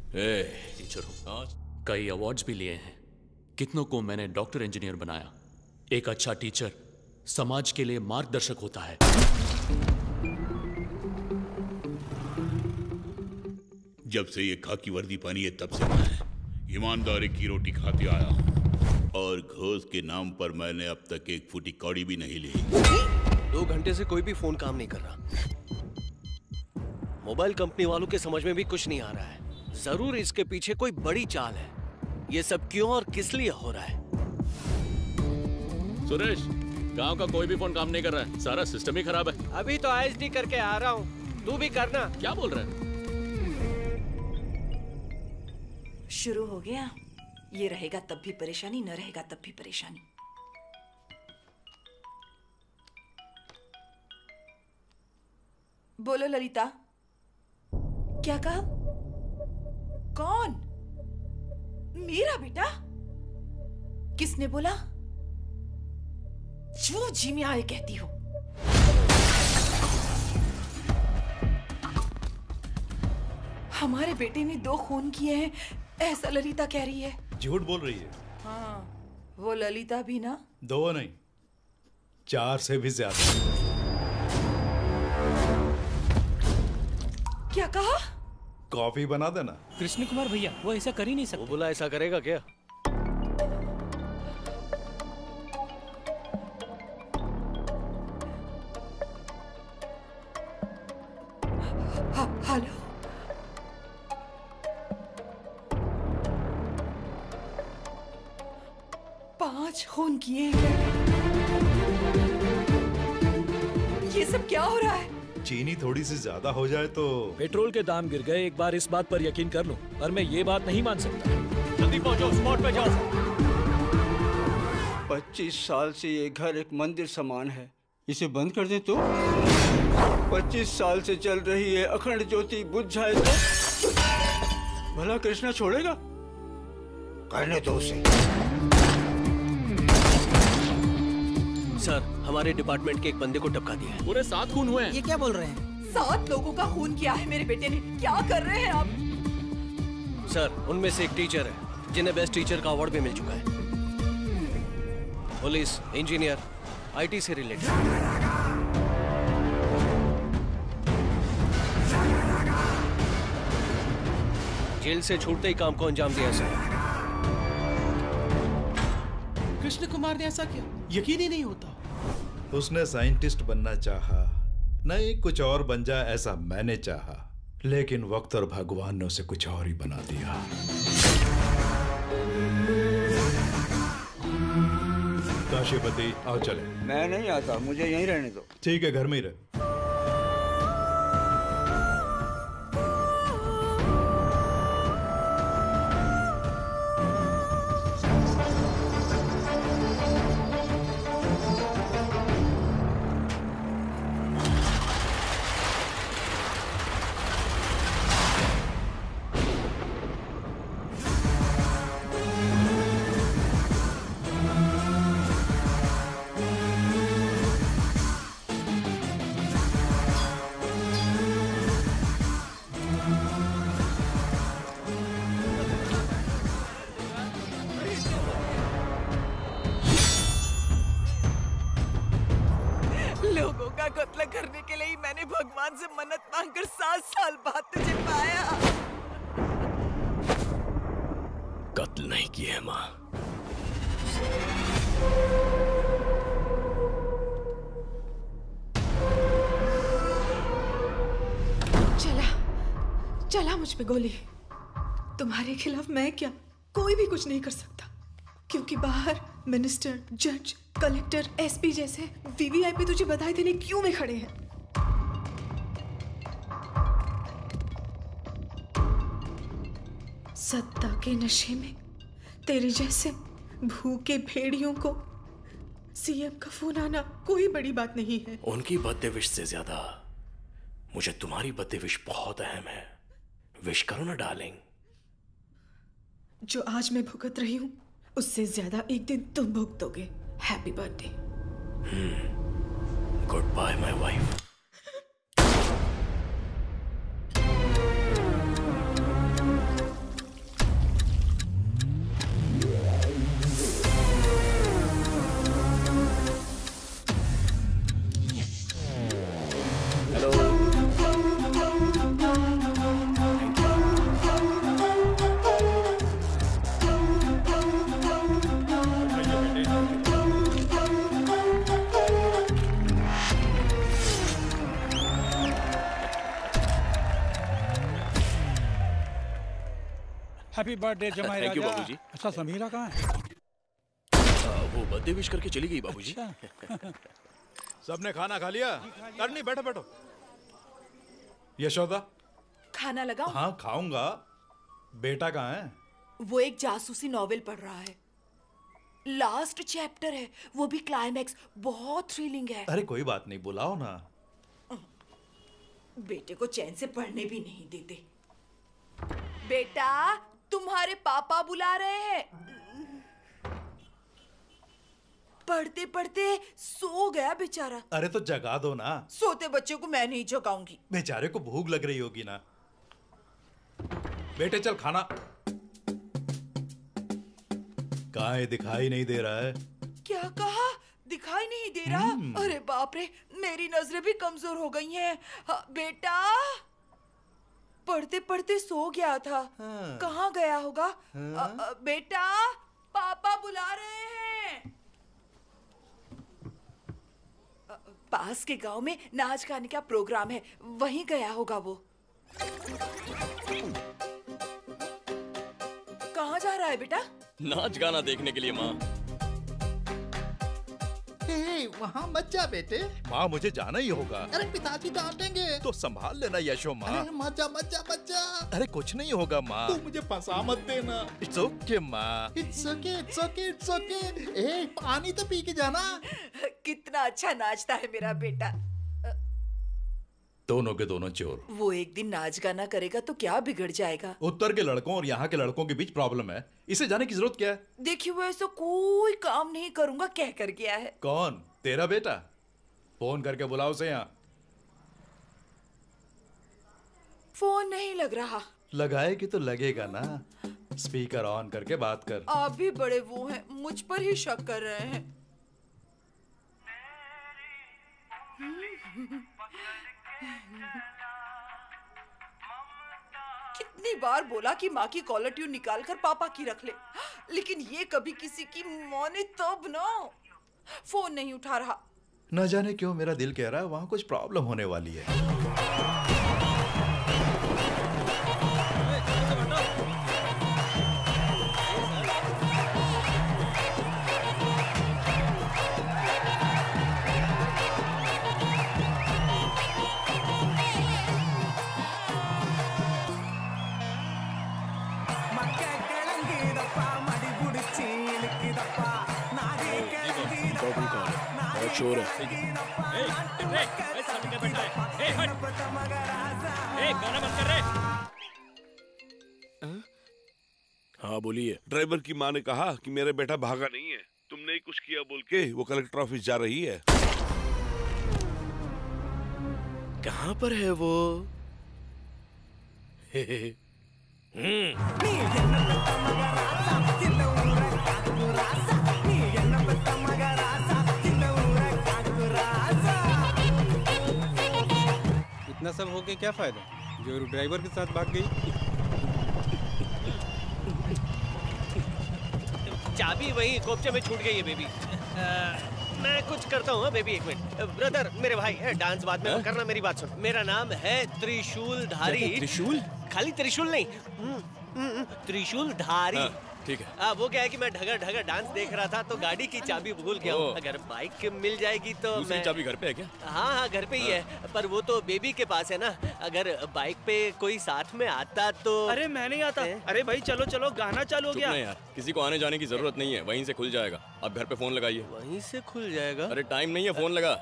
Teacher हूँ, कई awards भी लिए हैं, कितनों को मैंने डॉक्टर इंजीनियर बनाया। एक अच्छा टीचर समाज के लिए मार्गदर्शक होता है। जब से ये खाकी वर्दी पहनी है तब से मैं ईमानदारी की रोटी खाते आया हूँ, और घोष के नाम पर मैंने अब तक एक फूटी कौड़ी भी नहीं ली। 2 घंटे से कोई भी फोन काम नहीं कर रहा। मोबाइल कंपनी वालों के समझ में भी कुछ नहीं आ रहा है। जरूर इसके पीछे कोई बड़ी चाल है। ये सब क्यों और किस लिए हो रहा है? सुरेश, गांव का कोई भी फोन काम नहीं कर रहा है, सारा सिस्टम ही खराब है। अभी तो आईएसडी करके आ रहा हूँ, तू भी करना। क्या बोल रहा है? शुरू हो गया। ये रहेगा तब भी परेशानी, न रहेगा तब भी परेशानी। बोलो ललिता, क्या कहा? कौन? मेरा बेटा? किसने बोला? जो जी में आए कहती हो। हमारे बेटे ने 2 खून किए हैं, ऐसा ललिता कह रही है। झूठ बोल रही है। हाँ, वो ललिता भी ना। 2 नहीं, 4 से भी ज्यादा। क्या कहा? कॉफी बना देना। कृष्ण कुमार भैया, वो ऐसा कर ही नहीं सकते। वो बोला ऐसा करेगा क्या? हेलो, पांच खून किए हैं। ये सब क्या हो रहा है? चीनी थोड़ी सी ज्यादा हो जाए तो। पेट्रोल के दाम गिर गए, एक बार इस बात पर यकीन कर लो, पर मैं ये बात नहीं मान सकता। जल्दी पहुंचो, स्पॉट पे जाओ। 25 साल से ये घर एक मंदिर समान है, इसे बंद कर दे तो? 25 साल से चल रही है अखंड ज्योति बुझ जाए तो? भला कृष्णा छोड़ेगा? कहने दो उसे। सर, हमारे डिपार्टमेंट के एक बंदे को टपका दिया है। पूरे 7 खून हुए हैं। ये क्या बोल रहे हैं? 7 लोगों का खून किया है मेरे बेटे ने। क्या कर रहे हैं आप? सर, उनमें से एक टीचर है जिन्हें बेस्ट टीचर का अवार्ड भी मिल चुका है। पुलिस, इंजीनियर, आईटी से रिलेटेड। जेल से छूटते ही काम को अंजाम दिया सर। कृष्ण कुमार ने ऐसा किया? यकीन ही नहीं होता। उसने साइंटिस्ट बनना चाहा, नहीं कुछ और बन जा ऐसा मैंने चाहा, लेकिन वक्त और भगवान ने उसे कुछ और ही बना दिया। काशीपति, आओ चले। मैं नहीं आता, मुझे यहीं रहने दो। ठीक है, घर में ही रह। लोगों का कत्ल करने के लिए ही मैंने भगवान से मन्नत मांगकर 7 साल बाद तुझे पाया। कत्ल नहीं किए है माँ। चला मुझ पे गोली। तुम्हारे खिलाफ मैं क्या, कोई भी कुछ नहीं कर सकता, क्योंकि बाहर मिनिस्टर, जज, कलेक्टर, एसपी जैसे वीवीआईपी तुझे बधाई देने क्यों में खड़े हैं। सत्ता के नशे में तेरे जैसे भूखे भेड़ियों को सीएम का फोन आना कोई बड़ी बात नहीं है। उनकी बर्थडे विश से ज्यादा मुझे तुम्हारी बर्थडे विश बहुत अहम है। विश करो ना डार्लिंग। जो आज मैं भुगत रही हूँ उससे ज्यादा एक दिन तुम भुगतोगे। Happy birthday. Goodbye my wife. Happy birthday जमाई Thank you, राजा। बाबूजी। अच्छा समीरा कहाँ है? वो बर्थडे विश करके चली गई बाबूजी। सबने खाना खा लिया? करनी, बैठो बैठो। यशोदा, खाना लगाओ। हाँ खाऊंगा। बेटा कहाँ है? वो एक जासूसी नॉवेल पढ़ रहा है। लास्ट चैप्टर है, वो भी क्लाइमैक्स बहुत थ्रिलिंग है। अरे कोई बात नहीं, बुलाओ ना। बेटे को चैन से पढ़ने भी नहीं देते। बेटा, तुम्हारे पापा बुला रहे हैं। पढ़ते पढ़ते सो गया बेचारा। अरे तो जगा दो ना। सोते बच्चे को मैं नहीं जगाऊंगी। बेचारे को भूख लग रही होगी ना। बेटे चल खाना। कहाँ है? दिखाई नहीं दे रहा है। क्या कहा? दिखाई नहीं दे रहा? अरे बाप रे, मेरी नजरें भी कमजोर हो गई हैं। बेटा, पढ़ते पढ़ते सो गया था। कहाँ गया होगा? बेटा, पापा बुला रहे हैं। पास के गांव में नाच गाने का प्रोग्राम है, वहीं गया होगा वो। कहाँ जा रहा है बेटा? नाच गाना देखने के लिए माँ। वहाँ मत जा बेटे। माँ मुझे जाना ही होगा। अरे पिताजी डांटेंगे। तो संभाल लेना यशो माँ। अरे मत जा मत जा मत जा। अरे कुछ नहीं होगा माँ। तू मुझे फंसा मत देना। इट्स ओके माँ। It's okay it's okay it's okay. ए पानी तो पी के जाना। कितना अच्छा नाचता है मेरा बेटा। दोनों के दोनों चोर। वो एक दिन नाच गाना करेगा तो क्या बिगड़ जाएगा? उत्तर के लड़कों और यहाँ के लड़कों के बीच प्रॉब्लम है, इसे जाने की जरूरत क्या है? देखिए वो ऐसा कोई काम नहीं करूंगा कह कर गया है। कौन? तेरा बेटा? फोन करके बुलाओ उसे यहाँ। फोन नहीं लग रहा। लगाएगी तो लगेगा ना। स्पीकर ऑन करके बात कर। आप भी बड़े वो हैं, मुझ पर ही शक कर रहे हैं। कितनी बार बोला कि माँ की कॉलर ट्यून निकाल कर पापा की रख ले, लेकिन ये कभी किसी की माने तब ना। फोन नहीं उठा रहा। न जाने क्यों मेरा दिल कह रहा है वहाँ कुछ प्रॉब्लम होने वाली है। शोर है। गाना बंद कर रहे। हाँ बोलिए। ड्राइवर की माँ ने कहा कि मेरा बेटा भागा नहीं है, तुमने ही कुछ किया बोल के वो कलेक्टर ऑफिस जा रही है। कहाँ पर है वो? इतना सब होके क्या फायदा जो ड्राइवर के साथ भाग गई। चाबी वही कोपचे में छूट गई है बेबी। मैं कुछ करता हूँ बेबी, एक मिनट। ब्रदर, मेरे भाई, डांस बाद में करना, मेरी बात सुन। मेरा नाम है त्रिशूलधारी। त्रिशूल? खाली त्रिशूल नहीं, त्रिशूलधारी। ठीक है। वो क्या है कि मैं ढगर ढगर डांस देख रहा था तो गाड़ी की चाबी भूल गया हूँ। अगर बाइक मिल जाएगी तो दूसरी चाबी घर पे है क्या? हाँ घर पे ही है, पर वो तो बेबी के पास है ना। अगर बाइक पे कोई साथ में आता तो। अरे मैं नहीं आता। अरे भाई चलो चलो, गाना चालू हो गया। यार, किसी को आने जाने की जरूरत नहीं है, वहीं से खुल जाएगा। आप घर पे फोन लगाइए। वहीं से खुल जाएगा? अरे टाइम नहीं है, फोन लगा।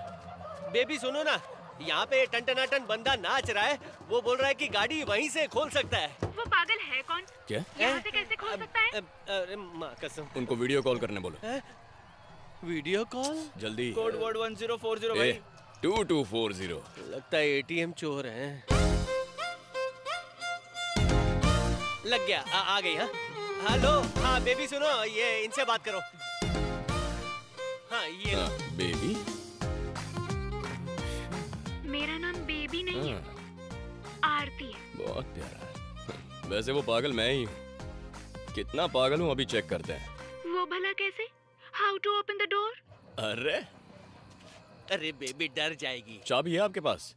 बेबी सुनो ना, यहाँ पे टन बंदा नाच रहा है, वो बोल रहा है कि गाड़ी वहीं से खोल सकता है। वो पागल है कौन? क्या? यहाँ से कैसे खोल सकता है? अरे माँ कसम। उनको वीडियो कॉल करने बोलो। Video call? जल्दी। कोड वर्ड 1040 भाई। 2240। लगता है एटीएम चोर है। लग गया, आ गई। हाँ हेलो, हाँ बेबी सुनो, ये इनसे बात करो। हाँ ये बेबी। मेरा नाम बेबी नहीं है, आरती है। बहुत प्यारा है। वैसे वो पागल मैं ही हूँ। कितना पागल हूँ अभी चेक करते हैं। वो भला कैसे? How to open the door? अरे बेबी डर जाएगी। चाबी है आपके पास?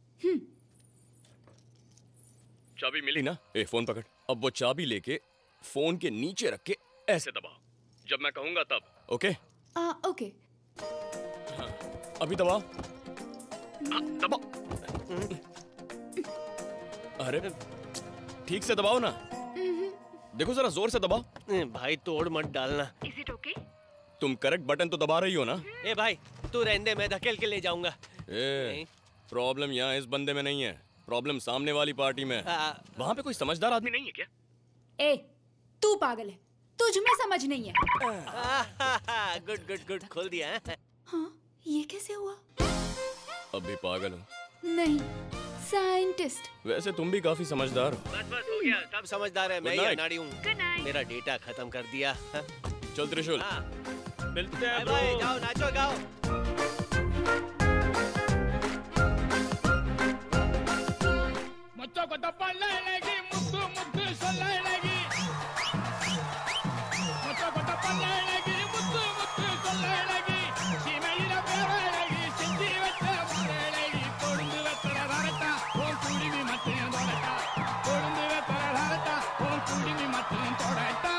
चाबी मिली ना? फोन पकड़। अब वो चाबी लेके फोन के नीचे रख के ऐसे दबाओ, जब मैं कहूंगा तब। ओके? ओके। हाँ, अभी दबाओ। दबाओ। अरे ठीक से दबाओ ना। देखो जरा जोर से दबाओ। भाई तोड़ मत डालना। Is it okay? तुम करेक्ट बटन तो दबा रही हो ना? ए भाई तू रहने दे, मैं धकेल के ले जाऊंगा। प्रॉब्लम यहाँ इस बंदे में नहीं है, प्रॉब्लम सामने वाली पार्टी में। वहाँ पे कोई समझदार आदमी नहीं है क्या? ए, तू पागल है, तुझ में समझ नहीं है। गुड गुड गुड, खोल दिया है? हाँ, ये कैसे हुआ? अब भी पागल हूँ? नहीं, साइंटिस्ट। वैसे तुम भी काफी समझदार हो। बस बस हो गया, सब समझदार है। मैं ही अनाड़ी हूँ। मेरा डेटा खत्म कर दिया। चल त्रिशूल, मिलते हैं भाई। जाओ नाचो गाओ। बच्चों को दप्पा ले लेगी, मुद्दू मुद्दू सोले लेगी। बच्चों को दप्पा ले लेगी, मुद्दू मुद्दू सोले लेगी। सीमेलिना बेरे लेगी, सिंधी वेट्टे मोरे लेगी। कोडुंदु वेट्टे रारता, ओं कुड़ी भी मत्ते दोड़ता। कोडुंदु वेट्टे रारता, ओं कुड़ी भी मत्ते दोड़ता।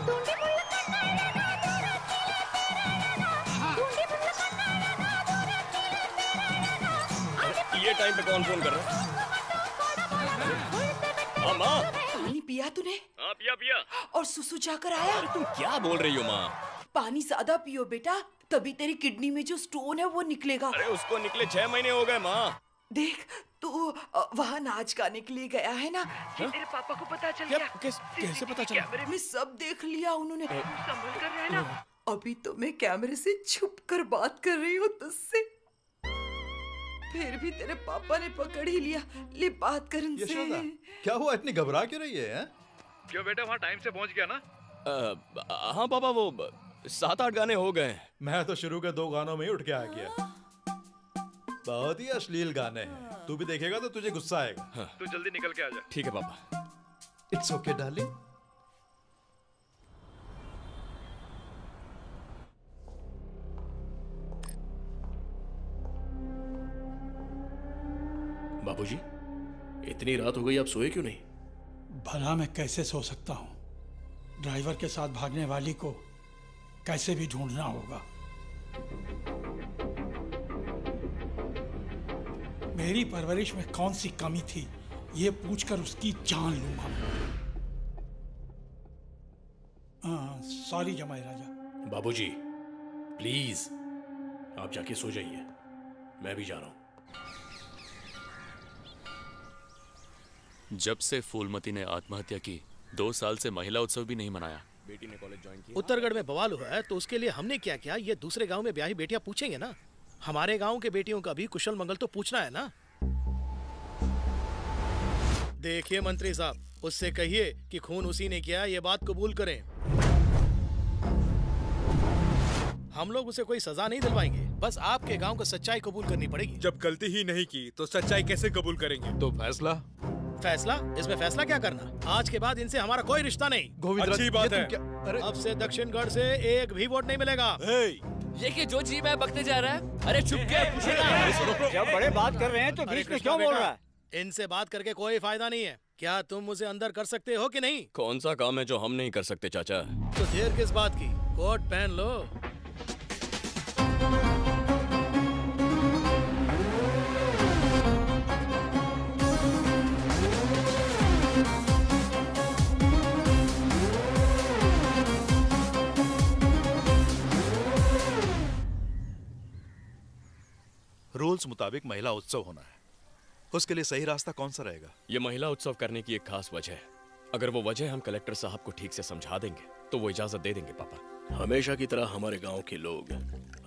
टूंडी बुल्ला कन्ना लेना दूर तिले तेरा लेना। टूंडी बुल्ला कन्ना लेना दूर तिले तेरा लेना। ये टाइम पे कौन फोन कर रहा है? माँ, पानी पिया तूने? हाँ पिया पिया। और सुसु जाकर आया? अरे तुम क्या बोल रही हो माँ? पानी ज्यादा पियो बेटा, तभी तेरी किडनी में जो स्टोन है वो निकलेगा। अरे उसको निकले 6 महीने हो गए माँ। देख तू वहाँ नाच गाने के लिए गया है ना, ये तेरे पापा को पता चल गया। कैसे पता चला? कैमरे में सब देख लिया उन्होंने। संभल कर रहना। अभी तो मैं कैमरे से छुप कर बात कर रही हूँ तुझसे, फिर भी तेरे पापा ने पकड़ ही लिया। ले बात कर इनसे। क्या हुआ, इतनी घबरा क्यों रही है? क्यों बेटा, वहाँ टाइम से पहुँच गया ना? हाँ पापा, वो 7-8 गाने हो गए। मैं तो शुरू के 2 गानों में ही उठ के आ गया। बहुत ही अश्लील गाने हैं, तू भी देखेगा तो तुझे गुस्सा आएगा। हाँ। तू जल्दी निकल के आ जा। ठीक है पापा। It's okay darling. बाबूजी, इतनी रात हो गई, आप सोए क्यों नहीं? भला मैं कैसे सो सकता हूँ? ड्राइवर के साथ भागने वाली को कैसे भी ढूंढना होगा। मेरी परवरिश में कौन सी कमी थी, ये पूछकर उसकी जान लूंगा। सॉरी जमाई राजा। बाबूजी, प्लीज आप जाके सो जाइए, मैं भी जा रहा हूँ। जब से फूलमती ने आत्महत्या की, 2 साल से महिला उत्सव भी नहीं मनाया। बेटी ने कॉलेज ज्वाइन किया। उत्तरगढ़ में बवाल हुआ है तो उसके लिए हमने क्या किया, ये दूसरे गांव में ब्याही बेटियां पूछेंगे ना। हमारे गांव के बेटियों का भी कुशल मंगल तो पूछना है ना। देखिए मंत्री साहब, उससे कहिए कि खून उसी ने किया, ये बात कबूल करें। हम लोग उसे कोई सजा नहीं दिलवाएंगे, बस आपके गांव को सच्चाई कबूल करनी पड़ेगी। जब गलती ही नहीं की तो सच्चाई कैसे कबूल करेंगे? तो फैसला? इसमें फैसला क्या करना? आज के बाद इनसे हमारा कोई रिश्ता नहीं। अच्छी बात है। अब से दक्षिणगढ़ से एक भी वोट नहीं मिलेगा। ये कि जो जी मैं बकते जा रहा है। अरे चुप के। जब बड़े बात कर रहे हैं तो बीच में क्यों बोल रहा है? इनसे बात करके कोई फायदा नहीं है। क्या तुम मुझे अंदर कर सकते हो कि नहीं? कौन सा काम है जो हम नहीं कर सकते चाचा? तो देर किस बात की, कोट पहन लो। रूल्स मुताबिक महिला उत्सव होना है, उसके लिए सही रास्ता कौन सा रहेगा? ये महिला उत्सव करने की एक खास वजह है। अगर वो वजह हम कलेक्टर साहब को ठीक से समझा देंगे तो वो इजाजत दे देंगे पापा। हमेशा की तरह हमारे गांव के लोग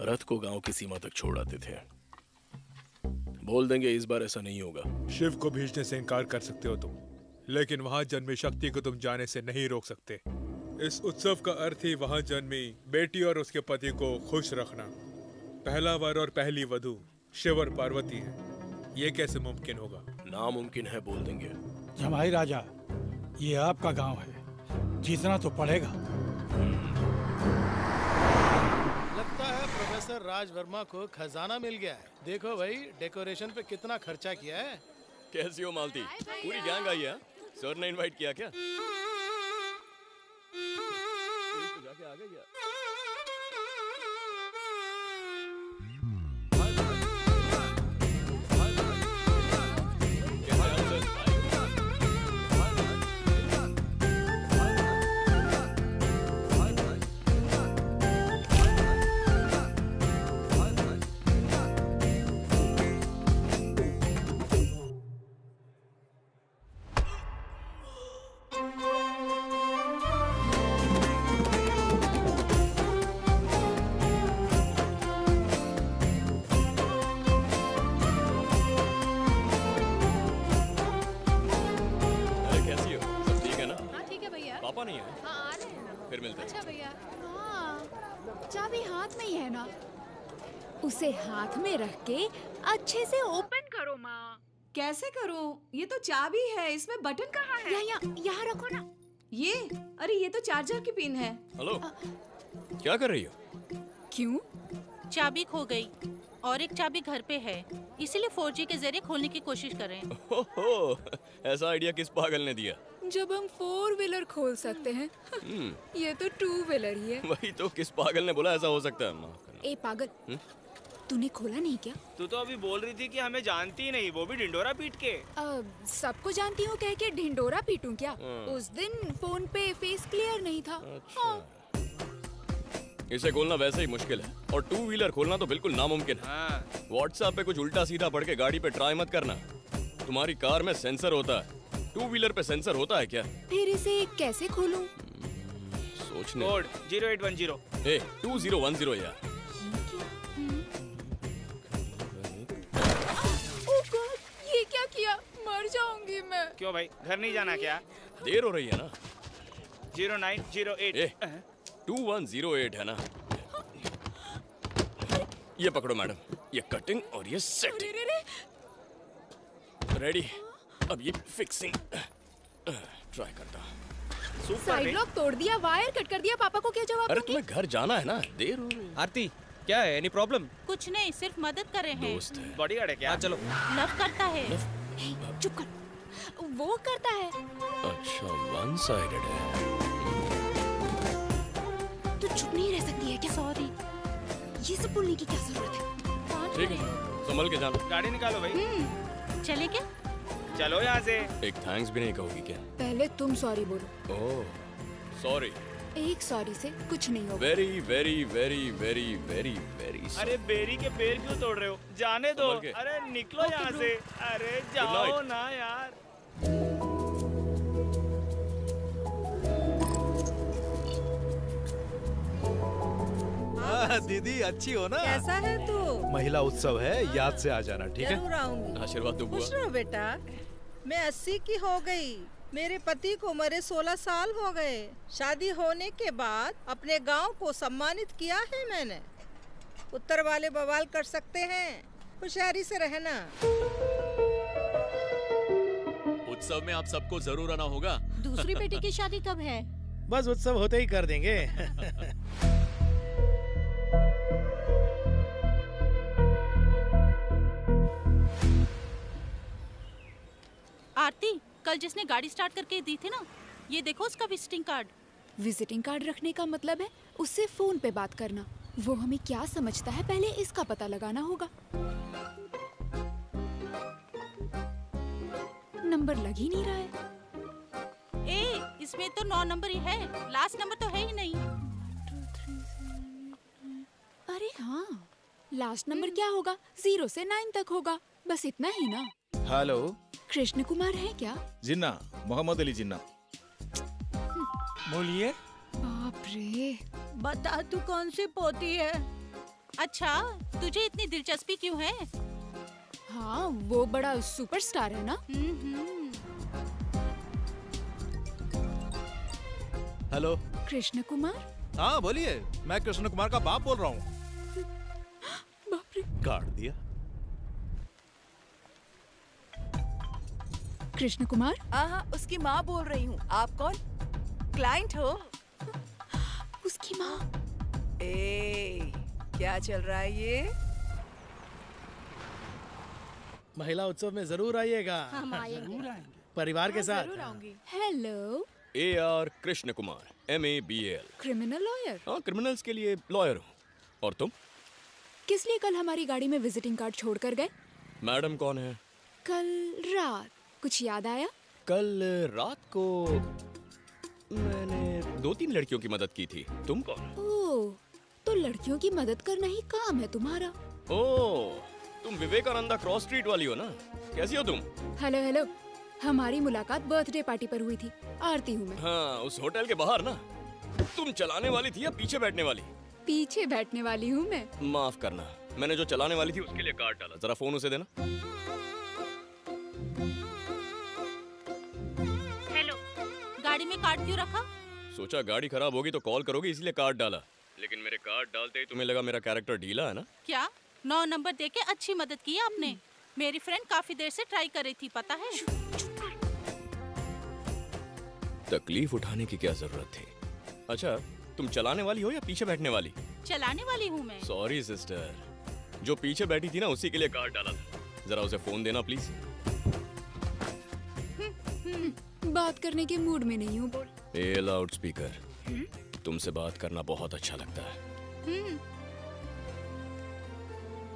रथ को गांव की सीमा तक छोड़ आते थे। बोल देंगे इस बार ऐसा नहीं होगा। शिव को भेजने से इनकार कर सकते हो तुम, लेकिन वहाँ जन्मी शक्ति को तुम जाने से नहीं रोक सकते। इस उत्सव का अर्थ ही वहाँ जन्मी बेटी और उसके पति को खुश रखना। पहला वर और पहली वधू शिव और पार्वती है। ये कैसे मुमकिन होगा? नामुमकिन है बोल देंगे। जमाई राजा, ये आपका गांव है, जीतना तो पड़ेगा। लगता है प्रोफेसर राज वर्मा को खजाना मिल गया है। देखो भाई, डेकोरेशन पे कितना खर्चा किया है। कैसी हो मालती? पूरी गैंग आई है। सर ने इनवाइट किया क्या? फिर मिलते हैं। अच्छा भैया। हाँ, चाबी हाथ में ही है ना, उसे हाथ में रख के अच्छे से ओपन करो माँ। कैसे करूं? ये तो चाबी है, इसमें बटन कहाँ है? यहाँ रखो ना। ये? अरे ये तो चार्जर की पिन है। हेलो, क्या कर रही हो? क्यों? चाबी खो गई और एक चाबी घर पे है, इसीलिए 4G के जरिए खोलने की कोशिश कर रहे हैं। ओहो, ऐसा आइडिया किस पागल ने दिया? जब हम 4 व्हीलर खोल सकते हैं ये तो 2 व्हीलर ही है। वही तो, किस पागल ने बोला ऐसा हो सकता है? ए पागल, तूने खोला नहीं क्या? तू तो अभी बोल रही थी कि हमें जानती ही नहीं, वो भी ढिंडोरा पीट के। सबको जानती हूँ कह के ढिंडोरा पीटूं क्या? उस दिन फोन पे फेस क्लियर नहीं था। इसे खोलना वैसे ही मुश्किल है, और 2 व्हीलर खोलना तो बिल्कुल नामुमकिन है। व्हाट्सएप पे कुछ उल्टा सीधा पढ़ के गाड़ी पे ट्राई मत करना। तुम्हारी कार में सेंसर होता है, 2 व्हीलर पे सेंसर होता है क्या? फिर इसे कैसे खोलूं? सोचने। कोड 0810। 2010 यार। ये क्या किया? मर जाऊंगी मैं। क्यों भाई, घर नहीं जाना क्या? देर हो रही है ना। 0908। 2108 है ना। ये पकड़ो मैडम, ये कटिंग और ये सेटिंग। रेडी, अब ये फिक्सिंग ट्राई करता। साइड लॉक तोड़ दिया, वायर कट कर दिया, पापा को क्या जवाब? अरे तुम्हें घर जाना है ना, देर हो रही है। आरती, क्या है? Any problem? कुछ नहीं, सिर्फ मदद कर रहे हैं। दोस्त है। बॉडीगार्ड है क्या? चलो। लव करता है। चुप कर, वो करता है। अच्छा, वन साइडेड है। तू चुप नहीं रह सकती है क्या? सॉरी, ये सब बोलने की क्या जरूरत है? ठीक है, संभल के जाना। गाड़ी निकालो भाई। चले क्या? चलो यहाँ से। एक थैंक्स भी नहीं कहोगी क्या? पहले तुम सॉरी बोलो। ओह, सॉरी। एक सॉरी से कुछ नहीं होगा। Very very very very very very. अरे बेरी के पेड़ क्यों तोड़ रहे हो? जाने दो। अरे निकलो यहाँ से। अरे जाओ ना यार। दीदी अच्छी हो ना? कैसा है तू? महिला उत्सव है, याद से आ जाना, ठीक है? जरूर आऊंगी। आशीर्वाद दो बुआ। खुश रहो बेटा। मैं 80 की हो गई। मेरे पति को मरे 16 साल हो गए। शादी होने के बाद अपने गांव को सम्मानित किया है मैंने। उत्तर वाले बवाल कर सकते हैं, होशियारी से रहना। उत्सव में आप सबको जरूर आना होगा। दूसरी बेटी की शादी कब है? बस उत्सव होते ही कर देंगे। आरती, कल जिसने गाड़ी स्टार्ट करके दी थी ना, ये देखो उसका विजिटिंग कार्ड। विजिटिंग कार्ड रखने का मतलब है उससे फोन पे बात करना। वो हमें क्या समझता है, पहले इसका पता लगाना होगा। नंबर लग ही नहीं रहा है। ए, इसमें तो 9 नंबर ही है, लास्ट नंबर तो है ही नहीं। अरे हाँ, लास्ट नंबर क्या होगा? 0 से 9 तक होगा, बस इतना ही ना। हेलो, कृष्ण कुमार है क्या? जिन्ना, मोहम्मद अली जिन्ना। बोलिए। बाप रे, बता तू कौन सी पोती है? अच्छा, तुझे इतनी दिलचस्पी क्यों है? हाँ, वो बड़ा सुपरस्टार है ना। हेलो, कृष्ण कुमार। हाँ बोलिए, मैं कृष्ण कुमार का बाप बोल रहा हूँ। बाप रे, काट दिया। कृष्ण कुमार? हाँ, उसकी माँ बोल रही हूँ। आप कौन? क्लाइंट हो? उसकी माँ। क्या चल रहा है ये? महिला उत्सव में जरूर आइएगा। हम आएंगे। परिवार के साथ। जरूर आऊंगी। Hello. AR Krishna Kumar, MABL। Criminal lawyer? हाँ, क्रिमिनल्स के लिए लॉयर हूँ। और तुम? किस लिए कल हमारी गाड़ी में विजिटिंग कार्ड छोड़ कर गए? मैडम कौन है? कल रात कुछ याद आया? कल रात को मैंने 2-3 लड़कियों की मदद की थी। तुम कौन? ओह, तो लड़कियों की मदद करना ही काम है तुम्हारा। ओह, तुम विवेकानंदा क्रॉस स्ट्रीट वाली हो ना? कैसी हो तुम? हेलो हेलो, हमारी मुलाकात बर्थडे पार्टी पर हुई थी। आरती हूँ मैं। हाँ, उस होटल के बाहर ना। तुम चलाने वाली थी या पीछे बैठने वाली? पीछे बैठने वाली हूँ मैं। माफ करना, मैंने जो चलाने वाली थी उसके लिए कार्ड डाला। जरा फोन उसे देना। हेलो, गाड़ी में कार्ड क्यों रखा? सोचा गाड़ी खराब होगी तो कॉल करोगी इसलिए कार्ड डाला, लेकिन मेरे कार्ड डालते ही तुम्हें लगा मेरा कैरेक्टर ढीला है ना? क्या 9 नंबर देके अच्छी मदद की आपने। मेरी फ्रेंड काफी देर से ट्राई कर रही थी, पता है। तकलीफ उठाने की क्या जरूरत थी? अच्छा, तुम चलाने वाली हो या पीछे बैठने वाली? चलाने वाली हूँ मैं। सॉरी सिस्टर, जो पीछे बैठी थी ना उसी के लिए कार्ड डाला था। जरा उसे फोन देना प्लीज। बात करने के मूड में नहीं हूँ। ए लाउड स्पीकर, तुमसे बात करना बहुत अच्छा लगता है।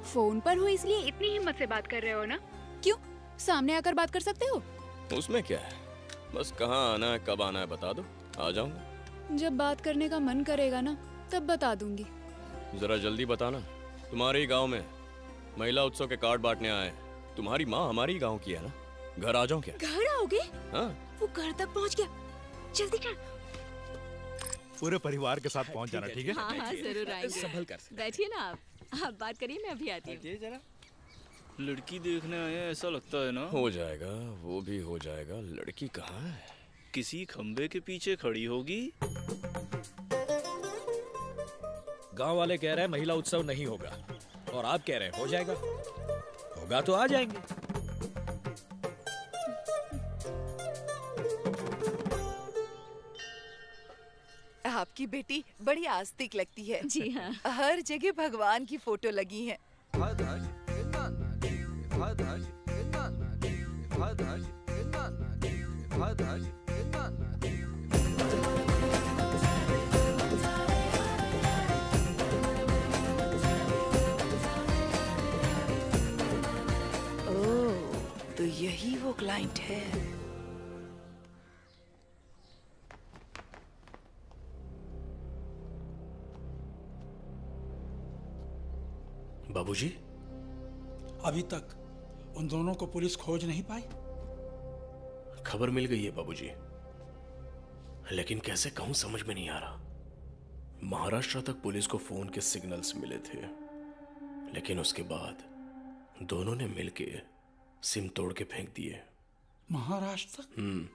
फोन पर हो इसलिए इतनी हिम्मत से बात कर रहे हो ना? क्यों, सामने आकर बात कर सकते हो। उसमें क्या है, बस कहाँ आना है कब आना है बता दो, आ जाऊंगा। जब बात करने का मन करेगा ना तब बता दूंगी। जरा जल्दी बताना। तुम्हारे ही गांव में महिला उत्सव के कार्ड बांटने आए। तुम्हारी माँ हमारी ही गांव की है ना? घर आ जाऊं क्या? घर आओगे? हाँ। वो घर तक पहुंच गया, जल्दी चल। पूरे परिवार के साथ पहुंच जाना, ठीक है? हाँ हाँ जरूर आएंगे। संभल कर बैठिए ना आप बात करिए, मैं अभी आती हूँ। जरा लड़की देखने आए हैं, ऐसा लगता है ना? हो जाएगा, वो भी हो जाएगा। लड़की कहाँ है? किसी खंबे के पीछे खड़ी होगी। गांव वाले कह रहे हैं महिला उत्सव नहीं होगा, और आप कह रहे हैं हो जाएगा। होगा तो आ जाएंगे। आपकी बेटी बड़ी आस्तिक लगती है। जी हाँ। हर जगह भगवान की फोटो लगी है। ओह, तो यही वो क्लाइंट है। बाबूजी, अभी तक उन दोनों को पुलिस खोज नहीं पाई। खबर मिल गई है बाबूजी, लेकिन कैसे कहूं समझ में नहीं आ रहा। महाराष्ट्र तक पुलिस को फोन के सिग्नल्स मिले थे, लेकिन उसके बाद दोनों ने मिलके सिम तोड़ के फेंक दिए। महाराष्ट्र तक?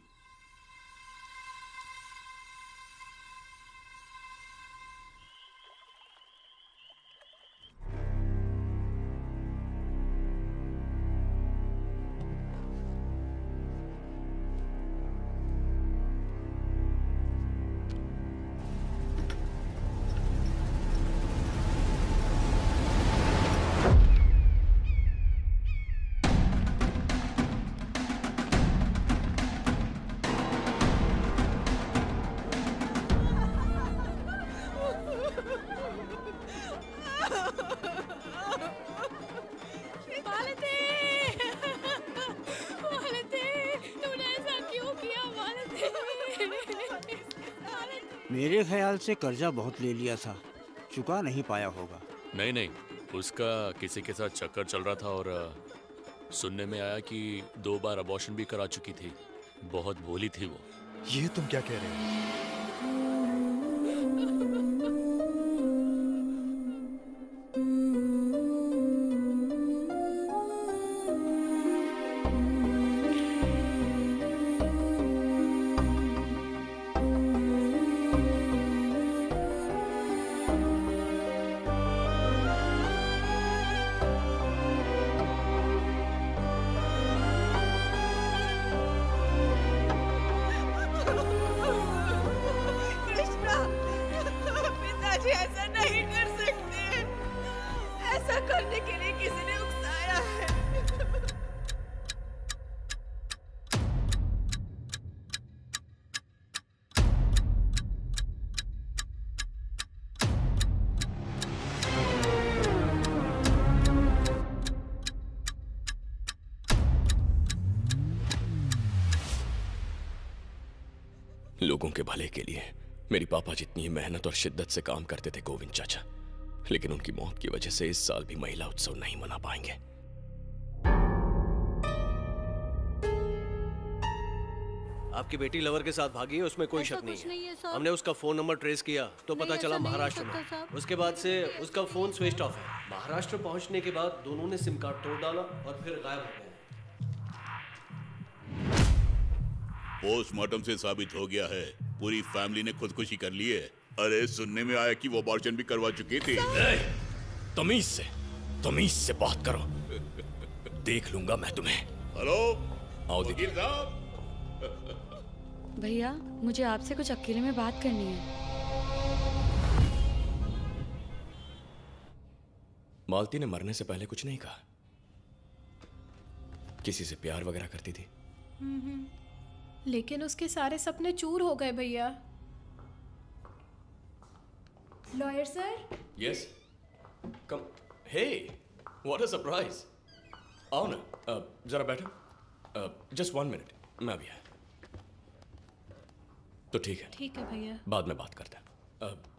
मेरे ख्याल से कर्जा बहुत ले लिया था, चुका नहीं पाया होगा। नहीं नहीं, उसका किसी के साथ चक्कर चल रहा था और सुनने में आया कि 2 बार अबॉर्शन भी करा चुकी थी। बहुत भोली थी वो। ये तुम क्या कह रहे हो? ऐसा नहीं कर सकते। ऐसा करने के लिए किसी ने उकसाया है। लोगों के भले के लिए मेरी पापा जितनी ही मेहनत और शिद्दत से काम करते थे गोविंद चाचा, लेकिन उनकी मौत की वजह से इस साल भी महिला उत्सव नहीं मना पाएंगे। आपकी बेटी लवर के साथ भागी है, उसमें कोई शक नहीं है। हमने उसका फोन नंबर ट्रेस किया तो पता चला महाराष्ट्र में। उसके बाद से उसका फोन स्विच ऑफ है। महाराष्ट्र पहुंचने के बाद दोनों ने सिम कार्ड तोड़ डाला और फिर गायब हो गए। पोस्टमार्टम से साबित हो गया है पूरी फैमिली ने खुदकुशी कर ली है। अरे सुनने में आया कि वो अबॉर्शन भी करवा चुकी थी। तमीज से बात करो। देख लूंगा मैं तुम्हें। हेलो, आओ दीदी। वकील साहब। भैया मुझे आपसे कुछ अकेले में बात करनी है। मालती ने मरने से पहले कुछ नहीं कहा। किसी से प्यार वगैरह करती थी? लेकिन उसके सारे सपने चूर हो गए भैया। Lawyer sir. Yes come. Hey what a surprise. आओ ना, जरा बैठो। जस्ट 1 मिनट, मैं अभी आया। तो ठीक है। ठीक है भैया, बाद में बात करते हैं।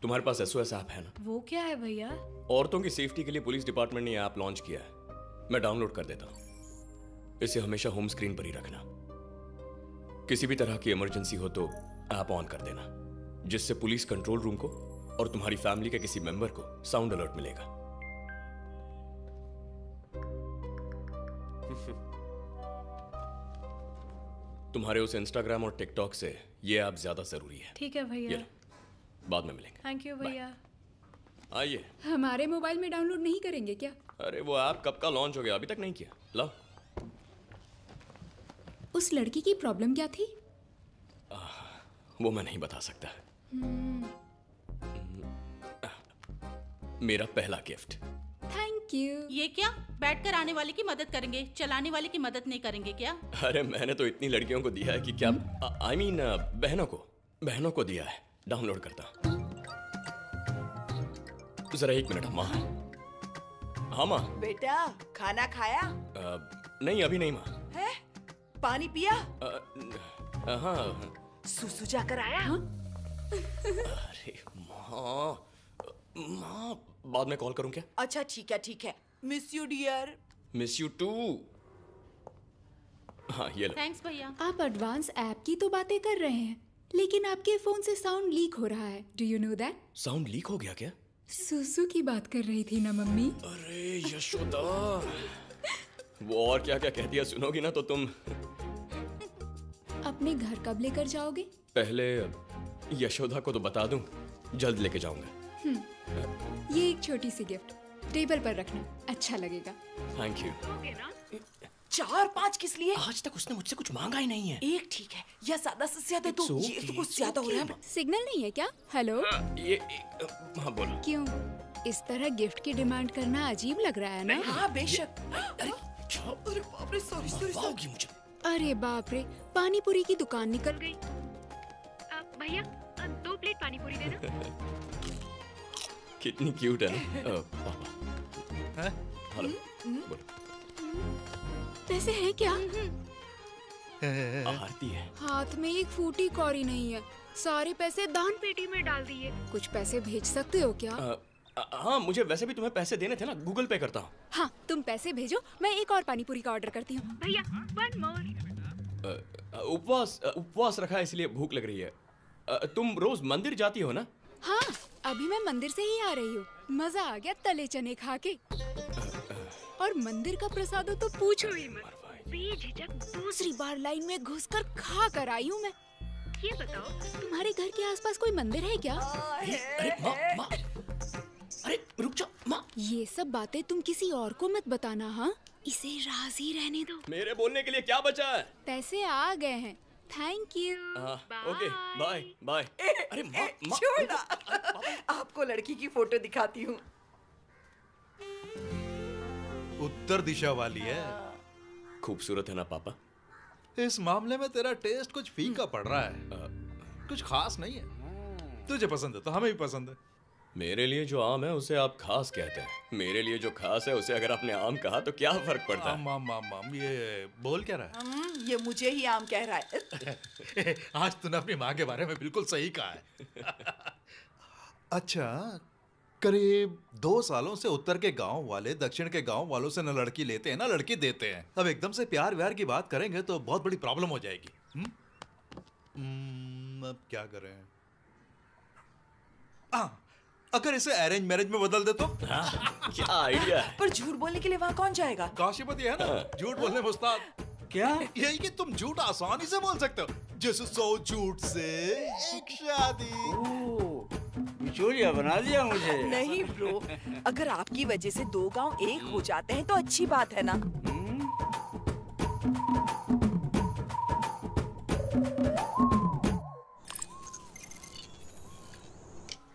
तुम्हारे पास SOS ऐप है ना? वो क्या है भैया? औरतों की सेफ्टी के लिए पुलिस डिपार्टमेंट ने यह ऐप लॉन्च किया है। मैं डाउनलोड कर देता हूं। इसे हमेशा होम स्क्रीन पर ही रखना। किसी भी तरह की इमरजेंसी हो तो ऐप ऑन कर देना, जिससे पुलिस कंट्रोल रूम को और तुम्हारी फैमिली के किसी मेंबर को साउंड अलर्ट मिलेगा। तुम्हारे उस इंस्टाग्राम और टिकटॉक से ये ऐप ज्यादा जरूरी है। ठीक है भैया, बाद में मिलेंगे। थैंक यू भैया। आइए। हमारे मोबाइल में डाउनलोड नहीं करेंगे क्या? अरे वो ऐप कब का लॉन्च हो गया, अभी तक नहीं किया। लो। उस लड़की की प्रॉब्लम क्या थी? वो मैं नहीं बता सकता। मेरा पहला गिफ्ट। Thank you. ये क्या, बैठकर आने वाले की मदद करेंगे, चलाने वाले की मदद नहीं करेंगे क्या? अरे मैंने तो इतनी लड़कियों को दिया है कि क्या, I mean, बहनों को दिया है। डाउनलोड करता। जरा 1 मिनट माँ। हाँ माँ। बेटा खाना खाया? नहीं अभी नहीं माँ। है? पानी पिया? हाँ। सुसु जाकर आया? अरे माँ, बाद में कॉल करूं क्या? अच्छा ठीक है। Miss you dear. Miss you too. हाँ ये लो। थैंक्स भैया। आप एडवांस ऐप की तो बातें कर रहे हैं, लेकिन आपके फोन से साउंड लीक हो रहा है। Do you know that? Sound leak हो गया क्या? सुसु की बात कर रही थी ना मम्मी। अरे यशोदा, वो और क्या क्या कह दिया सुनोगी ना तो तुम। अपने घर कब लेकर जाओगे? पहले यशोदा को तो बता दूं, जल्द लेके जाऊंगा। ये एक छोटी सी गिफ्ट टेबल पर रखना, अच्छा लगेगा। Thank you. 4-5 किस लिए? आज तक उसने मुझसे कुछ मांगा ही नहीं है। एक ठीक है, या ज्यादा से ज्यादा तो ये तो कुछ ज्यादा हो रहा है। सिग्नल नहीं है क्या? हेलो। हाँ बोलो। क्यों इस तरह गिफ्ट की डिमांड करना अजीब लग रहा है ना? हाँ बेशक। अरे बाप रे, सॉरी। मुझे। अरे बाप रे, पानी पूरी की दुकान निकल गई। भैया 2 प्लेट पानी पूरी देना। कितनी क्यूट है ना पापा। हेलो बोलो। पैसे हैं क्या? आरती है। हाथ में एक फूटी कौड़ी नहीं है, सारे पैसे दान पेटी में डाल दिए। कुछ पैसे भेज सकते हो क्या? हाँ मुझे वैसे भी तुम्हें पैसे देने थे ना, गूगल पे करता हूँ। हाँ तुम पैसे भेजो, मैं एक और पानी पूरी का ऑर्डर करती हूँ। भैया 1 मोर। उपवास रखा है इसलिए भूख लग रही है। तुम रोज मंदिर जाती हो ना? हाँ अभी मैं मंदिर से ही आ रही हूँ। मजा आ गया तले चने खा के। और मंदिर का प्रसाद तो पूछो ही मत। बेझिझक दूसरी बार लाइन में घुसकर खा कर आई हूँ मैं। ये बताओ तुम्हारे घर के आसपास कोई मंदिर है क्या? अरे माँ, अरे रुक जाओ माँ। ये सब बातें तुम किसी और को मत बताना। हाँ इसे राजी रहने दो। मेरे बोलने के लिए क्या बचा है? पैसे आ गए हैं। Thank you. Okay bye bye. अरे माँ छोड़ ना। आपको लड़की की फोटो दिखाती हूँ। उत्तर दिशा वाली है। खूबसूरत है ना पापा? इस मामले में तेरा टेस्ट कुछ फीका पड़ रहा है। कुछ खास नहीं है। तुझे पसंद है तो हमें भी पसंद है। मेरे लिए जो आम है उसे आप खास कहते हैं, मेरे लिए जो खास है उसे अगर आपने आम कहा तो क्या फर्क पड़ता है? आम ये बोल क्या रहा है? ये मुझे ही आम कह रहा है। आज तूने अपनी माँ के बारे में बिल्कुल सही कहा है। अच्छा, करीब 2 सालों से उत्तर के गांव वाले दक्षिण के गांव वालों से न लड़की लेते हैं ना लड़की देते हैं। अब एकदम से प्यार व्यार की बात करेंगे तो बहुत बड़ी प्रॉब्लम हो जाएगी। अब क्या करें? अगर इसे अरेंज मैरिज में बदल दे तो? क्या आइडिया है? पर झूठ बोलने के लिए वहाँ कौन जाएगा? काशीपति है ना, झूठ बोलने में उस्ताद। क्या? यही कि तुम झूठ आसानी से बोल सकते हो, जैसे 100 झूठ से एक शादी। बिचौलिया बना दिया मुझे। नहीं ब्रो, अगर आपकी वजह से 2 गांव एक हो जाते हैं तो अच्छी बात है ना।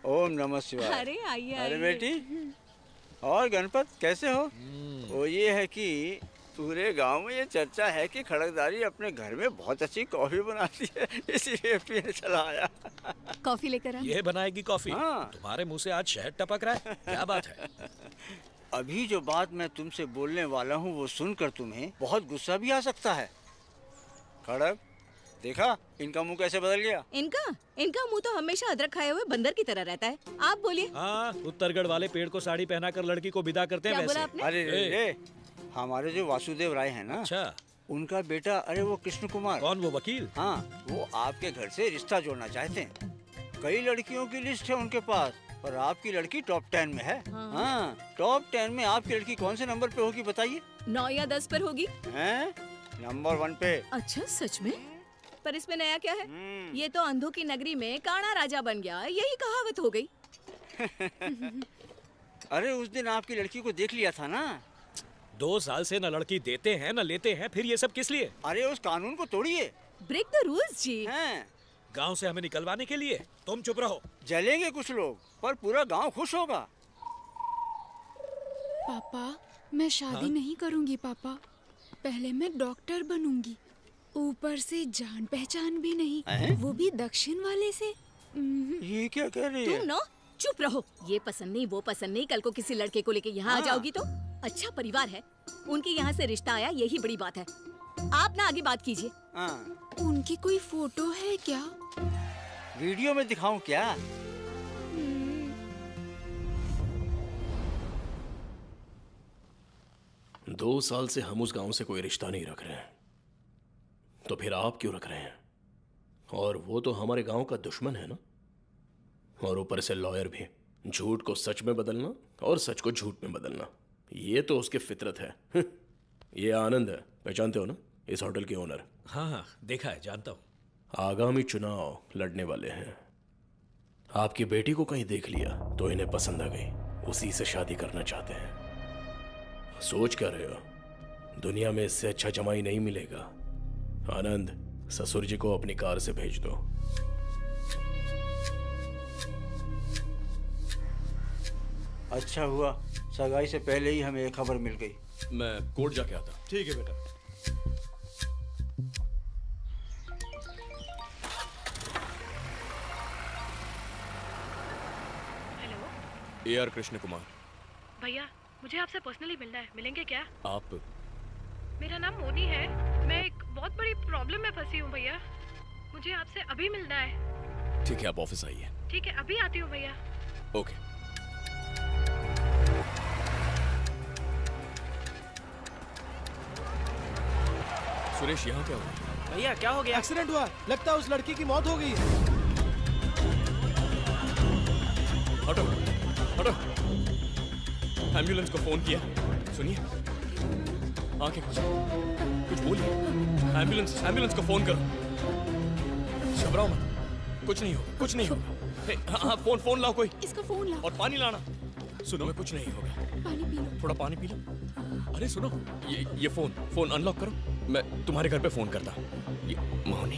ओम नमः शिवाय। अरे आइए अरे आइए। बेटी, और गणपत कैसे हो? वो ये है कि पूरे गांव में ये चर्चा है कि खड़कदारी अपने घर में बहुत अच्छी कॉफी बनाती है, इसीलिए पीने चला आया। कॉफी लेकर आ। ये बनाएगी कॉफी? हाँ। तुम्हारे मुंह से आज शहद टपक रहा है, क्या बात है? अभी जो बात मैं तुमसे बोलने वाला हूँ वो सुनकर तुम्हें बहुत गुस्सा भी आ सकता है। खड़क, देखा इनका मुंह कैसे बदल गया? इनका मुंह तो हमेशा अदरक खाए हुए बंदर की तरह रहता है। आप बोलिए। हाँ, उत्तरगढ़ वाले पेड़ को साड़ी पहनाकर लड़की को विदा करते हैं क्या वैसे। बोला आपने? अरे रे, हमारे जो वासुदेव राय है ना, अच्छा, उनका बेटा, अरे वो कृष्ण कुमार। कौन, वो वकील? हाँ, वो आपके घर से रिश्ता जोड़ना चाहते हैं। कई लड़कियों की लिस्ट है उनके पास, और आपकी लड़की टॉप 10 में है। हाँ, टॉप 10 में आपकी लड़की कौन से नंबर पे होगी बताइए? 9 या 10 पर होगी। हैं? नंबर 1 पे। अच्छा, सच में? पर इसमें नया क्या है? ये तो अंधों की नगरी में काना राजा बन गया, यही कहावत हो गई। अरे उस दिन आपकी लड़की को देख लिया था ना। 2 साल से न लड़की देते हैं न लेते हैं, फिर ये सब किस लिए? अरे उस कानून को तोड़िए। ब्रेक द रूल्स जी। गांव से हमें निकलवाने के लिए? तुम चुप रहो। जलेंगे कुछ लोग, पर पूरा गांव खुश होगा। पापा, मैं शादी नहीं करूंगी पापा। पहले मैं डॉक्टर बनूंगी, ऊपर से जान पहचान भी नहीं, वो भी दक्षिण वाले से। ये क्या कह रही है? तुम ना चुप रहो। ये पसंद नहीं, वो पसंद नहीं, कल को किसी लड़के को लेके यहाँ आ जाओगी तो? अच्छा परिवार है, उनके यहाँ से रिश्ता आया, यही बड़ी बात है। आप ना आगे बात कीजिए। उनकी कोई फोटो है क्या? वीडियो में दिखाऊं क्या? दो साल से हम उस गांव से कोई रिश्ता नहीं रख रहे हैं, तो फिर आप क्यों रख रहे हैं? और वो तो हमारे गांव का दुश्मन है ना, और ऊपर से लॉयर भी। झूठ को सच में बदलना और सच को झूठ में बदलना, ये तो उसकी फितरत है। ये आनंद है, पहचानते हो ना, इस होटल के ओनर। हाँ हाँ, देखा है, जानता हूँ। आगामी चुनाव लड़ने वाले हैं। आपकी बेटी को कहीं देख लिया तो इन्हें पसंद आ गई, उसी से शादी करना चाहते हैं। सोच क्या रहे हो? दुनिया में इससे अच्छा जमाई नहीं मिलेगा। आनंद, ससुर जी को अपनी कार से भेज दो। अच्छा हुआ सगाई से पहले ही हमें एक खबर मिल गई। मैं कोर्ट जाके आता। ठीक है बेटा। Hello, AR Krishna Kumar. भैया मुझे आपसे पर्सनली मिलना है, मिलेंगे क्या? आप? मेरा नाम मोनी है, मैं एक बहुत बड़ी प्रॉब्लम में फंसी हूँ भैया, मुझे आपसे अभी मिलना है। ठीक है, आप ऑफिस आइए। ठीक है, अभी आती हूँ भैया। ओके। सुरेश, यहाँ क्या हुआ? भैया क्या हो गया? एक्सीडेंट हुआ, लगता है उस लड़की की मौत हो गई है। हटो हटो। एम्बुलेंस को फोन किया। सुनिए, आंखें खोलो, कुछ बोलिए। एम्बुलेंस को फोन करो। घबराओ मत, कुछ नहीं हो, कुछ नहीं होगा। हाँ, फोन लाओ कोई। इसका फोन लाओ। और पानी लाना। सुनो, मैं कुछ नहीं होगा। पानी पी लो। थोड़ा पानी पी लो। अरे सुनो, ये फोन अनलॉक करो, मैं तुम्हारे घर पे फोन करता। मोहनी,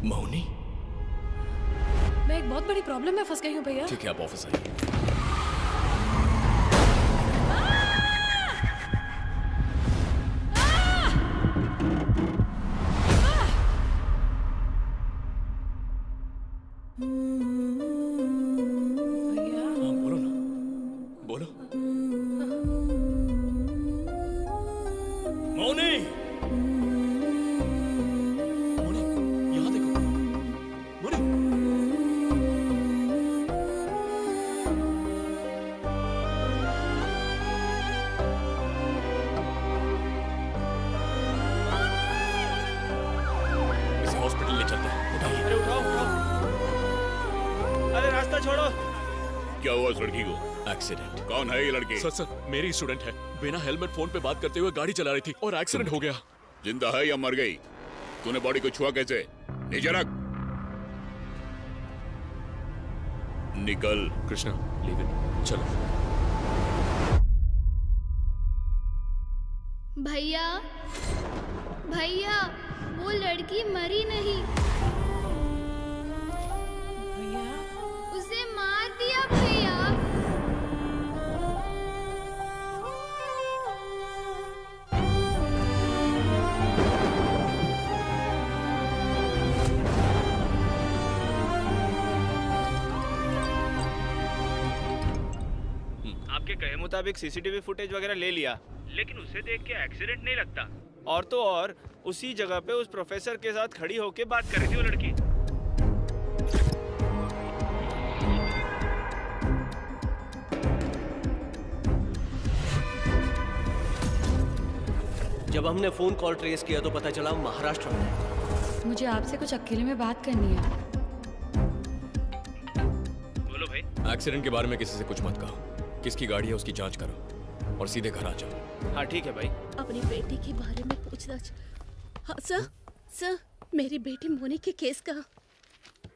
मोहनी, मैं एक बहुत बड़ी प्रॉब्लम में फंस गई हूँ भैया। ठीक है, आप ऑफिस आइए। क्या हुआ उस लड़की को? एक्सीडेंट। कौन है ये लड़की? सर मेरी स्टूडेंट है। बिना हेलमेट फोन पे बात करते हुए गाड़ी चला रही थी और एक्सीडेंट हो गया। जिंदा है या मर गई? तूने बॉडी को छुआ कैसे? नीचे रख। निकल। कृष्णा लीव इट, चलो। भैया भैया, वो लड़की मरी नहीं, उसे मार दिया भैया। आपके कहे मुताबिक सीसीटीवी फुटेज वगैरह ले लिया, लेकिन उसे देख के एक्सीडेंट नहीं लगता। और तो और उसी जगह पे उस प्रोफेसर के साथ खड़ी होके बात कर रही थी वो लड़की। जब हमने फोन कॉल ट्रेस किया तो पता चला महाराष्ट्र में है। मुझे आपसे कुछ अकेले में बात करनी है। बोलो भाई। एक्सीडेंट के बारे में किसी से कुछ मत कहो। किसकी गाड़ी है उसकी जांच करो और सीधे घर आ जाओ। हाँ ठीक है भाई। अपनी बेटी के बारे में पूछताछ। हाँ सर मेरी बेटी मोनी के केस का।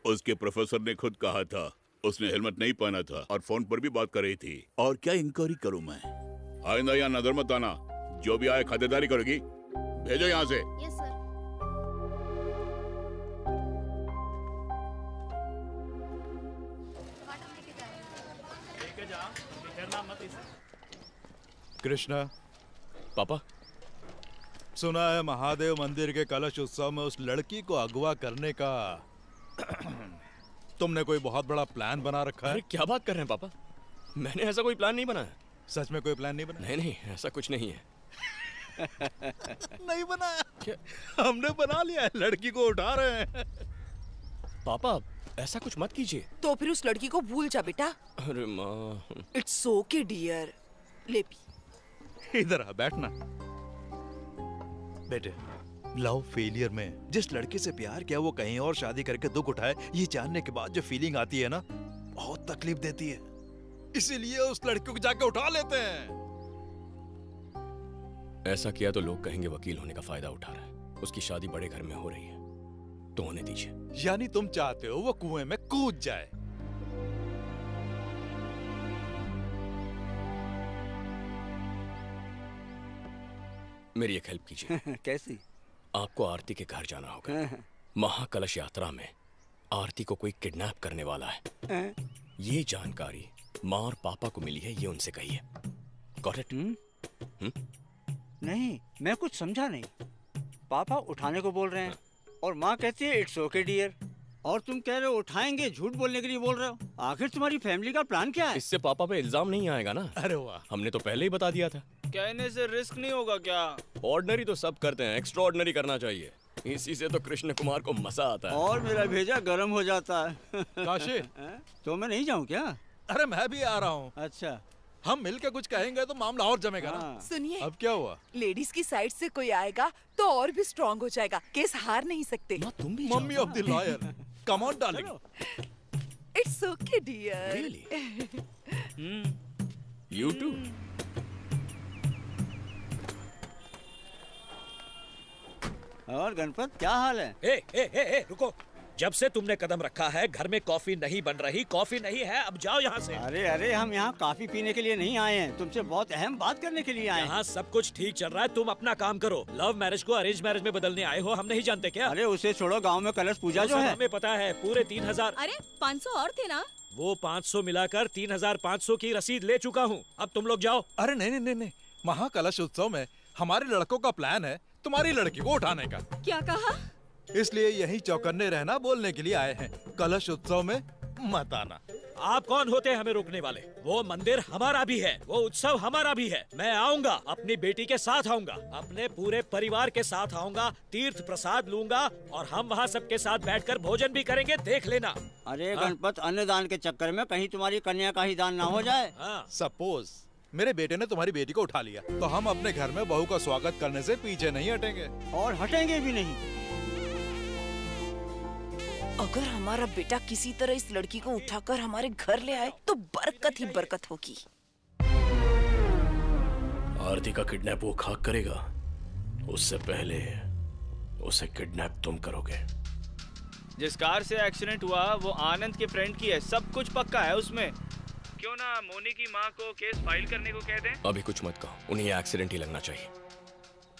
उसके प्रोफेसर ने खुद कहा था उसने हेलमेट नहीं पहना था और फोन पर भी बात कर रही थी। और क्या इंक्वायरी करूं मैं? आइंदा यहाँ नजर मत आना। जो भी आए खातिरदारी करेगी। भेजो यहाँ से। Yes sir. कृष्णा। पापा। सुना है महादेव मंदिर के कलश उत्सव में उस लड़की को अगवा करने का तुमने कोई बहुत बड़ा प्लान बना रखा है? क्या बात कर रहे हैं पापा? मैंने ऐसा कोई प्लान नहीं बनाया। सच में कोई प्लान नहीं बना? नहीं ऐसा कुछ नहीं है। नहीं बनाया? हमने बना लिया है, लड़की को उठा रहे हैं। पापा ऐसा कुछ मत कीजिए। तो फिर उस लड़की को भूल जा बेटा। अरे माँ। It's okay dear. ले पी। इधर आ, बैठना। बेटे, लव फेलियर में जिस लड़के से प्यार किया वो कहीं और शादी करके दुख उठाए, ये जानने के बाद जो फीलिंग आती है ना, बहुत तकलीफ देती है। इसीलिए उस लड़की को जाके उठा लेते हैं। ऐसा किया तो लोग कहेंगे वकील होने का फायदा उठा रहा है। उसकी शादी बड़े घर में हो रही है तो होने दीजिए। यानी तुम चाहते हो वो कुएं में कूद जाए? मेरी एक हेल्प कीजिए। कैसी? आपको आरती के घर जाना होगा। महाकलश यात्रा में आरती को कोई किडनैप करने वाला है। ये जानकारी माँ और पापा को मिली है, ये उनसे कहिए। Got it? नहीं, मैं कुछ समझा नहीं। पापा उठाने को बोल रहे हैं और माँ कहती है इट्स ओके डियर, और तुम कह रहे हो उठाएंगे, झूठ बोलने के लिए बोल रहे हो। आखिर तुम्हारी फैमिली का प्लान क्या है? इससे पापा पे इल्जाम नहीं आएगा ना? अरे वाह, हमने तो पहले ही बता दिया था। कहने से रिस्क नहीं होगा क्या? ऑर्डिनरी तो सब करते हैं, एक्स्ट्रा ऑर्डिनरी करना चाहिए। इसी से तो कृष्ण कुमार को मजा आता है। और मेरा भेजा गर्म हो जाता है। काशी, तो मैं नहीं जाऊँ क्या? अरे मैं भी आ रहा हूँ। अच्छा, हम मिलकर कुछ कहेंगे तो मामला और जमेगा ना। सुनिए, अब क्या हुआ? लेडीज की साइड से कोई आएगा तो और भी स्ट्रांग हो जाएगा। केस हार नहीं सकते। तुम भी mummy of the lawyer. Come on darling. It's okay dear. You too. और गणपत क्या हाल है? ए, रुको। जब से तुमने कदम रखा है घर में कॉफी नहीं बन रही, कॉफी नहीं है, अब जाओ यहाँ से। अरे हम यहाँ कॉफी पीने के लिए नहीं आए हैं, तुमसे बहुत अहम बात करने के लिए आए हैं। यहाँ सब कुछ ठीक चल रहा है, तुम अपना काम करो। लव मैरिज को अरेंज मैरिज में बदलने आए हो, हम नहीं जानते क्या? अरे उसे छोड़ो, गाँव में कलश पूजा जो है हमें पता है। पूरे 3000। अरे 500 और थे ना? वो 500 मिलाकर 3500 की रसीद ले चुका हूँ। अब तुम लोग जाओ। अरे नहीं, महाकलश उत्सव में हमारे लड़कों का प्लान है तुम्हारी लड़की को उठाने का। क्या कहा? इसलिए यही चौकन्ने रहना बोलने के लिए आए हैं। कलश उत्सव में मत आना। आप कौन होते हैं हमें रोकने वाले? वो मंदिर हमारा भी है, वो उत्सव हमारा भी है। मैं आऊंगा, अपनी बेटी के साथ आऊंगा, अपने पूरे परिवार के साथ आऊंगा, तीर्थ प्रसाद लूंगा और हम वहाँ सबके साथ बैठकर भोजन भी करेंगे, देख लेना। अरे गणपत, अन्नदान के चक्कर में कहीं तुम्हारी कन्या का ही दान ना हो जाए। सपोज मेरे बेटे ने तुम्हारी बेटी को उठा लिया तो हम अपने घर में बहू का स्वागत करने से पीछे नहीं हटेंगे। और हटेंगे भी नहीं। अगर हमारा बेटा किसी तरह इस लड़की को उठाकर हमारे घर ले आए तो बरकत ही बरकत होगी। आरती का किडनैप वो खाक करेगा, उससे पहले उसे किडनैप तुम करोगे। जिस कार से एक्सीडेंट हुआ वो आनंद के फ्रेंड की है, सब कुछ पक्का है उसमें। क्यों ना मोनी की माँ को केस फाइल करने को कह दें? अभी कुछ मत कहो, उन्हें ये एक्सीडेंट ही लगना चाहिए।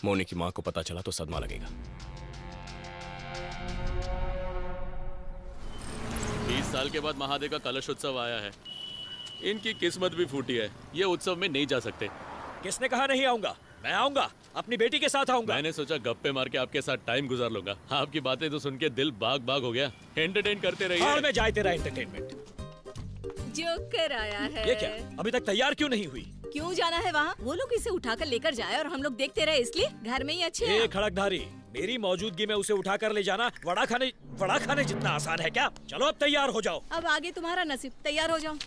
मोनी की माँ को पता चला तो सदमा लगेगा। 20 साल के बाद महादेव का कलश उत्सव आया है। इनकी किस्मत भी फूटी है, ये उत्सव में नहीं जा सकते। किसने कहा नहीं आऊंगा? मैं आऊंगा, अपनी बेटी के साथ आऊंगा। मैंने सोचा गप्पे मार के आपके साथ टाइम गुजार लूंगा। आपकी बातें तो सुन के दिल बाग बाग हो गया। एंटरटेन करते रहिए। भाड़ में जाए तेरा एंटरटेनमेंट। जोकर आया है। ये क्या? अभी तक तैयार क्यों नहीं हुई? क्यों जाना है वहाँ? वो लोग इसे उठाकर लेकर जाए और हम लोग देखते रहे, इसलिए घर में ही अच्छे हैं। ये खड़कधारी, मेरी मौजूदगी में उसे उठाकर ले जाना वड़ा खाने जितना आसान है क्या? चलो अब तैयार हो जाओ। अब आगे तुम्हारा नसीब, तैयार हो जाओ।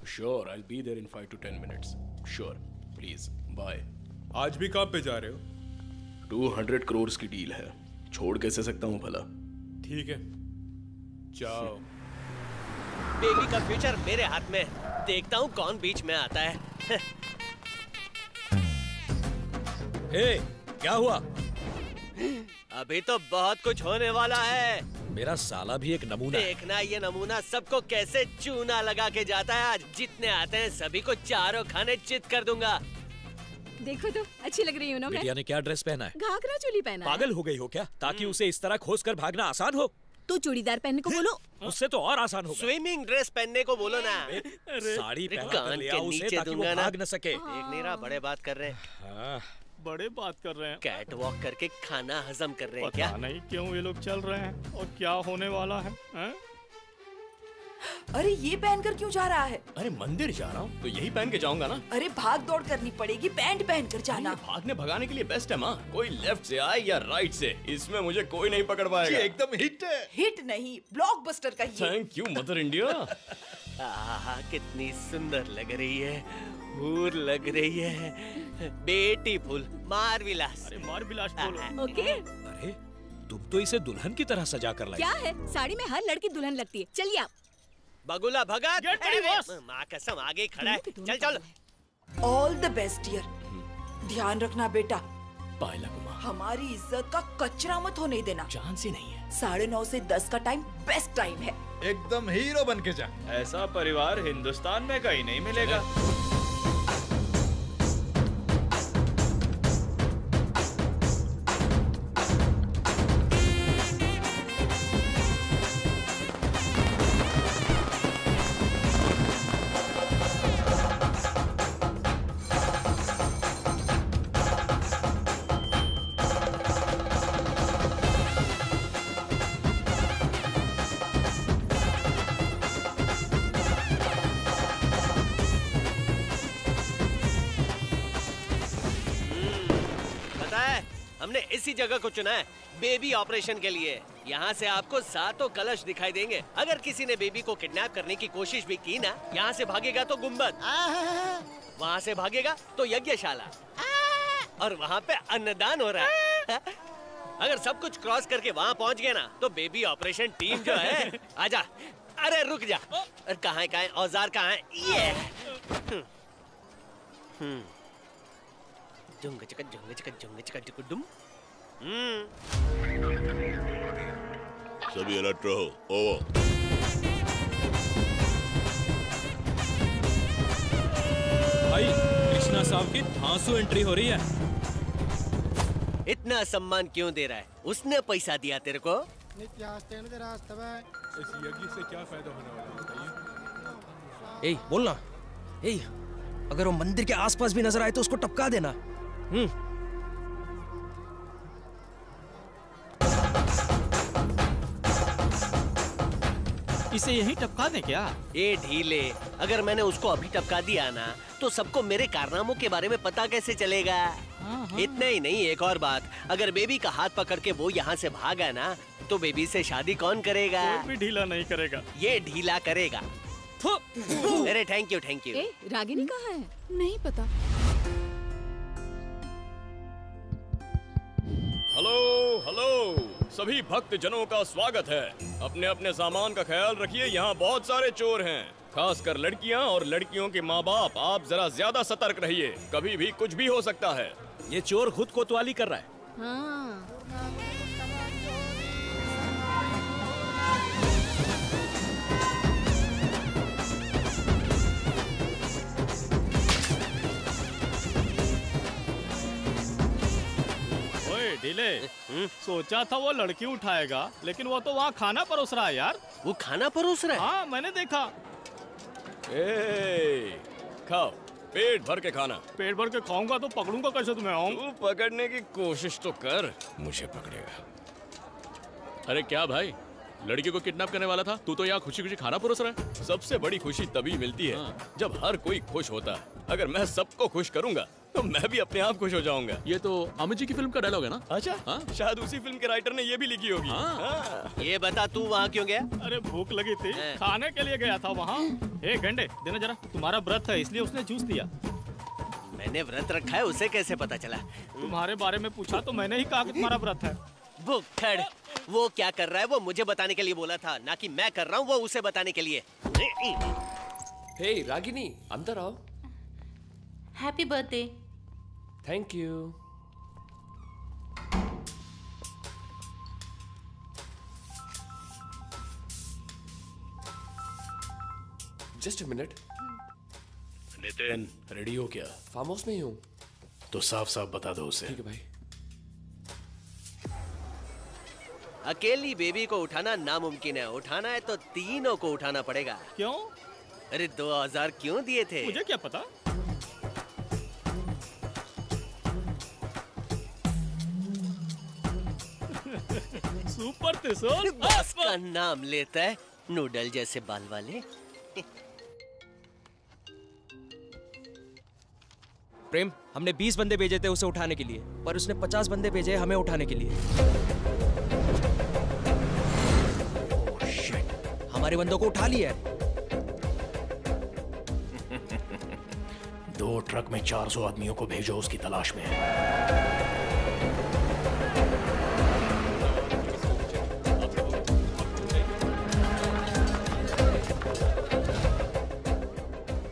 Sure, I'll be there in 5 to 10 minutes. Sure, please, bye. आज भी कहाँ पे जा रहे हो? 200 करोड़ की डील है, छोड़ कैसे सकता हूँ भला? ठीक है, जाओ। बेबी का फ्यूचर मेरे हाथ में, देखता हूँ कौन बीच में आता है। ए, क्या हुआ? अभी तो बहुत कुछ होने वाला है। मेरा साला भी एक नमूना है। देखना ये नमूना सबको कैसे चूना लगा के जाता है। आज जितने आते हैं सभी को चारों खाने चित कर दूंगा। देखो तो अच्छी लग रही हूँ ना मैं। बिटिया ने क्या ड्रेस पहना है? घाघरा चोली पहना है। पागल हो गई हो क्या? ताकि उसे इस तरह खोस कर भागना आसान हो। तो चूड़ीदार पहनने को बोलो। उससे तो और आसान होगा। स्विमिंग ड्रेस पहनने को बोलो ना। साड़ी पहना कान ले के आओ उसे नीचे ताकि वो दूंगा ना। भाग न सके। देख नहीं रहा, बड़े बात कर रहे हैं। बड़े बात कर रहे हैं। कैट वॉक करके खाना हजम कर रहे हैं पता क्या? नहीं क्यों ये लोग चल रहे हैं और क्या होने वाला है, हैं? अरे ये पहनकर क्यों जा रहा है? अरे मंदिर जा रहा हूँ तो यही पहन के जाऊंगा ना। अरे भाग दौड़ करनी पड़ेगी, पैंट पहनकर जाना। भागने भगाने के लिए बेस्ट है माँ। कोई लेफ्ट से आए या राइट से, इसमें मुझे कोई नहीं पकड़ पाएगा। एकदम हिट है। हिट नहीं, ब्लॉकबस्टर का ये। Thank you mother India. आहा, कितनी सुंदर लग रही है, हूर लग रही है, ब्यूटीफुल, मार्विलास। अरे मार्विलास बोलो। ओके। अरे तुम तो इसे दुल्हन की तरह सजा कर लाई। क्या है, साड़ी में हर लड़की दुल्हन लगती है। चलिए आप। बगुला भगत, माँ कसम आगे खड़ा है। चल चल। All the best dear. ध्यान रखना बेटा, पायला कुमार, हमारी इज्जत का कचरा मत होने देना। जान से नहीं है। 9:30 से 10 का टाइम बेस्ट टाइम है। एकदम हीरो बन के जा। ऐसा परिवार हिंदुस्तान में कहीं नहीं मिलेगा। हमने इसी जगह को चुना है बेबी ऑपरेशन के लिए। यहाँ से आपको 7 कलश दिखाई देंगे। अगर किसी ने बेबी को किडनैप करने की कोशिश भी की ना, यहाँ से भागेगा तो गुम्बद, वहाँ से भागेगा तो यज्ञशाला, और वहाँ पे अन्नदान हो रहा है। अगर सब कुछ क्रॉस करके वहाँ पहुँच गया ना, तो बेबी ऑपरेशन टीम जो है, आजा। अरे रुक जा, कहाँ है औजार कहाँ है? ये झुंग चिका डुम। सभी अलर्ट रहो। ओवर। भाई कृष्णा साहब की धांसू एंट्री हो रही है। इतना सम्मान क्यों दे रहा है? उसने पैसा दिया तेरे को। इस यज्ञ से क्या फायदा होने वाला है? ए बोलना। ए अगर वो मंदिर के आसपास भी नजर आए तो उसको टपका देना। इसे यहीं टपका दे क्या? ये ढीले, अगर मैंने उसको अभी टपका दिया ना, तो सबको मेरे कारनामों के बारे में पता कैसे चलेगा? इतना ही नहीं, एक और बात, अगर बेबी का हाथ पकड़ के वो यहाँ से भागा ना, तो बेबी से शादी कौन करेगा? कोई भी ढीला नहीं करेगा। ये ढीला करेगा। अरे थैंक यू। रागिनी कहाँ है? नहीं पता। हेलो सभी भक्त जनों का स्वागत है। अपने अपने सामान का ख्याल रखिए, यहाँ बहुत सारे चोर हैं, खासकर लड़कियाँ और लड़कियों के माँ बाप। आप जरा ज्यादा सतर्क रहिए, कभी भी कुछ भी हो सकता है। ये चोर खुद कोतवाली कर रहा है। हाँ। ढीले, सोचा था वो लड़की उठाएगा, लेकिन वो तो वहाँ खाना परोस रहा है यार। वो खाना परोस रहा है? हाँ, मैंने देखा। खाओ, पेट भर के खाना। पेट भर के खाऊंगा तो पकड़ूंगा कैसे तुम्हें? तू पकड़ने की कोशिश तो कर, मुझे पकड़ेगा। अरे क्या भाई, लड़की को किडनैप करने वाला था, तू तो यहाँ खुशी खुशी खाना परोस रहा है। सबसे बड़ी खुशी तभी मिलती है जब हर कोई खुश होता है। अगर मैं सबको खुश करूंगा तो मैं भी अपने आप खुश हो जाऊंगा। ये तो अमित जी की फिल्म का डायलॉग है ना? अच्छा, शायद उसी फिल्म के राइटर ने ये भी लिखी होगी। ये बता, तू वहाँ क्यों गया? अरे भूख लगी थी, खाने के लिए गया था वहाँ। एक घंटे देना जरा, तुम्हारा व्रत है इसलिए उसने जूस दिया। मैंने व्रत रखा है, उसे कैसे पता चला? तुम्हारे बारे में पूछा तो मैंने ही कहा कि तुम्हारा व्रत है। भुक्खड़, वो क्या कर रहा है वो मुझे बताने के लिए बोला था, ना कि मैं कर रहा हूँ वो उसे बताने के लिए। हे रागिनी, अंदर आओ। Happy birthday. Thank you. Just a minute. Nitin, ready हो क्या? फार्म हाउस में ही हूँ। तो साफ साफ बता दो उसे। ठीक है भाई। अकेली बेबी को उठाना नामुमकिन है, उठाना है तो तीनों को उठाना पड़ेगा। क्यों? अरे 2000 क्यों दिए थे? मुझे क्या पता। सुपर तेसोर बॉस का नाम लेता है, नूडल जैसे बाल वाले। प्रेम, हमने 20 बंदे भेजे थे उसे उठाने के लिए, पर उसने 50 बंदे भेजे हमें उठाने के लिए। हमारे बंदों को उठा लिया है। 2 ट्रक में 400 आदमियों को भेजो, उसकी तलाश में है।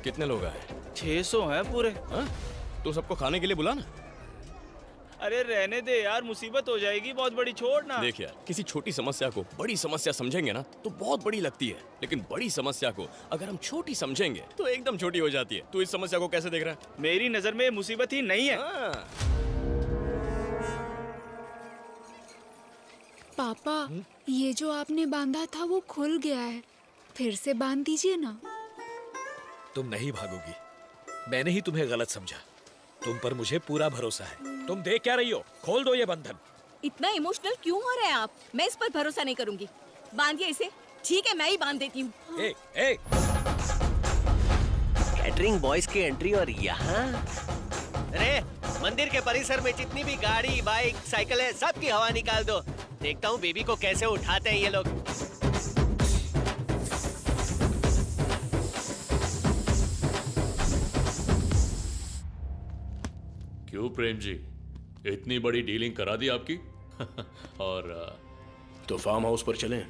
कितने लोग आए? 600 हैं पूरे। तो सबको खाने के लिए बुला ना। अरे रहने दे यार, मुसीबत हो जाएगी बहुत बड़ी, छोड़ ना। देख यार, किसी छोटी समस्या को बड़ी समस्या समझेंगे ना तो बहुत बड़ी लगती है, लेकिन बड़ी समस्या को अगर हम छोटी समझेंगे तो एकदम छोटी हो जाती है। तू इस समस्या को कैसे देख रहा है? मेरी नजर में मुसीबत ही नहीं है। पापा, ये जो आपने बांधा था वो खुल गया है, फिर से बांध दीजिए ना। तुम नहीं भागोगी, मैंने ही तुम्हें गलत समझा। तुम पर मुझे पूरा भरोसा है। तुम देख क्या रही हो? खोल दो ये बंधन। इतना इमोशनल क्यों हो रहे हैं आप? मैं इस पर भरोसा नहीं करूंगी। बांधिए इसे। ठीक है, मैं ही बांध देती हूँ। कैटरिंग बॉयज की एंट्री और यहाँ। अरे मंदिर के परिसर में जितनी भी गाड़ी, बाइक, साइकिल है, सबकी हवा निकाल दो। देखता हूँ बेबी को कैसे उठाते हैं ये लोग। क्यों प्रेम जी, इतनी बड़ी डीलिंग करा दी आपकी? और तो फार्म हाउस पर चलें,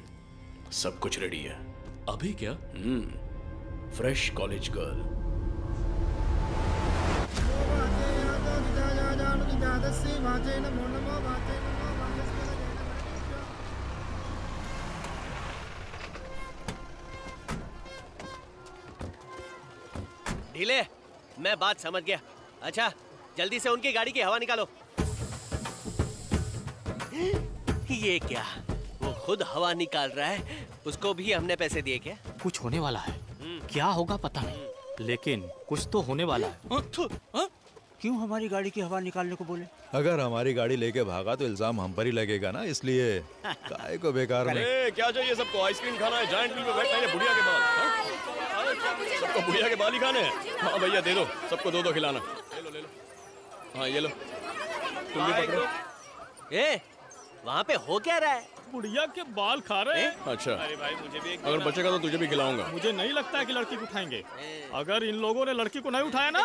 सब कुछ रेडी है। अभी क्या? Fresh college girl. ढीले, मैं बात समझ गया। अच्छा, जल्दी से उनकी गाड़ी की हवा निकालो। ये क्या? वो खुद हवा निकाल रहा है। उसको भी हमने पैसे दिए क्या? कुछ होने वाला है, क्या होगा पता नहीं, लेकिन कुछ तो होने वाला है। क्यों हमारी गाड़ी की हवा निकालने को बोले? अगर हमारी गाड़ी लेके भागा तो इल्जाम हम पर ही लगेगा ना, इसलिए काय को बेकार में। क्या चाहिए सबको? आइसक्रीम खाना है, जायंट व्हील पे बैठना है, बुढ़िया के बाल। सबको बुढ़िया के बाल ही खाने हैं? हाँ भैया दे दो, सबको 2-2 खिलाना। ले लो ले लो। हाँ ये लो, तुम भी पकड़ो। वहाँ पे हो क्या रहा है? बुढ़िया के बाल खा रहे हैं। अच्छा, अरे भाई मुझे भी एक अगर बचेगा तो तुझे भी खिलाऊंगा। मुझे नहीं लगता है कि लड़की को उठाएंगे। अगर इन लोगों ने लड़की को नहीं उठाया ना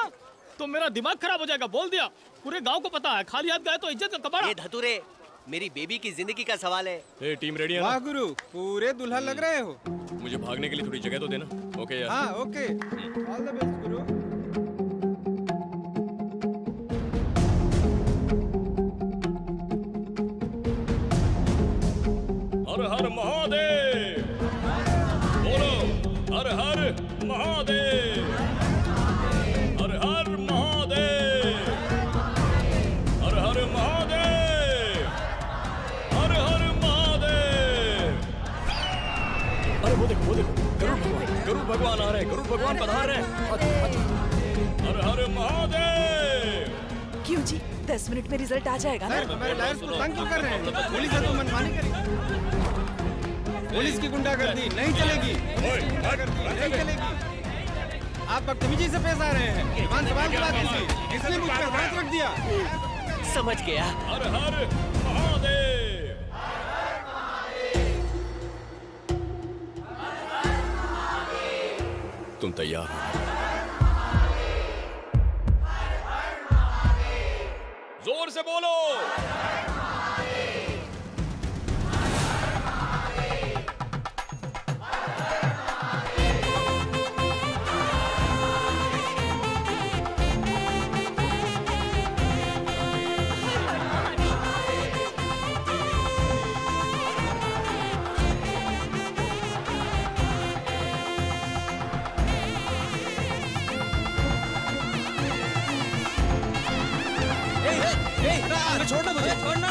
तो मेरा दिमाग खराब हो जाएगा। बोल दिया, पूरे गांव को पता है, खाली हाथ गए तो इज्जत का कबाड़ा। ये धतूरे, मेरी बेबी की जिंदगी का सवाल है। टीम रेडी है वाह ना? गुरु, पूरे दुल्हा लग रहे हो। मुझे भागने के लिए थोड़ी जगह तो देना। ओके यार। हाँ ओके, ऑल द बेस्ट गुरु। हर हर महादेव, बोलो हर हर महादेव, हर हर महादेव, हर हर महादेव, हर हर महादेव। अरे वो देखो गरुड़ भगवान आ रहे हैं, गरुड़ भगवान पधार रहे हैं। हर हर महादेव। क्यों जी, 10 मिनट में रिजल्ट आ जाएगा ना? तुम्हारे लायर्स को तंग क्यों कर रहे हैं? पुलिस है तो मनमानी करेगी। पुलिस की गुंडागर्दी नहीं चलेगी, नहीं चलेगी। आप बदतमीजी से पेश आ रहे हैं। ईमान सवाल की बात कीजिए, इसने मुझ पर हाथ रख दिया। समझ गया। हर हर महादेव। तुम तैयार हो? जोर से बोलो। छोड़ना मुझे, छोड़ना।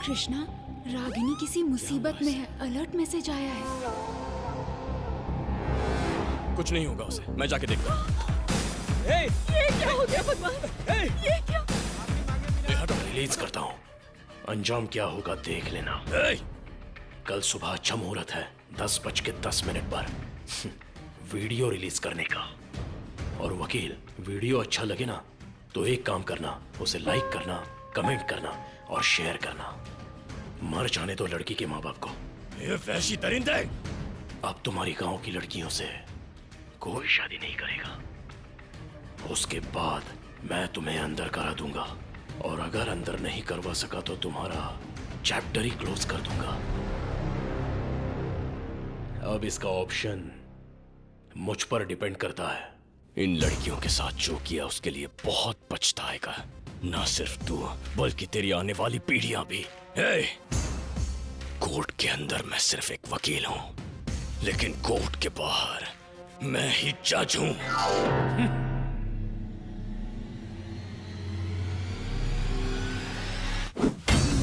कृष्णा, रागिनी किसी मुसीबत में है। अलर्ट मैसेज आया है। कुछ नहीं होगा उसे, मैं जाके देखता हूँ। ये क्या हो गया भगवान? ये क्या? रिलीज करता हूँ, अंजाम क्या होगा देख लेना। कल सुबह अच्छा मुहूर्त है, 10:10 पर वीडियो रिलीज करने का। और वकील, वीडियो अच्छा लगे ना तो एक काम करना, उसे लाइक करना, कमेंट करना और शेयर करना। मर जाने दो लड़की के माँ बाप को। ये वैसी दरिंदे! अब तुम्हारी गांव की लड़कियों से कोई शादी नहीं करेगा। उसके बाद मैं तुम्हें अंदर करा दूंगा, और अगर अंदर नहीं करवा सका तो तुम्हारा चैप्टर ही क्लोज कर दूंगा। अब इसका ऑप्शन मुझ पर डिपेंड करता है। इन लड़कियों के साथ जो किया उसके लिए बहुत पछताएगा, ना सिर्फ तू बल्कि तेरी आने वाली पीढ़ियां भी। कोर्ट के अंदर मैं सिर्फ एक वकील हूं, लेकिन कोर्ट के बाहर मैं ही जज हूं।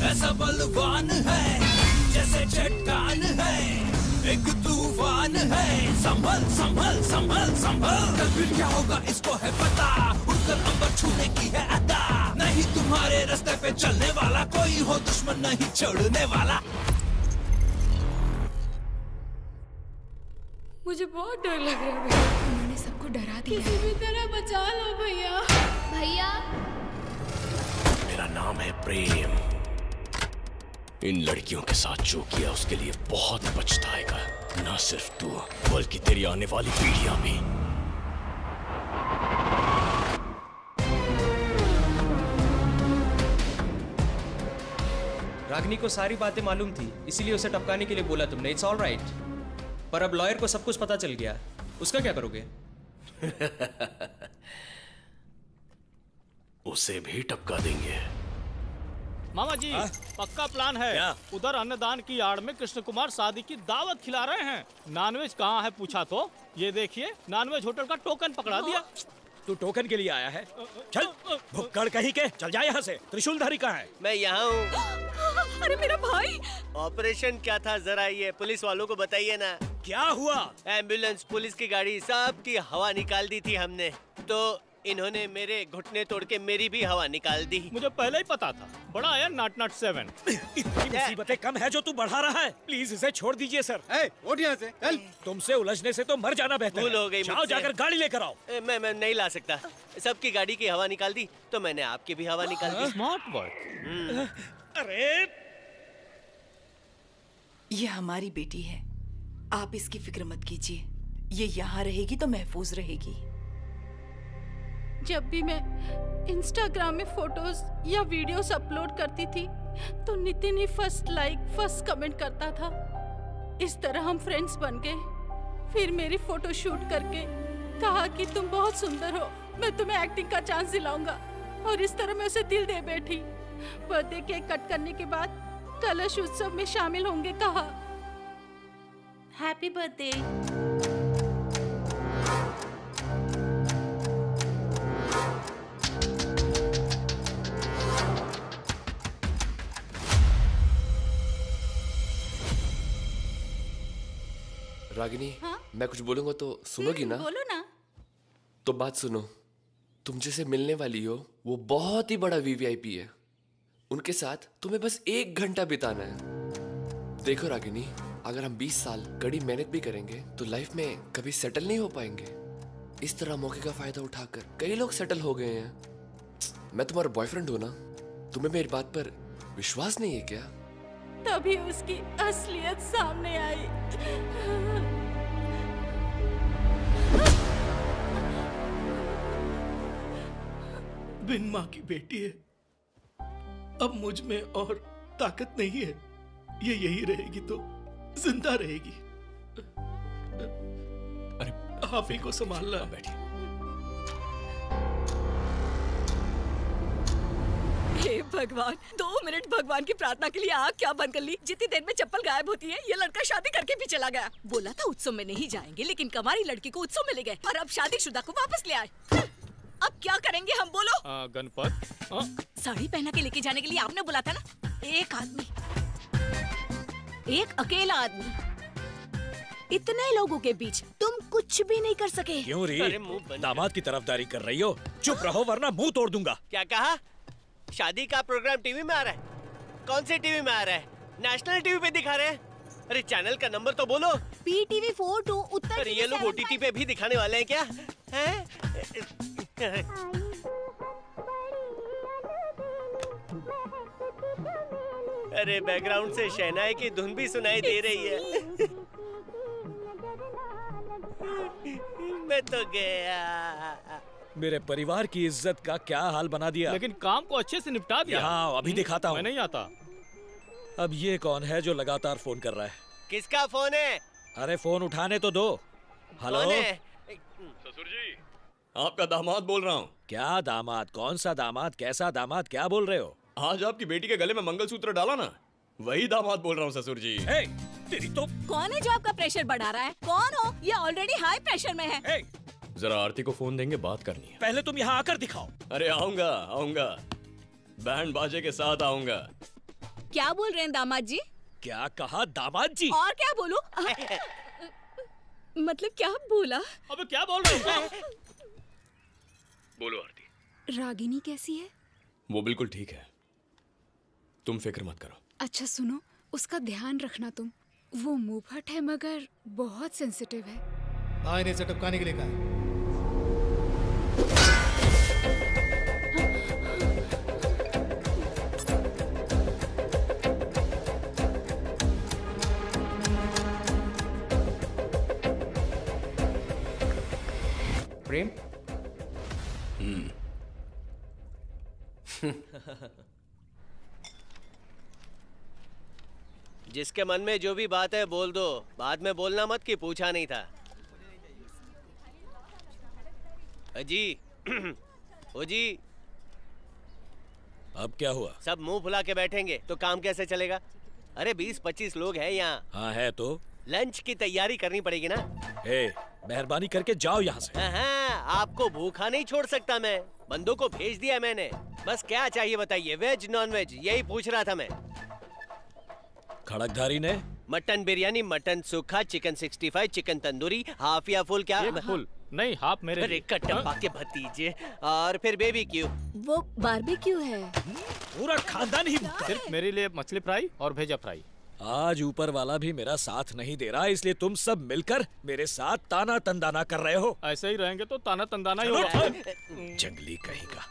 ऐसा बलवान है जैसे चट्टान है, एक तूफान है। संभल संभल संभल संभल, कल फिर क्या होगा इसको है पता। उड़कर अंबर छूने की है अदा, नहीं तुम्हारे रास्ते पे चलने वाला कोई हो दुश्मन नहीं छोड़ने वाला। मुझे बहुत डर लग रहा है भैया। उन्होंने सबको डरा दिया। किसी भी तरह बचा लो भैया। भैया, मेरा नाम है प्रेम। इन लड़कियों के साथ जो किया उसके लिए बहुत पछताएगा, ना सिर्फ तू बल्कि तेरी आने वाली पीढ़ियां भी। रागिनी को सारी बातें मालूम थी, इसीलिए उसे टपकाने के लिए बोला तुमने। It's all right. पर अब लॉयर को सब कुछ पता चल गया, उसका क्या करोगे? उसे भी टपका देंगे। मामा जी, पक्का प्लान है। उधर अन्नदान की आड़ में कृष्ण कुमार शादी की दावत खिला रहे हैं। नॉनवेज कहाँ है पूछा तो ये देखिए, नॉनवेज होटल का टोकन पकड़ा दिया। तू टोकन के लिए आया है? चल भुक्कड़ कहीं के, चल जा यहाँ से। त्रिशूलधारी कहाँ है? मैं यहाँ हूँ। अरे मेरा भाई! ऑपरेशन क्या था जरा ये पुलिस वालों को बताइए ना। क्या हुआ? एम्बुलेंस, पुलिस की गाड़ी, सब की हवा निकाल दी थी हमने। तो इन्होंने मेरे घुटने तोड़ के मेरी भी हवा निकाल दी। मुझे पहले ही पता था, बड़ा है नॉट 7। इतनी मुसीबतें कम है जो तू बढ़ा रहा है। प्लीज इसे छोड़ दीजिए सर। उठ यहाँ से, चल। तुमसे उलझने से तो मर जाना बेहतर है। भूल हो गई जाओ मुझसे। जाकर गाड़ी लेकर आओ। मैं नहीं ला सकता। सबकी गाड़ी की हवा निकाल दी तो मैंने आपकी भी हवा निकाल दी। Smart work. अरे ये हमारी बेटी है, आप इसकी फिक्र मत कीजिए। ये यहाँ रहेगी तो महफूज रहेगी। जब भी मैं इंस्टाग्राम में फोटोज या वीडियोस अपलोड करती थी तो नितिन ही फर्स्ट लाइक फर्स्ट कमेंट करता था। इस तरह हम फ्रेंड्स बन गए। फिर मेरी फोटो शूट करके कहा कि तुम बहुत सुंदर हो, मैं तुम्हें एक्टिंग का चांस दिलाऊंगा। और इस तरह मैं उसे दिल दे बैठी। बर्थडे केक कट करने के बाद कलश उत्सव में शामिल होंगे कहा। Happy birthday. रागिनी, हाँ? मैं कुछ बोलूंगा तो सुनोगी ना? बोलो ना। तो बात सुनो, तुम जिसे मिलने वाली हो वो बहुत ही बड़ा वीवीआईपी है। उनके साथ तुम्हें बस 1 घंटा बिताना है। देखो रागिनी, अगर हम 20 साल कड़ी मेहनत भी करेंगे तो लाइफ में कभी सेटल नहीं हो पाएंगे। इस तरह मौके का फायदा उठाकर कई लोग सेटल हो गए हैं। मैं तुम्हारा बॉयफ्रेंड हूं ना, तुम्हें मेरी बात पर विश्वास नहीं है क्या? तभी उसकी असलियत सामने आई। बिन माँ की बेटी है, अब मुझ में और ताकत नहीं है। ये यही रहेगी तो जिंदा रहेगी। अरे आप ही को संभालना है। बैठिए। हे भगवान, 2 मिनट भगवान की प्रार्थना के लिए आँख क्या बंद कर ली। जितनी देर में चप्पल गायब होती है, ये लड़का शादी करके भी चला गया। बोला था उत्सव में नहीं जाएंगे, लेकिन कमारी लड़की को उत्सव में ले गए और अब शादीशुदा को वापस ले आए। अब क्या करेंगे हम, बोलो? गणपत साड़ी पहना के लेके जाने के लिए आपने बोला था ना। एक आदमी, एक अकेला आदमी, इतने लोगों के बीच तुम कुछ भी नहीं कर सके। क्यों री? दामाद की तरफदारी कर रही हो? चुप रहो वरना मुंह तोड़ दूंगा। क्या कहा? शादी का प्रोग्राम टीवी में आ रहा है? कौन से टीवी में आ रहा है? नेशनल टीवी पे दिखा रहे हैं? अरे चैनल का नंबर तो बोलो। PTV 4 उत्तर। अरे ये लोग OTT पे भी दिखाने वाले हैं क्या? हैं? अरे बैकग्राउंड से शहनाई की धुन भी सुनाई दे रही है। मैं तो गया। मेरे परिवार की इज्जत का क्या हाल बना दिया। लेकिन काम को अच्छे से निपटा दिया। यहाँ अभी दिखाता हूँ। मैं नहीं आता। अब ये कौन है जो लगातार फोन कर रहा है? किसका फोन है? अरे फोन उठाने तो दो। हेलो ससुर जी, आपका दामाद बोल रहा हूँ। क्या दामाद? कौन सा दामाद? कैसा दामाद? क्या बोल रहे हो? आज आपकी बेटी के गले में मंगलसूत्र डाला ना, वही दामाद बोल रहा हूँ ससुर जी। तेरी तो कौन है जो आपका प्रेशर बढ़ा रहा है? कौन हो? ये ऑलरेडी हाई प्रेशर में है। जरा आरती को फोन देंगे, बात करनी है। पहले तुम यहाँ आकर दिखाओ। अरे आऊंगा आऊंगा, बैंड बाजे के साथ आऊंगा। क्या बोल रहे हैं दामाद जी? क्या कहा दामाद जी? और क्या बोलूं? मतलब क्या बोला? अबे क्या बोल रहे हो? बोलो आरती। रागिनी कैसी है? वो बिल्कुल ठीक है, तुम फिक्र मत करो। अच्छा सुनो, उसका ध्यान रखना तुम। वो मुंह फट है मगर बहुत सेंसिटिव है। हाँ, इन्हें से टपकाने के लिए कहा है। प्रेम? जिसके मन में जो भी बात है बोल दो, बाद में बोलना मत कि पूछा नहीं था। अजी ओ जी, अब क्या हुआ? सब मुंह फुला के बैठेंगे तो काम कैसे चलेगा? अरे 20-25 लोग हैं यहाँ। हाँ है तो लंच की तैयारी करनी पड़ेगी ना। मेहरबानी करके जाओ यहाँ से। हाँ, आपको भूखा नहीं छोड़ सकता मैं। बंदों को भेज दिया मैंने। बस क्या चाहिए बताइए, वेज नॉन वेज? यही पूछ रहा था मैं। खड़कधारी ने मटन बिरयानी, मटन सूखा, चिकन 65, चिकन तंदूरी, हाफ या फुल? क्या फुल? नहीं हाफ मेरे अरे कटप्पा के भतीजे। और फिर बेबी क्यों? वो बारबेक्यू है। पूरा खानदान ही भूखा है। सिर्फ मेरे लिए मछली फ्राई और भेजा फ्राई। आज ऊपर वाला भी मेरा साथ नहीं दे रहा, इसलिए तुम सब मिलकर मेरे साथ ताना तंदाना कर रहे हो। ऐसे ही रहेंगे तो ताना तंदाना ही चलो, होगा। जंगली कहीं का।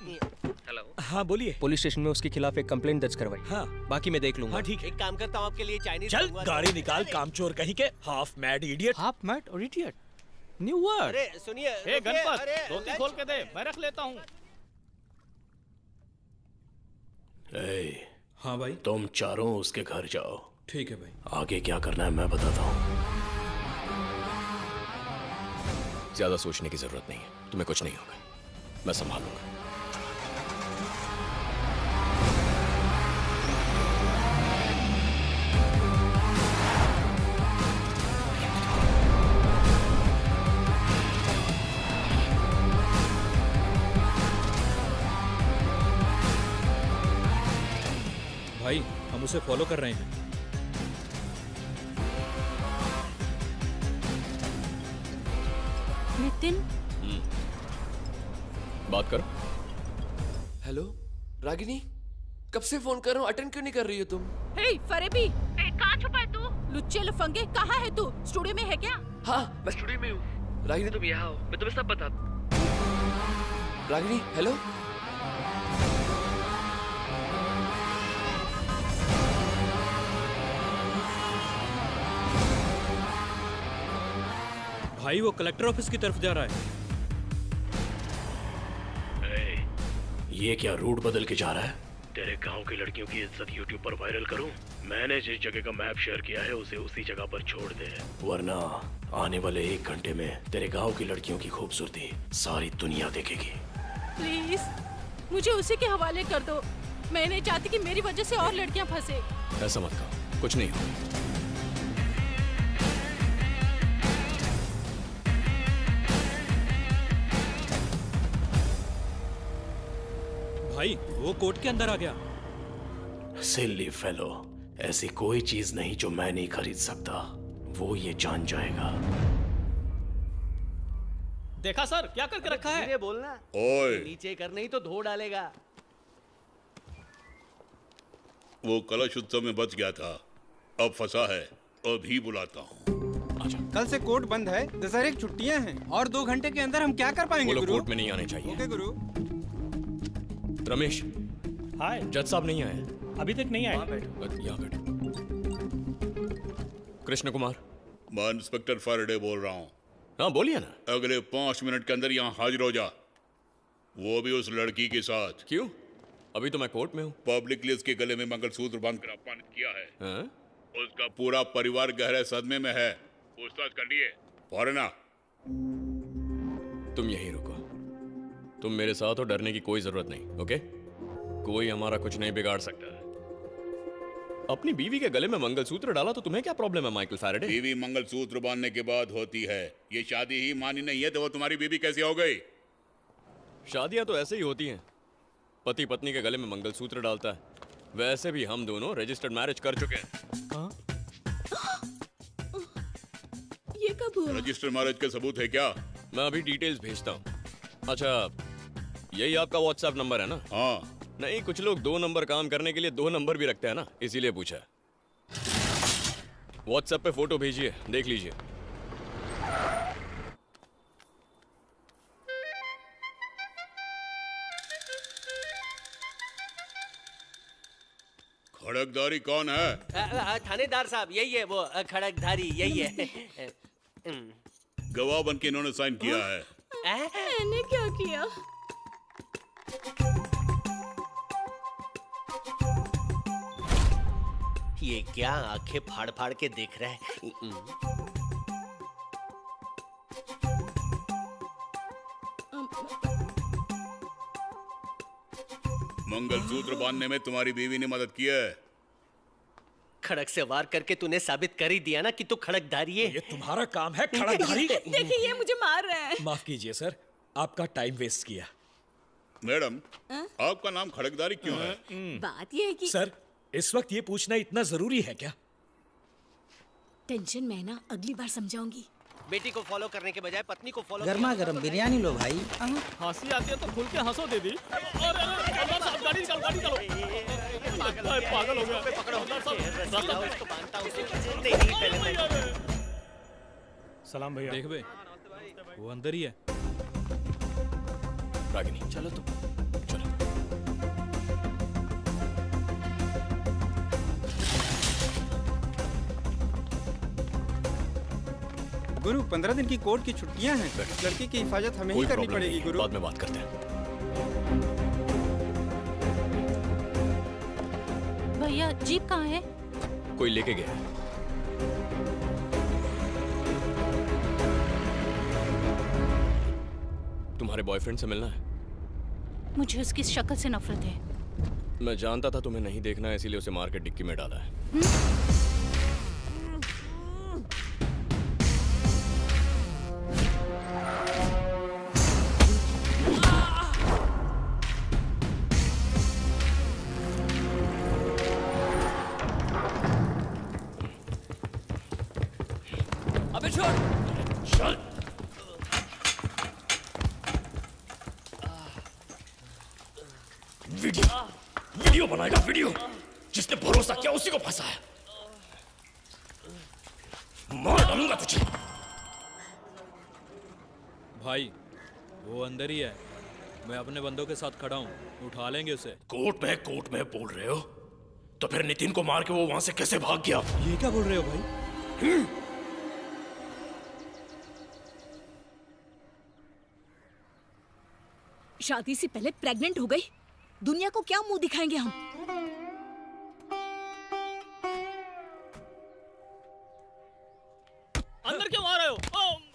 हेलो। हाँ बोलिए। पुलिस स्टेशन में उसके खिलाफ एक कंप्लेंट दर्ज करवाई। हाँ बाकी मैं देख लूंगा। हाँ ठीक है। एक काम करता हूँ आपके लिए चाइनीज। चल गाड़ी निकाल कामचोर कहीं के। Half mad idiot. Half mad और इडियट न्यू वर्ड। अरे सुनिए। ए गणपत धोती खोल के दे, मैं रख लेता हूँ। हाँ भाई। तुम चारों उसके घर जाओ। ठीक है भाई। आगे क्या करना है मैं बताता हूँ। ज्यादा सोचने की जरूरत नहीं है, तुम्हें कुछ नहीं होगा, मैं संभालूंगा। भाई हम उसे फॉलो कर रहे हैं। नितिन। बात करो। हेलो रागिनी, कब से फोन कर रहा हूँ, अटेंड क्यों नहीं कर रही हो तुम? हे फरेबी, कहाँ छुपा है तू? लुच्चे लफंगे, कहाँ है तू? स्टूडियो में है क्या? हाँ मैं स्टूडियो में हूँ। रागिनी तुम यहाँ हो, मैं तुम्हें सब बता दूँ। रागिनी हेलो। भाई वो कलेक्टर ऑफिस की तरफ जा रहा है। ये क्या रूट बदल के जा रहा है? तेरे गांव की लड़कियों की इज्जत यूट्यूब पर वायरल करूं? मैंने जिस जगह का मैप शेयर किया है उसे उसी जगह पर छोड़ दे, वरना आने वाले 1 घंटे में तेरे गांव की लड़कियों की खूबसूरती सारी दुनिया देखेगी। प्लीज मुझे उसी के हवाले कर दो। मैं नहीं चाहती कि मेरी वजह से और लड़कियां फंसे। ऐसा मत कहो, कुछ नहीं होगा। भाई वो कोर्ट के अंदर आ गया। सिली फेलो, ऐसी कोई चीज नहीं जो मैं नहीं खरीद सकता, वो ये जान जाएगा। देखा सर क्या करके रखा है? बोलना। ओए नीचे कर नहीं तो धो डालेगा। वो कलश उत्सव में बच गया था, अब फंसा है, अभी बुलाता हूँ। कल से कोर्ट बंद है, दशहरे की छुट्टियां हैं और 2 घंटे के अंदर हम क्या कर पाएंगे? गुरु कोर्ट में नहीं आने चाहिए। ओके गुरु। रमेश। हाय। जज साहब नहीं आए अभी तक नहीं आए। यहाँ बैठो। कृष्ण कुमार। मैं इंस्पेक्टर फैराडे बोल रहा हूँ। हाँ बोलिए ना। अगले 5 मिनट के अंदर यहाँ हाजिर हो जा, वो भी उस लड़की के साथ। क्यों? अभी तो मैं कोर्ट में हूँ। पब्लिकली उसके गले में मंगलसूत्र बांधकर अपमानित किया है। हाँ? उसका पूरा परिवार गहरे सदमे में है, पूछताछ कर लिए फौरन। तुम यहीं रुको, तुम मेरे साथ हो, डरने की कोई जरूरत नहीं। ओके? कोई हमारा कुछ नहीं बिगाड़ सकता। अपनी बीवी के गले में मंगलसूत्र डाला तो तुम्हें क्या प्रॉब्लम है माइकल फैराडे? बीवी मंगलसूत्र बांधने के बाद होती है, ये शादी ही मानी नहीं है तो वो तुम्हारी बीवी कैसी हो गई? शादियां तो ऐसे ही होती हैं, पति पत्नी के गले में मंगलसूत्र डालता है। वैसे भी हम दोनों रजिस्टर्ड मैरिज कर चुके हैं। ये कब हुआ? रजिस्टर्ड मैरिज के सबूत है क्या? मैं अभी डिटेल्स भेजता हूँ। अच्छा, यही आपका व्हाट्सएप नंबर है ना? हाँ। नहीं, कुछ लोग 2 नंबर काम करने के लिए 2 नंबर भी रखते हैं ना, इसीलिए पूछा। व्हाट्सएप पे फोटो भेजिए, देख लीजिए। खड़कधारी कौन है? थानेदार साहब यही है, वो खड़कधारी यही है। गवाह बन के इन्होंने साइन किया है। मैंने क्या किया? ये क्या आंखें फाड़ फाड़ के देख रहा है? मंगलसूत्र बांधने में तुम्हारी बीवी ने मदद की है। खड़क से वार करके तूने साबित कर ही दिया ना कि तू खड़कधारी है। ये तुम्हारा काम है खड़कधारी। देखिए ये मुझे मार रहे हैं। माफ कीजिए सर, आपका टाइम वेस्ट किया। मैडम, आपका नाम खड़कधारी क्यों है? बात ये है कि सर, इस वक्त ये पूछना इतना जरूरी है क्या? टेंशन में ना, अगली बार समझाऊंगी। बेटी को फॉलो करने के बजाय पत्नी को फॉलो। गर्मा गर्म बिरयानी लो भाई। हंसी आती है तो खुल के हंसो दीदी। गाड़ी निकालो, गाड़ी निकालो। पागल हो गया। सलाम भैया। देख बे, वो अंदर ही है। रागिनी चलो तो। गुरु 15 दिन की कोर्ट की छुट्टियां हैं। लड़की की हिफाजत हमें ही करनी पड़ेगी गुरु। बाद में बात करते हैं। भैया जीप कहाँ है? कोई लेके गया है। तुम्हारे बॉयफ्रेंड से मिलना है? मुझे उसकी शक्ल से नफरत है। मैं जानता था तुम्हें नहीं देखना है, इसीलिए उसे मार के डिक्की में डाला है। अबे छोड़। चल। वीडियो बनाएगा, वीडियो। जिसने भरोसा किया उसी को फंसा है। मार डालूंगा तुझे। भाई वो अंदर ही है। मैं अपने बंदों के साथ खड़ा हूँ, उठा लेंगे उसे। कोर्ट में बोल रहे हो? तो फिर नितिन को मार के वो वहां से कैसे भाग गया? ये क्या बोल रहे हो भाई? शादी से पहले प्रेग्नेंट हो गई। दुनिया को क्या मुंह दिखाएंगे हम? अंदर क्यों आ रहे हो?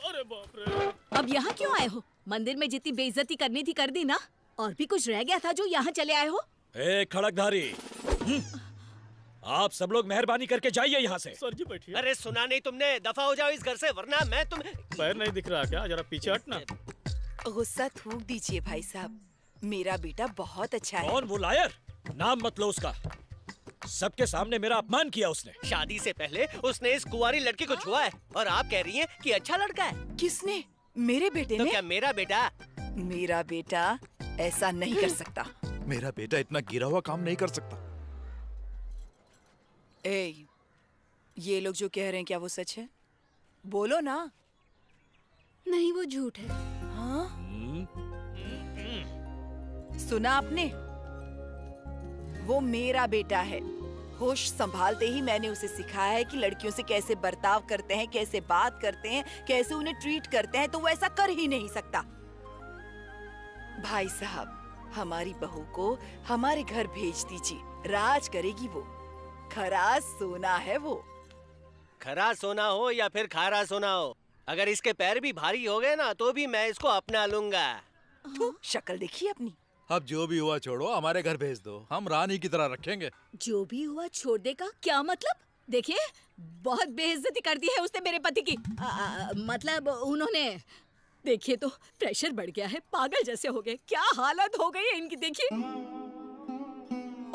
अरे बाप रे। अब यहाँ क्यों आए हो? मंदिर में जितनी बेइज्जती करनी थी कर दी ना। और भी कुछ रह गया था जो यहाँ चले आए हो? ए खड़कधारी, आप सब लोग मेहरबानी करके जाइए यहाँ से। सर जी बैठिए। अरे सुना नहीं तुमने? दफा हो जाओ इस घर से, वरना मैं तुम्हें। पैर नहीं दिख रहा क्या? जरा पीछे हटना। गुस्सा थूक दीजिए भाई साहब। मेरा बेटा बहुत अच्छा है। कौन वो लायर? नाम मत लो उसका। सबके सामने मेरा अपमान किया उसने। शादी से पहले उसने इस कुंवारी लड़की को छुआ है और आप कह रही हैं कि अच्छा लड़का है। किसने? मेरे बेटे ने? तो क्या मेरा बेटा? मेरा बेटा ऐसा नहीं कर सकता। मेरा बेटा इतना गिरा हुआ काम नहीं कर सकता। ये लोग जो कह रहे हैं क्या वो सच है? बोलो ना। नहीं, वो झूठ है। हाँ? सुना आपने? वो मेरा बेटा है। होश संभालते ही मैंने उसे सिखाया है कि लड़कियों से कैसे बर्ताव करते हैं, कैसे बात करते हैं, कैसे उन्हें ट्रीट करते हैं, तो वो ऐसा कर ही नहीं सकता। भाई साहब, हमारी बहू को हमारे घर भेज दीजिए। राज करेगी वो। खरा सोना है वो। खरा सोना हो या फिर खारा सोना हो, अगर इसके पैर भी भारी हो गए ना तो भी मैं इसको अपना लूंगा। शक्ल देखिए अपनी। अब जो भी हुआ छोड़ो, हमारे घर भेज दो। हम रानी की तरह रखेंगे। जो भी हुआ छोड़ देगा क्या मतलब? देखिए, बहुत बेइज्जती कर दी है उसने मेरे पति की। मतलब उन्होंने। देखिए तो प्रेशर बढ़ गया है, पागल जैसे हो गए। क्या हालत हो गई है इनकी, देखिए।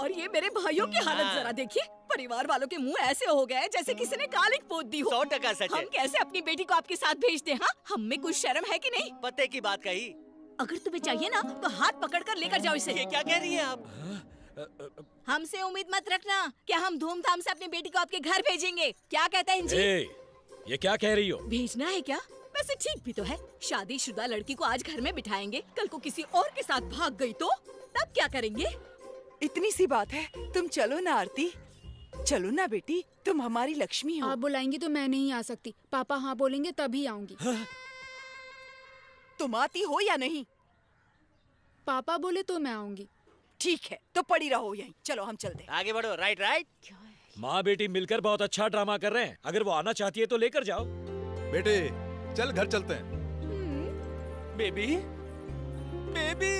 और ये मेरे भाइयों की हालत जरा देखिए। परिवार वालों के मुंह ऐसे हो गए जैसे किसी ने कालिक पोत दी हो। 100% सच है। हम कैसे अपनी बेटी को आपके साथ भेज दें? हाँ, हम में कुछ शर्म है कि नहीं? पते की बात कही। अगर तुम्हें चाहिए ना तो हाथ पकड़कर लेकर जाओ इसे। ये क्या कह रही हैं आप? हमसे उम्मीद मत रखना कि हम धूमधाम से अपनी बेटी को आपके घर भेजेंगे। क्या कहते हैं जी? ये क्या कह रही हो? भेजना है क्या? वैसे ठीक भी तो है। शादीशुदा लड़की को आज घर में बिठाएंगे, कल को किसी और के साथ भाग गई तो तब क्या करेंगे? इतनी सी बात है। तुम चलो ना आरती। चलो ना बेटी, तुम हमारी लक्ष्मी हो। आप बुलाएंगी तो मैं नहीं आ सकती। पापा हाँ बोलेंगे तभी आऊंगी। तुम आती हो या नहीं? पापा बोले तो मैं आऊंगी। ठीक है, तो पड़ी रहो यहीं। चलो हम चलते हैं। आगे बढ़ो। Right right. माँ बेटी मिलकर बहुत अच्छा ड्रामा कर रहे हैं। अगर वो आना चाहती है तो लेकर जाओ। बेटे चल घर चलते हैं। Baby baby.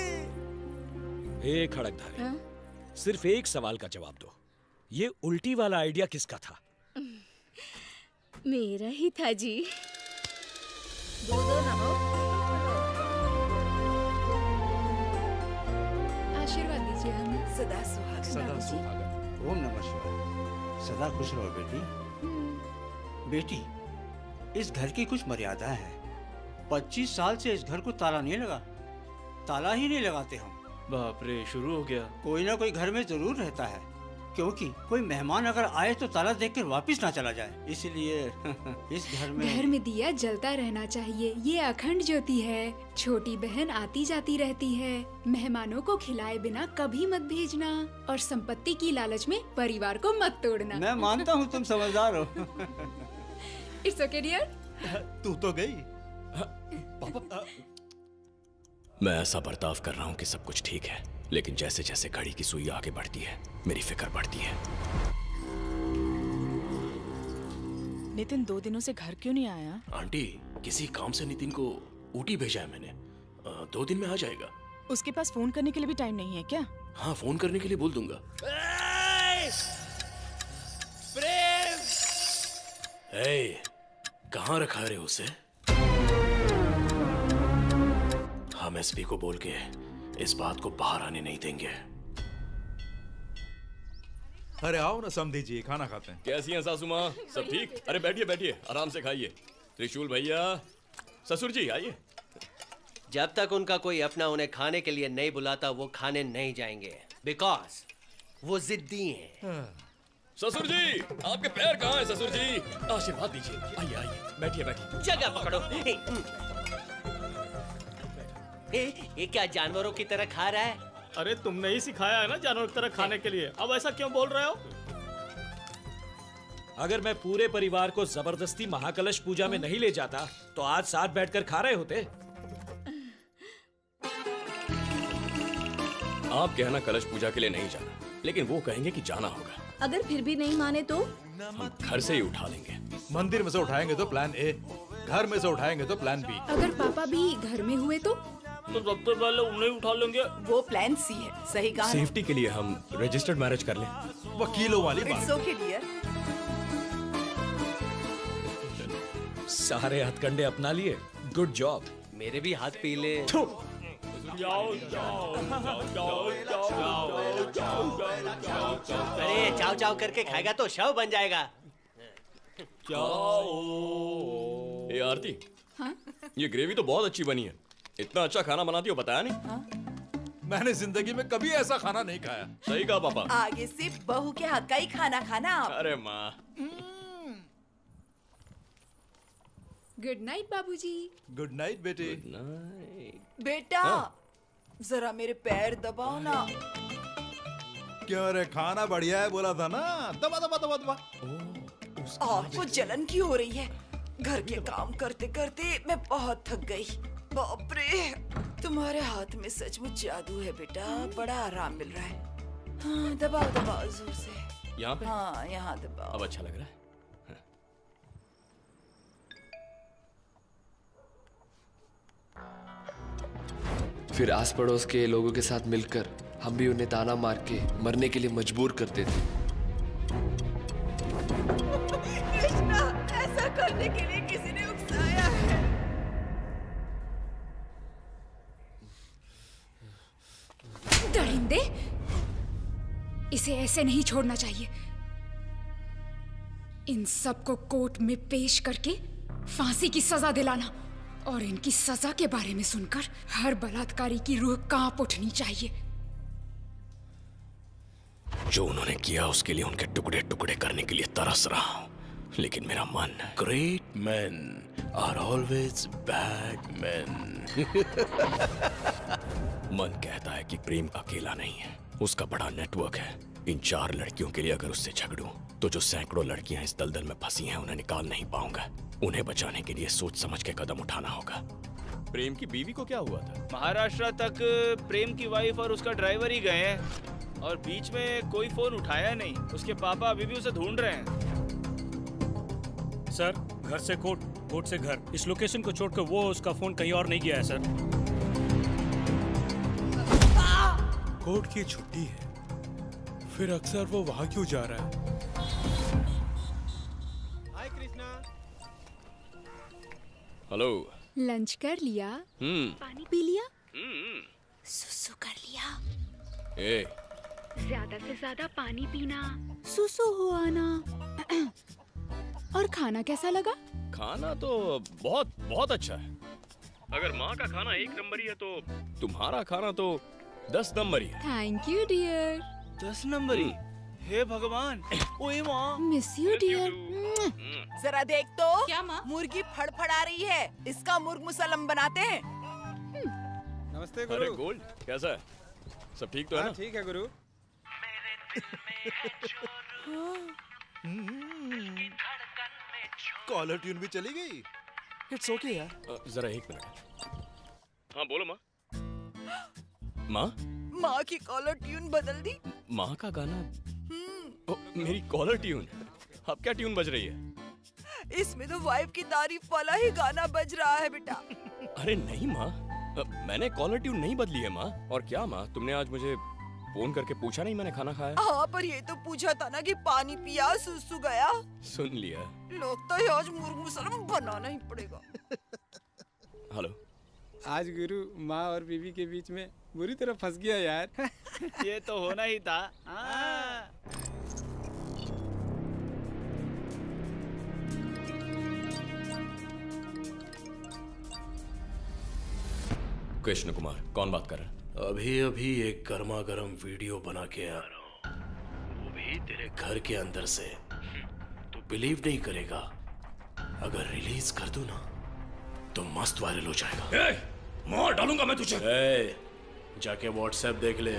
ए खड़कधारी, सिर्फ एक सवाल का जवाब दो। ये उल्टी वाला आइडिया किसका था? मेरा ही था जी। दो ना हो। आशीर्वाद दीजिए हमें। सदा सुहागन। सदा सुहागन। ओम नमः शिवाय। सदा खुश रहो बेटी। बेटी, इस घर की कुछ मर्यादा है। 25 साल से इस घर को ताला नहीं लगा, ताला ही नहीं लगाते हम। बाप रे, शुरू हो गया। कोई ना कोई घर में जरूर रहता है, क्योंकि कोई मेहमान अगर आए तो ताला देखकर वापस ना चला जाए, इसलिए इस घर में दिया जलता रहना चाहिए। ये अखंड ज्योति है। छोटी बहन आती जाती रहती है। मेहमानों को खिलाए बिना कभी मत भेजना, और संपत्ति की लालच में परिवार को मत तोड़ना। मैं मानता हूँ तुम समझदार हो। It's okay dear. तू तो गई। पापा, मैं ऐसा बर्ताव कर रहा हूँ कि सब कुछ ठीक है, लेकिन जैसे जैसे घड़ी की सुई आगे बढ़ती है मेरी फिक्र बढ़ती है। नितिन 2 दिनों से घर क्यों नहीं आया? आंटी, किसी काम से नितिन को ऊटी भेजा है मैंने। 2 दिन में आ जाएगा। उसके पास फोन करने के लिए भी टाइम नहीं है क्या? हाँ, फोन करने के लिए बोल दूंगा। कहाँ रखा रे उसे? हम एसपी को बोल के इस बात को बाहर आने नहीं देंगे। अरे आओ ना समधी जी, खाना खाते हैं। कैसी हैं सासू माँ? सब ठीक? अरे बैठिए बैठिए, आराम से खाइए। त्रिशूल भैया, ससुर जी आइए। जब तक उनका कोई अपना उन्हें खाने के लिए नहीं बुलाता वो खाने नहीं जाएंगे, बिकॉज वो जिद्दी हैं। ससुर जी, आपके पैर कहाँ हैं ससुर जी? आशीर्वाद दीजिए। आइए आइए, बैठिए बैठिए। जगह पकड़ो। ये क्या जानवरों की तरह खा रहा है? अरे तुमने ही सिखाया है ना जानवरों की तरह खाने के लिए, अब ऐसा क्यों बोल रहे हो? अगर मैं पूरे परिवार को जबरदस्ती महाकलश पूजा में नहीं ले जाता तो आज साथ बैठकर खा रहे होते। आप कहना कलश पूजा के लिए नहीं जाना, लेकिन वो कहेंगे कि जाना होगा। अगर फिर भी नहीं माने तो हम घर से ही उठा लेंगे। मंदिर में से उठाएंगे तो प्लान ए, घर में से उठाएंगे तो प्लान बी। अगर पापा भी घर में हुए तो सबसे पहले उन्हें उठा लेंगे। वो प्लान सी है। सही कहा। सेफ्टी के लिए हम रजिस्टर्ड मैरिज कर लें। वकीलों वाली बात। It's okay dear. सारे हथकंडे अपना लिए, गुड जॉब। मेरे भी हाथ पीले। जाओ जाओ जाओ जाओ। अरे चाव चाव करके खाएगा तो शव बन जाएगा। ए आरती, हाँ? ये ग्रेवी तो बहुत अच्छी बनी है। इतना अच्छा खाना बनाती हो, बताया नहीं? हाँ? मैंने जिंदगी में कभी ऐसा खाना नहीं खाया। सही कहा पापा। आगे से बहू के हाथ का ही खाना खाना आप। अरे माँ। गुड नाइट बाबूजी। गुड नाइट बेटी। बेटा जरा मेरे पैर दबाओ ना। क्यों रे, खाना बढ़िया है बोला था ना। दबा दबा दबा दबा। आपको जलन क्यों हो रही है? घर के काम करते करते मैं बहुत थक गई। बाप रे, तुम्हारे हाथ में सचमुच जादू है बेटा, बड़ा आराम मिल रहा है। हाँ, दबाओ दबाओ जोर से। यहाँ पे? हाँ, यहाँ दबाओ। अब अच्छा लग रहा है। फिर आस पड़ोस के लोगों के साथ मिलकर हम भी उन्हें ताना मार के मरने के लिए मजबूर करते थे। कृष्णा, ऐसा करने के लिए किसी ने उकसाया है। दरिंदे, इसे ऐसे नहीं छोड़ना चाहिए। इन सबको कोर्ट में पेश करके फांसी की सजा दिलाना, और इनकी सजा के बारे में सुनकर हर बलात्कारी की रूह कांप उठनी चाहिए। जो उन्होंने किया उसके लिए उनके टुकड़े टुकड़े करने के लिए तरस रहा हूं, लेकिन मेरा मन, great man are always bad man. मन कहता है कि प्रेम अकेला नहीं है, उसका बड़ा नेटवर्क है। इन 4 लड़कियों के लिए अगर उससे झगड़ूं तो जो सैकड़ों लड़कियां इस दलदल में फंसी हैं उन्हें निकाल नहीं पाऊंगा। उन्हें बचाने के लिए सोच समझ के कदम उठाना होगा। प्रेम की बीवी को क्या हुआ था? महाराष्ट्र तक प्रेम की वाइफ और उसका ड्राइवर ही गए हैं, और बीच में कोई फोन उठाया नहीं। उसके पापा अभी भी उसे ढूंढ रहे हैं। सर, घर से कोर्ट, कोर्ट से घर, इस लोकेशन को छोड़कर वो उसका फोन कहीं और नहीं गया है सर। कोर्ट की छुट्टी है, फिर अक्सर वो वहां क्यों जा रहा है? हाय कृष्णा। हेलो। लंच कर लिया? पानी पी लिया? सुसु कर लिया? ए, ज्यादा से ज्यादा पानी पीना, सुसु हो आना। और खाना कैसा लगा? खाना तो बहुत बहुत अच्छा है। अगर माँ का खाना 1 नंबर ही है तो तुम्हारा खाना तो 10 नंबर ही है। Thank you dear. 10 नंबर ही? हे भगवान, ओए माँ। Miss you dear. जरा देख तो। क्या माँ? मुर्गी फड़फड़ा रही है, इसका मुर्ग मुसल्लम बनाते हैं। नमस्ते अरे गोल्ड, कैसा है? सब ठीक तो है ना? ठीक है गुरु। कॉलर ट्यून भी चली गई। इट्स ओके यार। जरा 1 मिनट। हाँ बोलो माँ। माँ? माँ की कॉलर ट्यून बदल दी। माँ का गाना? ओ, मेरी कॉलर ट्यून? अब क्या ट्यून बज रही है? इसमें तो वाइफ की तारीफ वाला ही गाना बज रहा है बेटा। अरे नहीं माँ, मैंने कॉलर ट्यून नहीं बदली है माँ। और क्या माँ, तुमने आज मुझे फोन करके पूछा नहीं मैंने खाना खाया? हाँ, पर ये तो पूछा था ना कि पानी पिया, सुसु गया। सुन लिया। लगता है आज मुर्ग मुसल्लम बनाना ही पड़ेगा। हेलो। आज गुरु माँ और बीवी के बीच में बुरी तरह फंस गया यार। ये तो होना ही था। कृष्ण कुमार, कौन बात कर रहा है? अभी अभी एक गर्मा गर्म वीडियो बना के आ रहा हूँ, वो भी तेरे घर के अंदर से। तू बिलीव नहीं करेगा, अगर रिलीज कर दूं ना तो मस्त वायरल हो जाएगा। मार डालूंगा मैं तुझे। जाके व्हाट्सएप देख ले।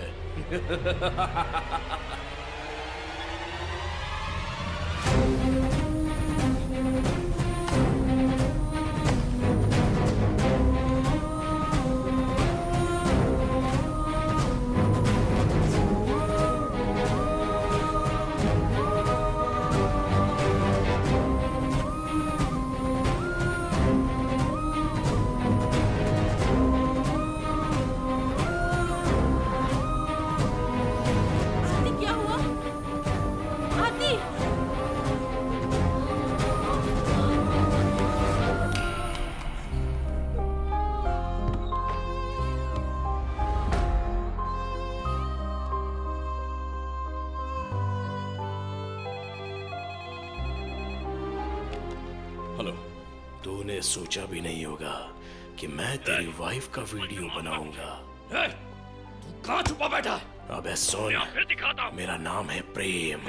तूने सोचा भी नहीं होगा कि मैं तेरी वाइफ का वीडियो बनाऊंगा। तू कहाँ छुपा बैठा है? अबे सुन, फिर दिखाता। मेरा नाम है प्रेम।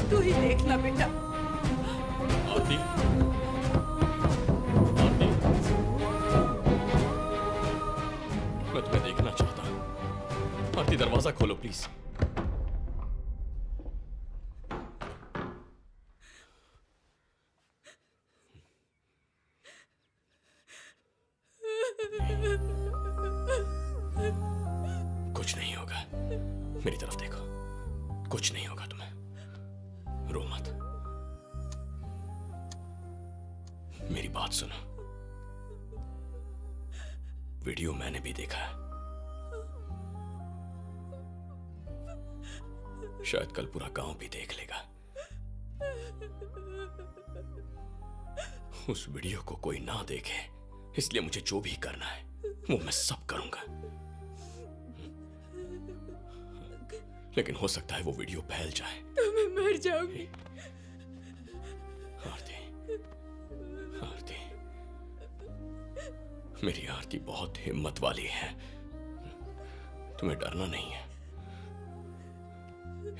तू ही देखना बेटा। आरती, मैं तुम्हें देखना चाहता हूँ। आरती, दरवाजा खोलो प्लीज। कुछ नहीं होगा, मेरी तरफ देखो। कुछ नहीं होगा तुम्हें, रो मत। मेरी बात सुनो, वीडियो मैंने भी देखा है। शायद कल पूरा गांव भी देख लेगा। उस वीडियो को कोई ना देखे, इसलिए मुझे जो भी करना है वो मैं सब करूंगा। लेकिन हो सकता है वो वीडियो फैल जाए तो मैं मर जाऊंगी। आरती, आरती, मेरी आरती बहुत हिम्मत वाली है। तुम्हें डरना नहीं है,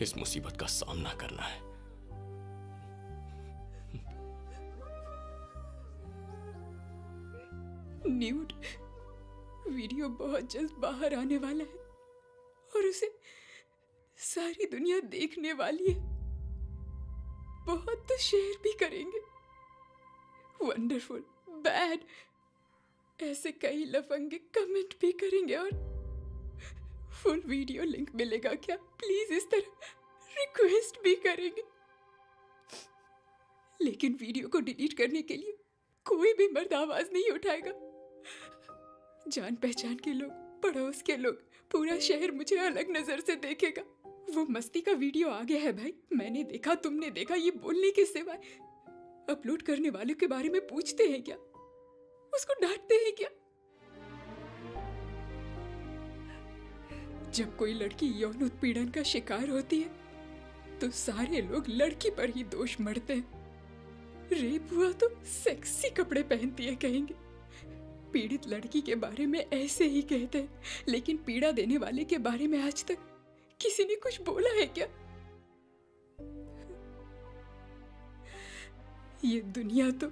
इस मुसीबत का सामना करना है। न्यूड वीडियो बहुत जल्द बाहर आने वाला है और उसे सारी दुनिया देखने वाली है। बहुत तो शेयर भी करेंगे। वंडरफुल, बैड, ऐसे कई लफंगे कमेंट भी करेंगे और फुल वीडियो लिंक मिलेगा क्या, प्लीज इस तरह रिक्वेस्ट भी करेंगे। लेकिन वीडियो को डिलीट करने के लिए कोई भी मर्द आवाज नहीं उठाएगा। जान पहचान के लोग, पड़ोस के लोग, पूरा शहर मुझे अलग नजर से देखेगा। वो मस्ती का वीडियो आ गया है भाई, मैंने देखा, तुमने देखा, ये बोलने के सिवाय अपलोड करने वाले के बारे में पूछते हैं क्या? उसको डांटते हैं क्या? जब कोई लड़की यौन उत्पीड़न का शिकार होती है तो सारे लोग लड़की पर ही दोष मढ़ते हैं। रेप हुआ तो सेक्सी कपड़े पहनती है कहेंगे, पीड़ित लड़की के बारे में ऐसे ही कहते हैं, लेकिन पीड़ा देने वाले के बारे में आज तक किसी ने कुछ बोला है क्या? ये दुनिया तो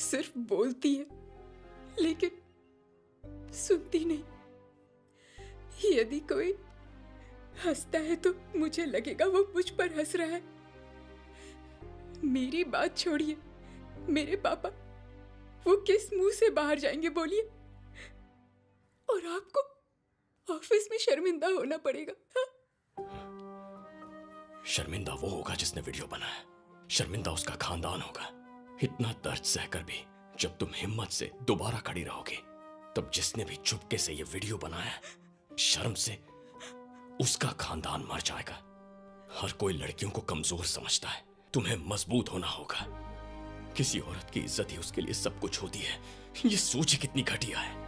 सिर्फ बोलती है लेकिन सुनती नहीं। यदि कोई हंसता है तो मुझे लगेगा वो मुझ पर हंस रहा है। मेरी बात छोड़िए, मेरे पापा वो किस मुंह से बाहर जाएंगे बोलिए? और आपको ऑफिस में शर्मिंदा होना पड़ेगा। शर्मिंदा वो होगा जिसने वीडियो बनाया, शर्मिंदा उसका खानदान होगा। इतना दर्द सहकर भी जब तुम हिम्मत से दोबारा खड़ी रहोगे, तब जिसने भी चुपके से ये वीडियो बनाया, शर्म से उसका खानदान मर जाएगा। हर कोई लड़कियों को कमजोर समझता है, तुम्हें मजबूत होना होगा। किसी औरत की इज्जत ही उसके लिए सब कुछ होती है। ये सोच कितनी घटिया है।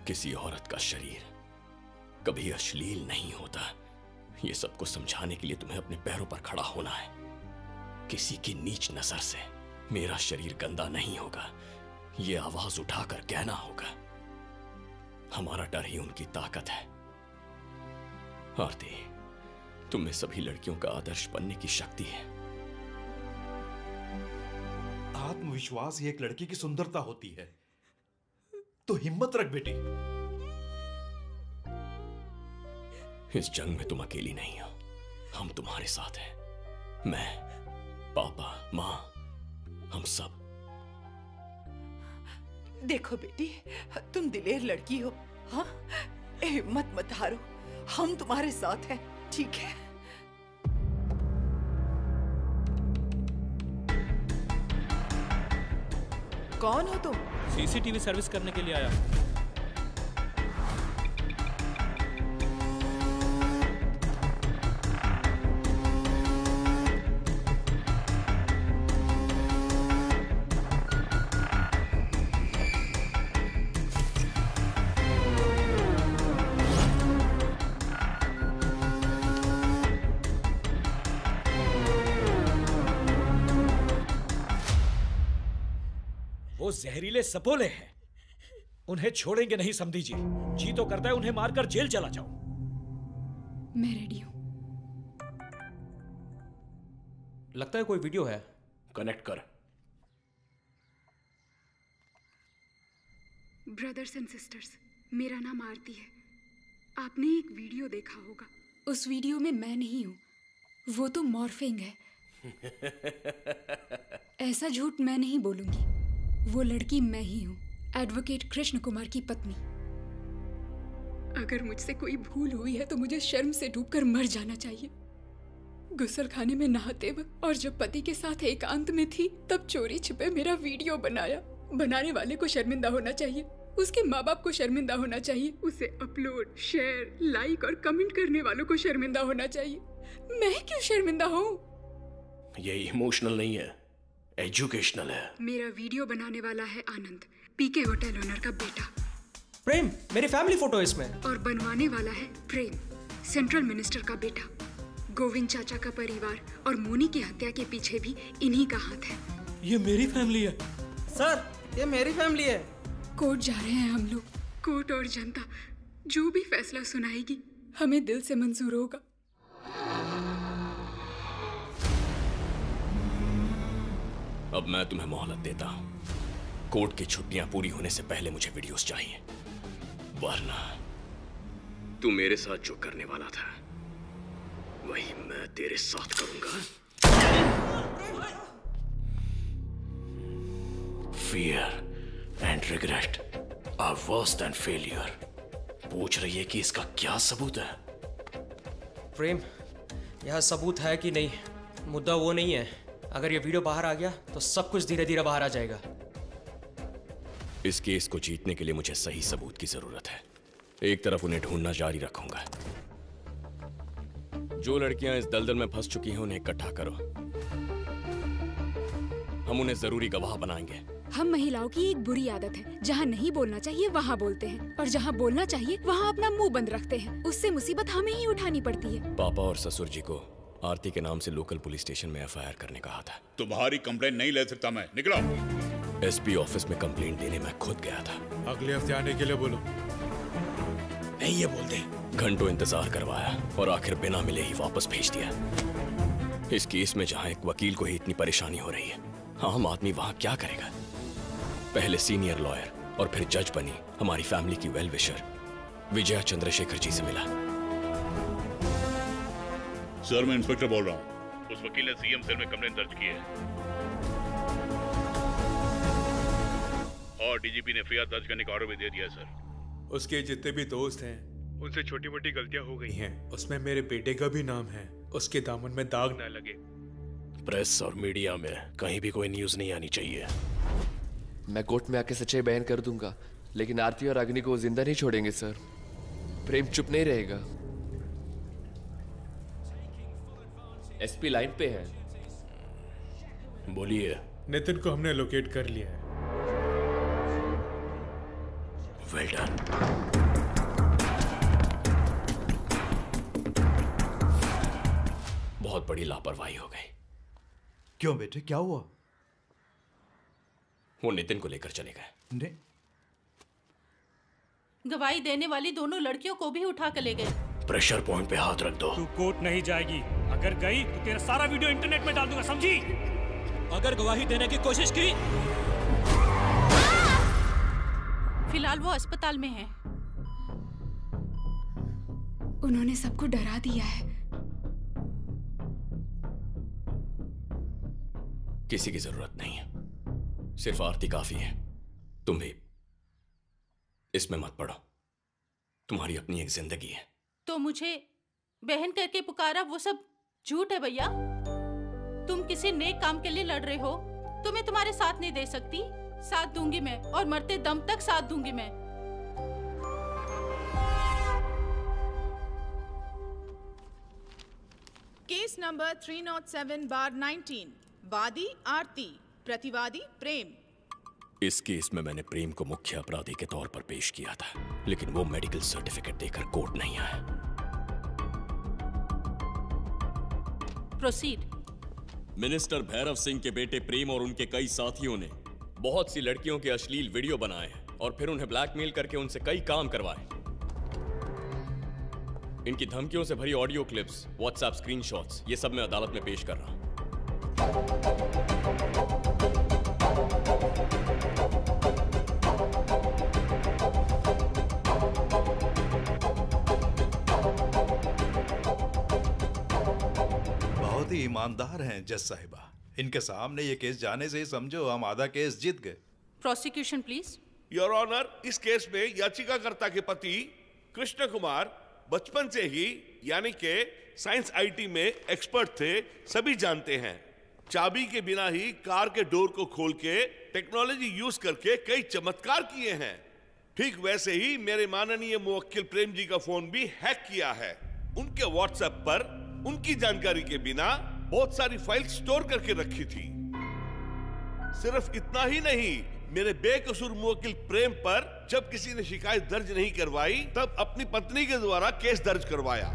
किसी औरत का शरीर कभी अश्लील नहीं होता। ये सबको समझाने के लिए तुम्हें अपने पैरों पर खड़ा होना है। किसी की नीच नजर से मेरा शरीर गंदा नहीं होगा, ये आवाज उठाकर कहना होगा। हमारा डर ही उनकी ताकत है। आरती, तुम में सभी लड़कियों का आदर्श बनने की शक्ति है। आत्मविश्वास ही एक लड़की की सुंदरता होती है, तो हिम्मत रख बेटी। इस जंग में तुम अकेली नहीं हो, हम तुम्हारे साथ हैं। मैं, पापा, माँ, हम सब। देखो बेटी, तुम दिलेर लड़की हो, हाँ? हिम्मत मत हारो, हम तुम्हारे साथ हैं, ठीक है? कौन हो तुम? सीसीटीवी सर्विस करने के लिए आया। वो जहरीले सपोले हैं, उन्हें छोड़ेंगे नहीं समधी जी। जी तो करता है उन्हें मारकर जेल चला जाऊं। मैं रेडी हूं। लगता है कोई वीडियो है, कनेक्ट कर। ब्रदर्स एंड सिस्टर्स, मेरा नाम आरती है। आपने एक वीडियो देखा होगा। उस वीडियो में मैं नहीं हूं, वो तो मॉर्फिंग है। ऐसा झूठ मैं नहीं बोलूंगी। वो लड़की मैं ही हूँ, एडवोकेट कृष्ण कुमार की पत्नी। अगर मुझसे कोई भूल हुई है तो मुझे शर्म से डूबकर मर जाना चाहिए। गुस्लखाने में नहाते वक्त और जब पति के साथ एकांत में थी, तब चोरी छिपे मेरा वीडियो बनाया। बनाने वाले को शर्मिंदा होना चाहिए, उसके माँ बाप को शर्मिंदा होना चाहिए, उसे अपलोड, शेयर, लाइक और कमेंट करने वालों को शर्मिंदा होना चाहिए। मैं क्यों शर्मिंदा हूँ? ये इमोशनल नहीं है, एजुकेशनल है। मेरा वीडियो बनाने वाला है आनंद, पीके होटल ओनर का बेटा। प्रेम, मेरी फैमिली फोटो है इसमें। और बनवाने वाला है प्रेम, सेंट्रल मिनिस्टर का बेटा। गोविंद चाचा का परिवार और मोनी की हत्या के पीछे भी इन्हीं का हाथ है। ये मेरी फैमिली है सर, ये मेरी फैमिली है। कोर्ट जा रहे हैं हम लोग। कोर्ट और जनता जो भी फैसला सुनाएगी हमें दिल से मंजूर होगा। अब मैं तुम्हें मोहलत देता हूं। कोर्ट की छुट्टियां पूरी होने से पहले मुझे वीडियोस चाहिए, वरना तू मेरे साथ जो करने वाला था वही मैं तेरे साथ करूंगा। Fear and regret are worse than failure. पूछ रही है कि इसका क्या सबूत है? प्रेम, यह सबूत है कि नहीं, मुद्दा वो नहीं है। अगर ये वीडियो बाहर आ गया तो सब कुछ धीरे धीरे बाहर आ जाएगा। इस केस को जीतने के लिए मुझे सही सबूत की जरूरत है। एक तरफ उन्हें ढूंढना जारी रखूंगा। जो लड़कियां इस दलदल में फंस चुकी हैं उन्हें इकट्ठा करो। हम उन्हें जरूरी गवाह बनाएंगे। हम महिलाओं की एक बुरी आदत है, जहाँ नहीं बोलना चाहिए वहाँ बोलते हैं और जहाँ बोलना चाहिए वहाँ अपना मुंह बंद रखते हैं। उससे मुसीबत हमें ही उठानी पड़ती है। पापा और ससुर जी को आरती के नाम से लोकल पुलिस स्टेशन में एफआईआर करने कहा था। तुम्हारी कंप्लेंट नहीं ले सकता मैं, निकलो। एसपी ऑफिस में कंप्लेंट देने मैं खुद गया था। अगले हफ्ते आने के लिए बोलो। नहीं ये बोल दे। घंटों इंतजार करवाया और आखिर बिना मिले ही वापस भेज दिया। इस केस में जहाँ एक वकील को ही इतनी परेशानी हो रही है, आम आदमी वहाँ क्या करेगा? पहले सीनियर लॉयर और फिर जज बनी हमारी फैमिली की वेल विशर विजया चंद्रशेखर जी से मिला। सर मैं इंस्पेक्टर बोल रहा हूँ। उस वकील ने सीएम सेल में कंप्लेंट दर्ज की है और डीजीपी ने एफआईआर दर्ज करने का ऑर्डर भी दे दिया है सर। उसके जितने भी दोस्त हैं उनसे छोटी मोटी गलतियां हो गई हैं। उसमें मेरे बेटे का भी नाम है, उसके दामन में दाग ना लगे। प्रेस और मीडिया में कहीं भी कोई न्यूज नहीं आनी चाहिए। मैं कोर्ट में आके सच्चाई बयान कर दूंगा, लेकिन आरती और अग्नि को जिंदा नहीं छोड़ेंगे सर। प्रेम चुप नहीं रहेगा। एसपी लाइन पे है। बोलिए। नितिन को हमने लोकेट कर लिया है। Well done. बहुत बड़ी लापरवाही हो गई। क्यों बेटे, क्या हुआ? वो नितिन को लेकर चले गए। गवाही देने वाली दोनों लड़कियों को भी उठा कर ले गए। प्रेशर पॉइंट पे हाथ रख दो। तू कोर्ट नहीं जाएगी। अगर गई तो तेरा सारा वीडियो इंटरनेट में डाल दूंगा, समझी? अगर गवाही देने की कोशिश की। फिलहाल वो अस्पताल में है। उन्होंने सबको डरा दिया है। किसी की जरूरत नहीं है, सिर्फ आरती काफी है। तुम भी इसमें मत पड़ो। तुम्हारी अपनी एक जिंदगी है। तो मुझे बहन करके पुकारा वो सब झूठ है भैया। तुम किसी नेक काम के लिए लड़ रहे हो तो मैं तुम्हारे साथ नहीं दे सकती। साथ दूंगी मैं, और मरते दम तक साथ दूंगी मैं। Case number 307/19। वादी आरती, प्रतिवादी प्रेम। इस केस में मैंने प्रेम को मुख्य अपराधी के तौर पर पेश किया था, लेकिन वो मेडिकल सर्टिफिकेट देकर कोर्ट नहीं आया। प्रोसीड। मिनिस्टर भैरव सिंह के बेटे प्रेम और उनके कई साथियों ने बहुत सी लड़कियों के अश्लील वीडियो बनाए और फिर उन्हें ब्लैकमेल करके उनसे कई काम करवाए। इनकी धमकियों से भरी ऑडियो क्लिप्स, व्हाट्सएप स्क्रीनशॉट्स, ये सब मैं अदालत में पेश कर रहा हूं। बहुत ही ईमानदार हैं जज साहिबा। इनके सामने ये केस जाने से ही समझो हम आधा केस जीत गए। Prosecution please. योर ऑनर, इस केस में याचिकाकर्ता के पति कृष्ण कुमार बचपन से ही यानी के साइंस आईटी में एक्सपर्ट थे, सभी जानते हैं। चाबी के बिना ही कार के डोर को खोल के टेक्नोलॉजी यूज करके कई चमत्कार किए हैं। ठीक वैसे ही मेरे माननीय मुवक्किल प्रेम जी का फोन भी हैक किया है। उनके व्हाट्सएप पर उनकी जानकारी के बिना बहुत सारी फाइल स्टोर करके रखी थी। सिर्फ इतना ही नहीं, मेरे बेकसूर मुवक्किल प्रेम पर जब किसी ने शिकायत दर्ज नहीं करवाई तब अपनी पत्नी के द्वारा केस दर्ज करवाया।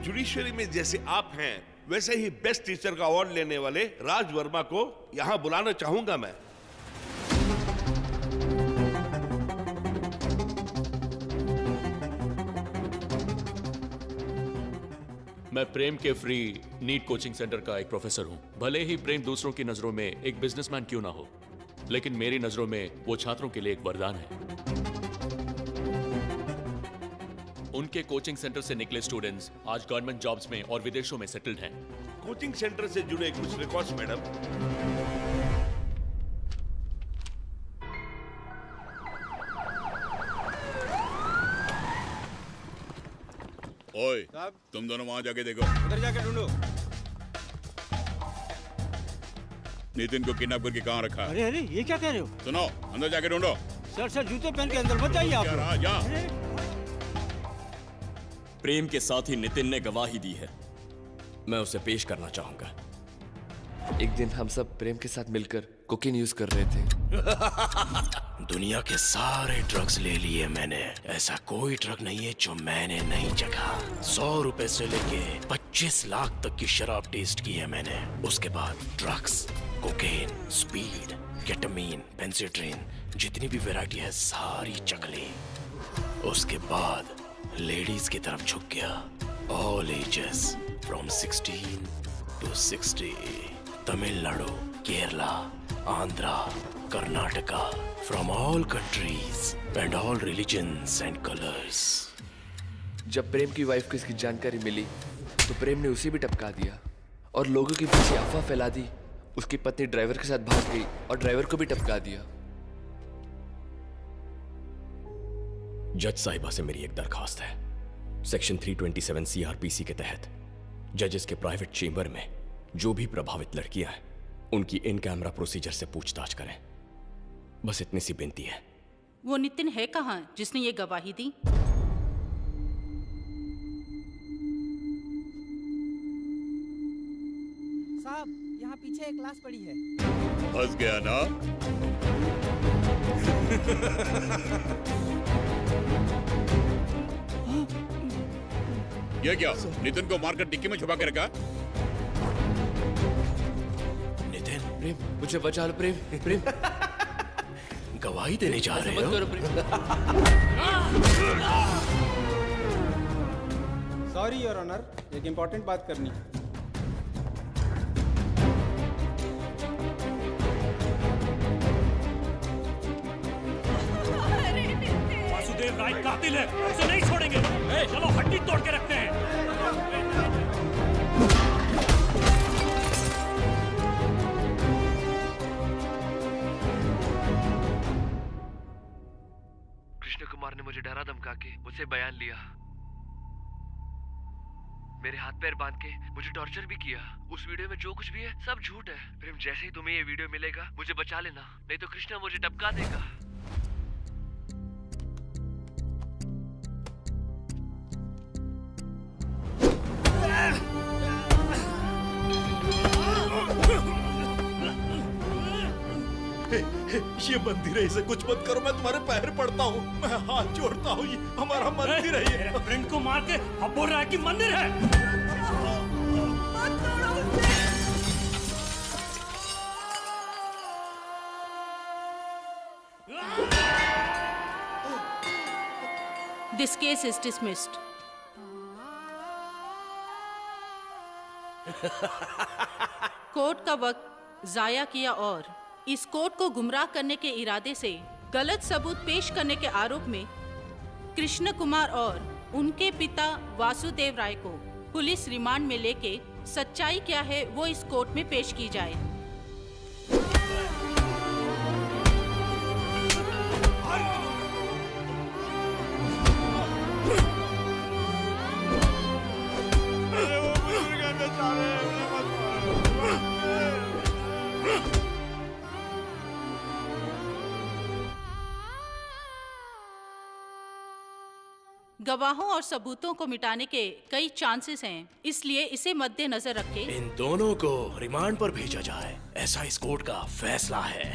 जुडिशरी में जैसे आप हैं वैसे ही बेस्ट टीचर का अवार्ड लेने वाले राज वर्मा को यहां बुलाना चाहूंगा मैं। मैं प्रेम के फ्री नीट कोचिंग सेंटर का एक प्रोफेसर हूं। भले ही प्रेम दूसरों की नजरों में एक बिजनेसमैन क्यों ना हो, लेकिन मेरी नजरों में वो छात्रों के लिए एक वरदान है। उनके कोचिंग सेंटर से निकले स्टूडेंट्स आज गवर्नमेंट जॉब्स में और विदेशों में सेटल्ड हैं। कोचिंग सेंटर से जुड़े कुछ रिकॉर्ड्स मैडम। ओए, तुम दोनों वहाँ जाके देखो। उधर जाके ढूंढो। नितिन को किडनैप करके कहाँ रखा है? अरे अरे, ये क्या कह रहे हो? सुनो, अंदर जाके ढूंढो। सर जूते पहन के अंदर मत जाइए आप। प्रेम के साथ ही नितिन ने गवाही दी है, मैं उसे पेश करना चाहूंगा। एक दिन हम सब प्रेम के साथ मिलकर कोकेन यूज कर रहे थे। दुनिया के सारे ड्रग्स ले लिए मैंने, ऐसा कोई ड्रग नहीं है जो मैंने नहीं चखा। 100 रुपए से लेके 25 लाख तक की शराब टेस्ट की है मैंने। उसके बाद ड्रग्स, कोकेन, स्पीड, केटामीन, पेंसिट्रीन, जितनी भी वैरायटी है सारी चख ली। उसके बाद लेडीज की तरफ झुक गया। All ages from 16 to 60, Tamil Nadu, Kerala, Andhra, Karnataka, from all countries and all religions and colours. जब प्रेम की वाइफ को इसकी जानकारी मिली तो प्रेम ने उसे भी टपका दिया और लोगों के पीछे अफवाह फैला दी। उसकी पत्नी ड्राइवर के साथ भाग गई और ड्राइवर को भी टपका दिया। जज साहिबा से मेरी एक दरखास्त है। सेक्शन 327 CRPC के तहत जजेस के प्राइवेट चेंबर में जो भी प्रभावित लड़कियां हैं उनकी इन कैमरा प्रोसीजर से पूछताछ करें। बस इतनी सी विनती है। वो नितिन है कहाँ जिसने ये गवाही दी? साहब, यहाँ पीछे एक लाश पड़ी है। फंस गया ना? ये क्या? नितिन को मारकर डिक्की में छुपा के रखा? नितिन, प्रेम, मुझे बचा लो प्रेम। प्रेम, गवाही देने जा रहे हो? सॉरी योर ऑनर, एक इम्पोर्टेंट बात करनी। वासुदेव राय कातिल है, उसे नहीं छोड़ेंगे। चलो हड्डी तोड़ के रखते हैं। कृष्ण कुमार ने मुझे डरा धमका के मुझसे बयान लिया। मेरे हाथ पैर बांध के मुझे टॉर्चर भी किया। उस वीडियो में जो कुछ भी है सब झूठ है। प्रेम, जैसे ही तुम्हें ये वीडियो मिलेगा मुझे बचा लेना, नहीं तो कृष्णा मुझे टपका देगा। ये मंदिर है, इसे कुछ मत करो, मैं तुम्हारे पैर पड़ता हूँ, मैं हाथ जोड़ता हूँ, ये हमारा मंदिर है। ये फ्रेंड को मार के अब बोल रहा है कि मंदिर है। This case is dismissed. Court का वक्त जाया किया और इस कोर्ट को गुमराह करने के इरादे से गलत सबूत पेश करने के आरोप में कृष्ण कुमार और उनके पिता वासुदेव राय को पुलिस रिमांड में लेके सच्चाई क्या है वो इस कोर्ट में पेश की जाए। गवाहों और सबूतों को मिटाने के कई चांसेस हैं, इसलिए इसे मद्देनजर रखे इन दोनों को रिमांड पर भेजा जाए, ऐसा इस कोर्ट का फैसला है।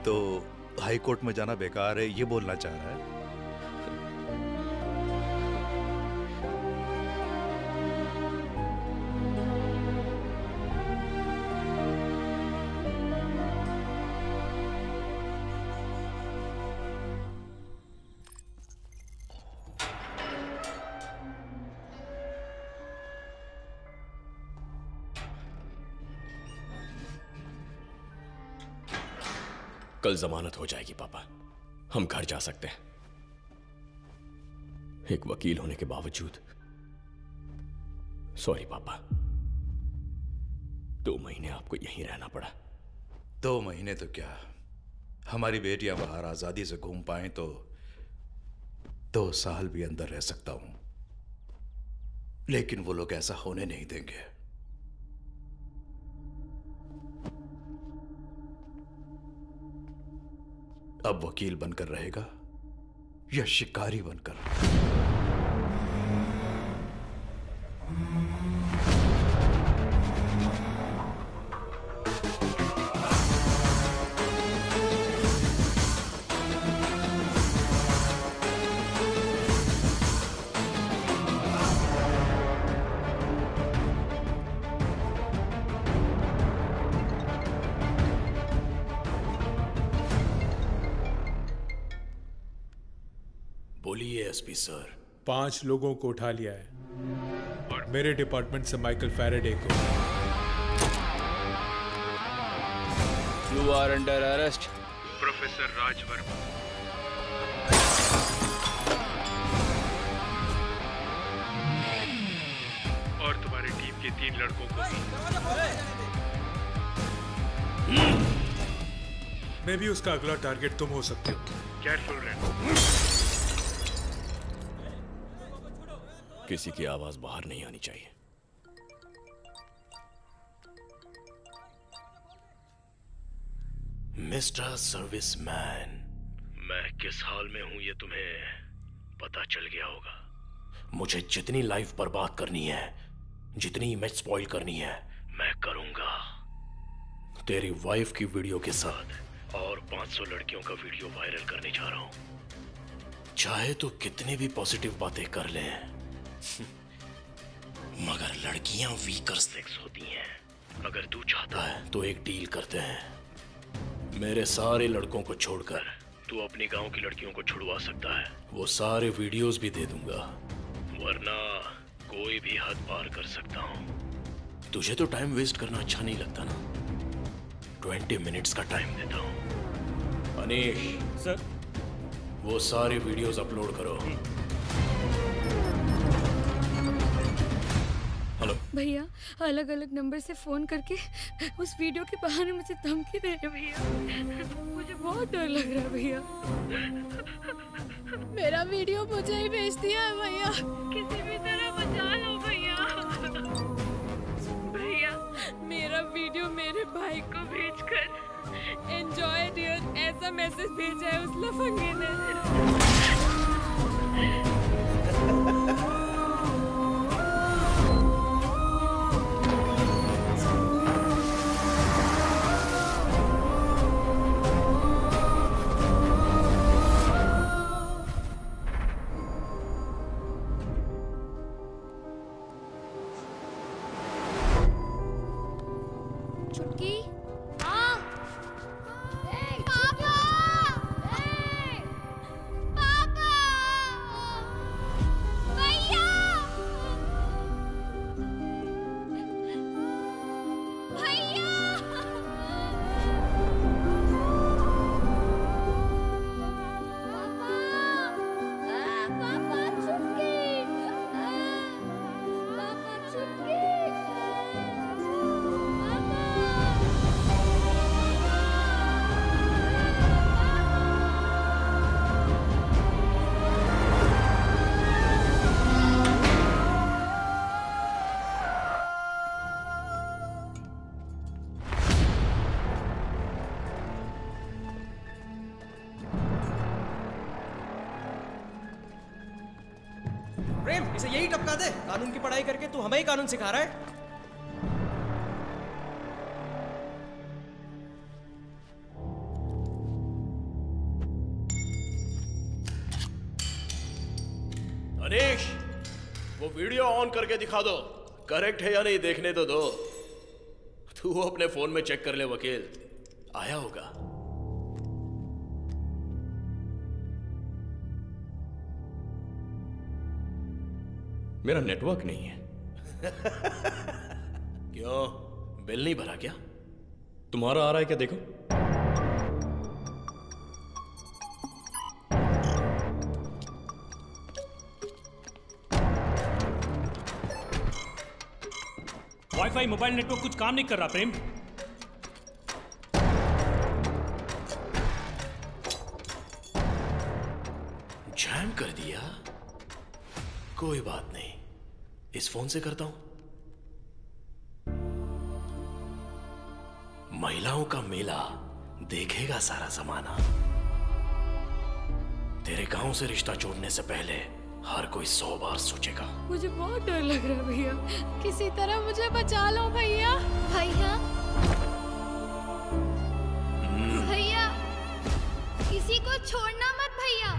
तो हाई कोर्ट में जाना बेकार है, ये बोलना चाह रहा है? कल जमानत हो जाएगी पापा, हम घर जा सकते हैं। एक वकील होने के बावजूद। सॉरी पापा, 2 महीने आपको यहीं रहना पड़ा। 2 महीने तो क्या, हमारी बेटियां बाहर आजादी से घूम पाएं तो 2 साल भी अंदर रह सकता हूं, लेकिन वो लोग ऐसा होने नहीं देंगे। अब वकील बनकर रहेगा या शिकारी बनकर? बोलिए एसपी सर। 5 लोगों को उठा लिया है और मेरे डिपार्टमेंट से माइकल फैराडे को। You are under arrest. Professor Raj Verma. और तुम्हारी टीम के 3 लड़कों को भी। मैं भी उसका अगला टारगेट तुम हो सकते हो, केयरफुल रहना। किसी की आवाज बाहर नहीं आनी चाहिए। मिस्टर सर्विसमैन, मैं किस हाल में हूं ये तुम्हें पता चल गया होगा। मुझे जितनी लाइफ बर्बाद करनी है, जितनी इमेज स्पॉइल करनी है, मैं करूंगा। तेरी वाइफ की वीडियो के साथ और 500 लड़कियों का वीडियो वायरल करने जा रहा हूं। चाहे तो कितनी भी पॉजिटिव बातें कर लें, मगर लड़कियां वीकर सेक्स होती हैं। अगर तू चाहता है तो एक डील करते हैं। मेरे सारे लड़कों को छोड़कर तू अपने गांव की लड़कियों को छुड़वा सकता है। वो सारे वीडियोस भी दे दूंगा, वरना कोई भी हद पार कर सकता हूं। तुझे तो टाइम वेस्ट करना अच्छा नहीं लगता ना? 20 मिनट्स का टाइम देता हूं। अनीश सर, वो सारे वीडियोस अपलोड करो। हेलो भैया, अलग अलग नंबर से फोन करके उस वीडियो के बहाने मुझे धमकी दे रहे भैया। मुझे बहुत डर लग रहा है भैया। मेरा वीडियो मुझे ही भेज दिया है भैया। किसी भी तरह बचा लो भैया। भैया, मेरा वीडियो मेरे भाई को भेजकर एंजॉय डियर ऐसा मैसेज भेजा है उस लफंगे ने। छुटकी, हाँ। पापा, पापा, भैया, भैया, पापा, छुटकी, पापा, छुटकी। प्रेम, इसे यही टपका दे। कानून की पढ़ाई करके तू हमें ही कानून सिखा रहा है। अनीश, वो वीडियो ऑन करके दिखा दो। करेक्ट है या नहीं देखने तो दो। तू अपने फोन में चेक कर ले वकील, आया होगा। मेरा नेटवर्क नहीं है। क्यों, बिल नहीं भरा क्या? तुम्हारा आ रहा है क्या? देखो। वाईफाई मोबाइल नेटवर्क कुछ काम नहीं कर रहा प्रेम। जैम कर दिया? कोई बात नहीं, इस फोन से करता हूं। महिलाओं का मेला देखेगा सारा जमाना। तेरे गांव से रिश्ता जोड़ने से पहले हर कोई 100 बार सोचेगा। मुझे बहुत डर लग रहा है भैया, किसी तरह मुझे बचा लो भैया। भैया भैया किसी को छोड़ना मत भैया।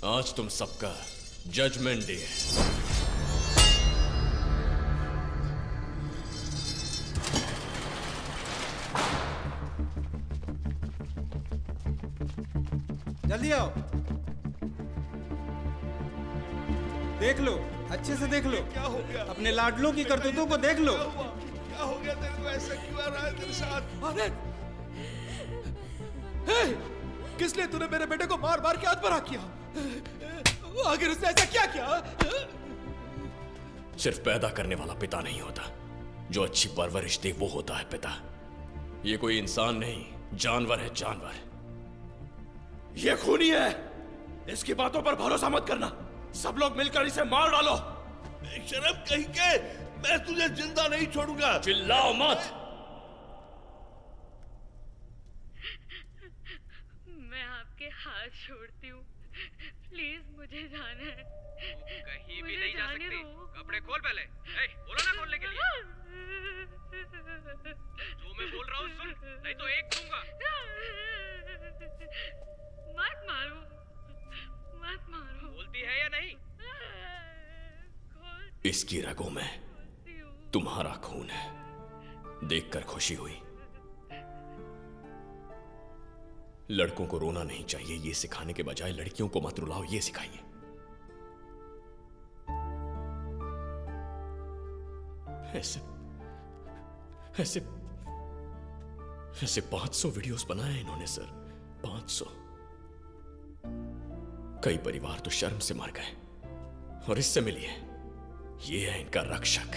आज तुम सबका जजमेंट डे है। जल्दी आओ, देख लो, अच्छे से देख लो। क्या हो गया? अपने लाडलों की करतूतों को देख लो। क्या हो गया तेरे को? ऐसा क्यों आ रहा है तेरे साथ? आनंद, किसने तूने मेरे बेटे को मार मार के आत्महत्या किया? आखिर उसने ऐसा क्या किया? सिर्फ पैदा करने वाला पिता नहीं होता, जो अच्छी परवरिश दे वो होता है पिता। ये कोई इंसान नहीं, जानवर है, जानवर। ये खूनी है, इसकी बातों पर भरोसा मत करना। सब लोग मिलकर इसे मार डालो। शर्म कहीं के, मैं तुझे जिंदा नहीं छोड़ूंगा। चिल्लाओ मत। मैं आपके हाथ छोड़ती हूँ, प्लीज मुझे जाना है। कहीं भी नहीं जा सकती। कपड़े खोल पहले। बोला ना खोलने के लिए। जो मैं बोल रहा हूँ सुन, नहीं तो एक दूंगा। मत मारो, मत मारो। बोलती है या नहीं? इसकी रगों में तुम्हारा खून है, देखकर खुशी हुई। लड़कों को रोना नहीं चाहिए, ये सिखाने के बजाय लड़कियों को मत रुलाओ, ये सिखाइए। ऐसे ऐसे ऐसे 500 वीडियोस बनाए इन्होंने सर, 500। कई परिवार तो शर्म से मर गए। और इससे मिलिए, ये है इनका रक्षक,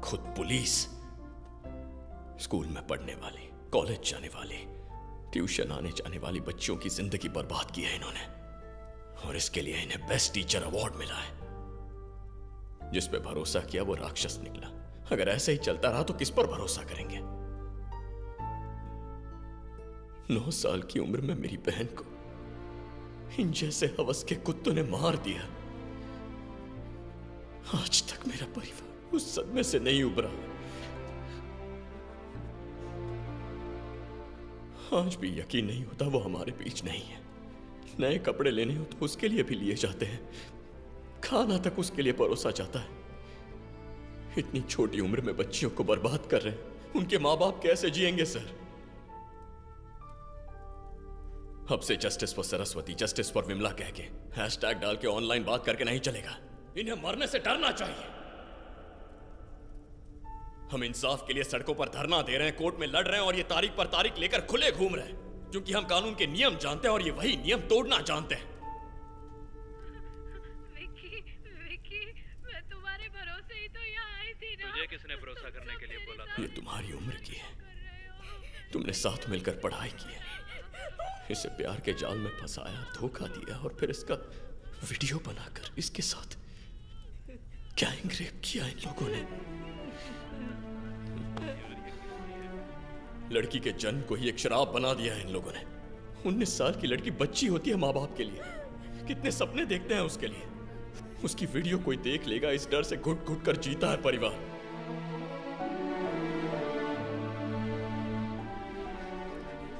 खुद पुलिस। स्कूल में पढ़ने वाली, कॉलेज जाने वाली, ट्यूशन आने जाने वाली बच्चियों की जिंदगी बर्बाद की है इन्होंने। और इसके लिए इन्हें बेस्ट टीचर अवार्ड मिला है। जिस पे भरोसा किया वो राक्षस निकला। अगर ऐसे ही चलता रहा तो किस पर भरोसा करेंगे? 9 साल की उम्र में मेरी बहन को इन जैसे हवस के कुत्तों ने मार दिया। आज तक मेरा परिवार उस सदमे से नहीं उबरा। आज भी यकीन नहीं होता वो हमारे बीच नहीं है। नए कपड़े लेने हो तो उसके लिए भी लिए जाते हैं, खाना तक उसके लिए परोसा जाता है। इतनी छोटी उम्र में बच्चियों को बर्बाद कर रहे हैं, उनके माँ बाप कैसे जिएंगे सर? अब से justice for Saraswati, justice for Vimla कह के हैशटैग डाल के ऑनलाइन बात करके नहीं चलेगा। इन्हें मरने से डरना चाहिए। हम इंसाफ के लिए सड़कों पर धरना दे रहे हैं, कोर्ट में लड़ रहे हैं और ये तारीख पर तारीख लेकर खुले घूम रहे हैं, क्योंकि हम कानून के नियम जानते हैं और ये वही नियम तोड़ना जानते हैं। विकी, मैं तुम्हारे भरोसे ही तो यहाँ आई थी ना। तुझे किसने भरोसा करने के लिए बोला था? ये तुम्हारी उम्र की है, तुमने साथ मिलकर पढ़ाई की है, इसे प्यार के जाल में फंसाया, धोखा दिया और फिर इसका वीडियो बनाकर इसके साथ गैंग रेप किया इन लोगों ने। लड़की के जन्म को ही एक शराब बना दिया है इन लोगों ने। 19 साल की लड़की बच्ची होती है माँ बाप के लिए, कितने सपने देखते हैं उसके लिए। उसकी वीडियो कोई देख लेगा इस डर से घुट घुट कर जीता है परिवार।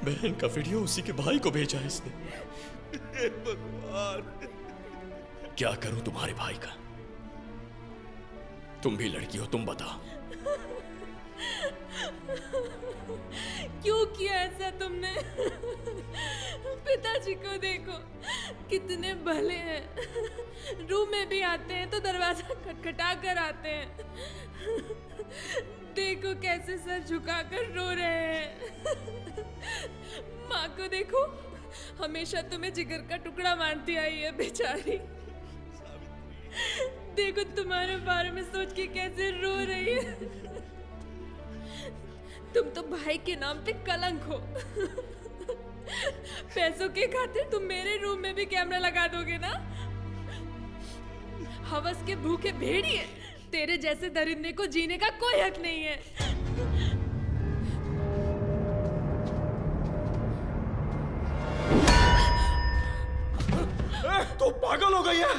बहन का वीडियो उसी के भाई को भेजा है इसने। भगवान, क्या करूं तुम्हारे भाई का? तुम भी लड़की हो, तुम बताओ। क्यों किया ऐसा तुमने? पिताजी को देखो, कितने भले हैं। रूम में भी आते हैं तो दरवाजा खटखटा कर आते हैं। देखो कैसे सर झुकाकर रो रहे हैं। माँ को देखो, हमेशा तुम्हें जिगर का टुकड़ा मानती आई है बेचारी। देखो तुम्हारे बारे में सोच के कैसे रो रही है। तुम तो भाई के नाम पे कलंक हो। पैसों के खातिर तुम मेरे रूम में भी कैमरा लगा दोगे ना? हवस के भूखे भेड़िए, तेरे जैसे दरिंदे को जीने का कोई हक नहीं है। तू पागल हो गई है?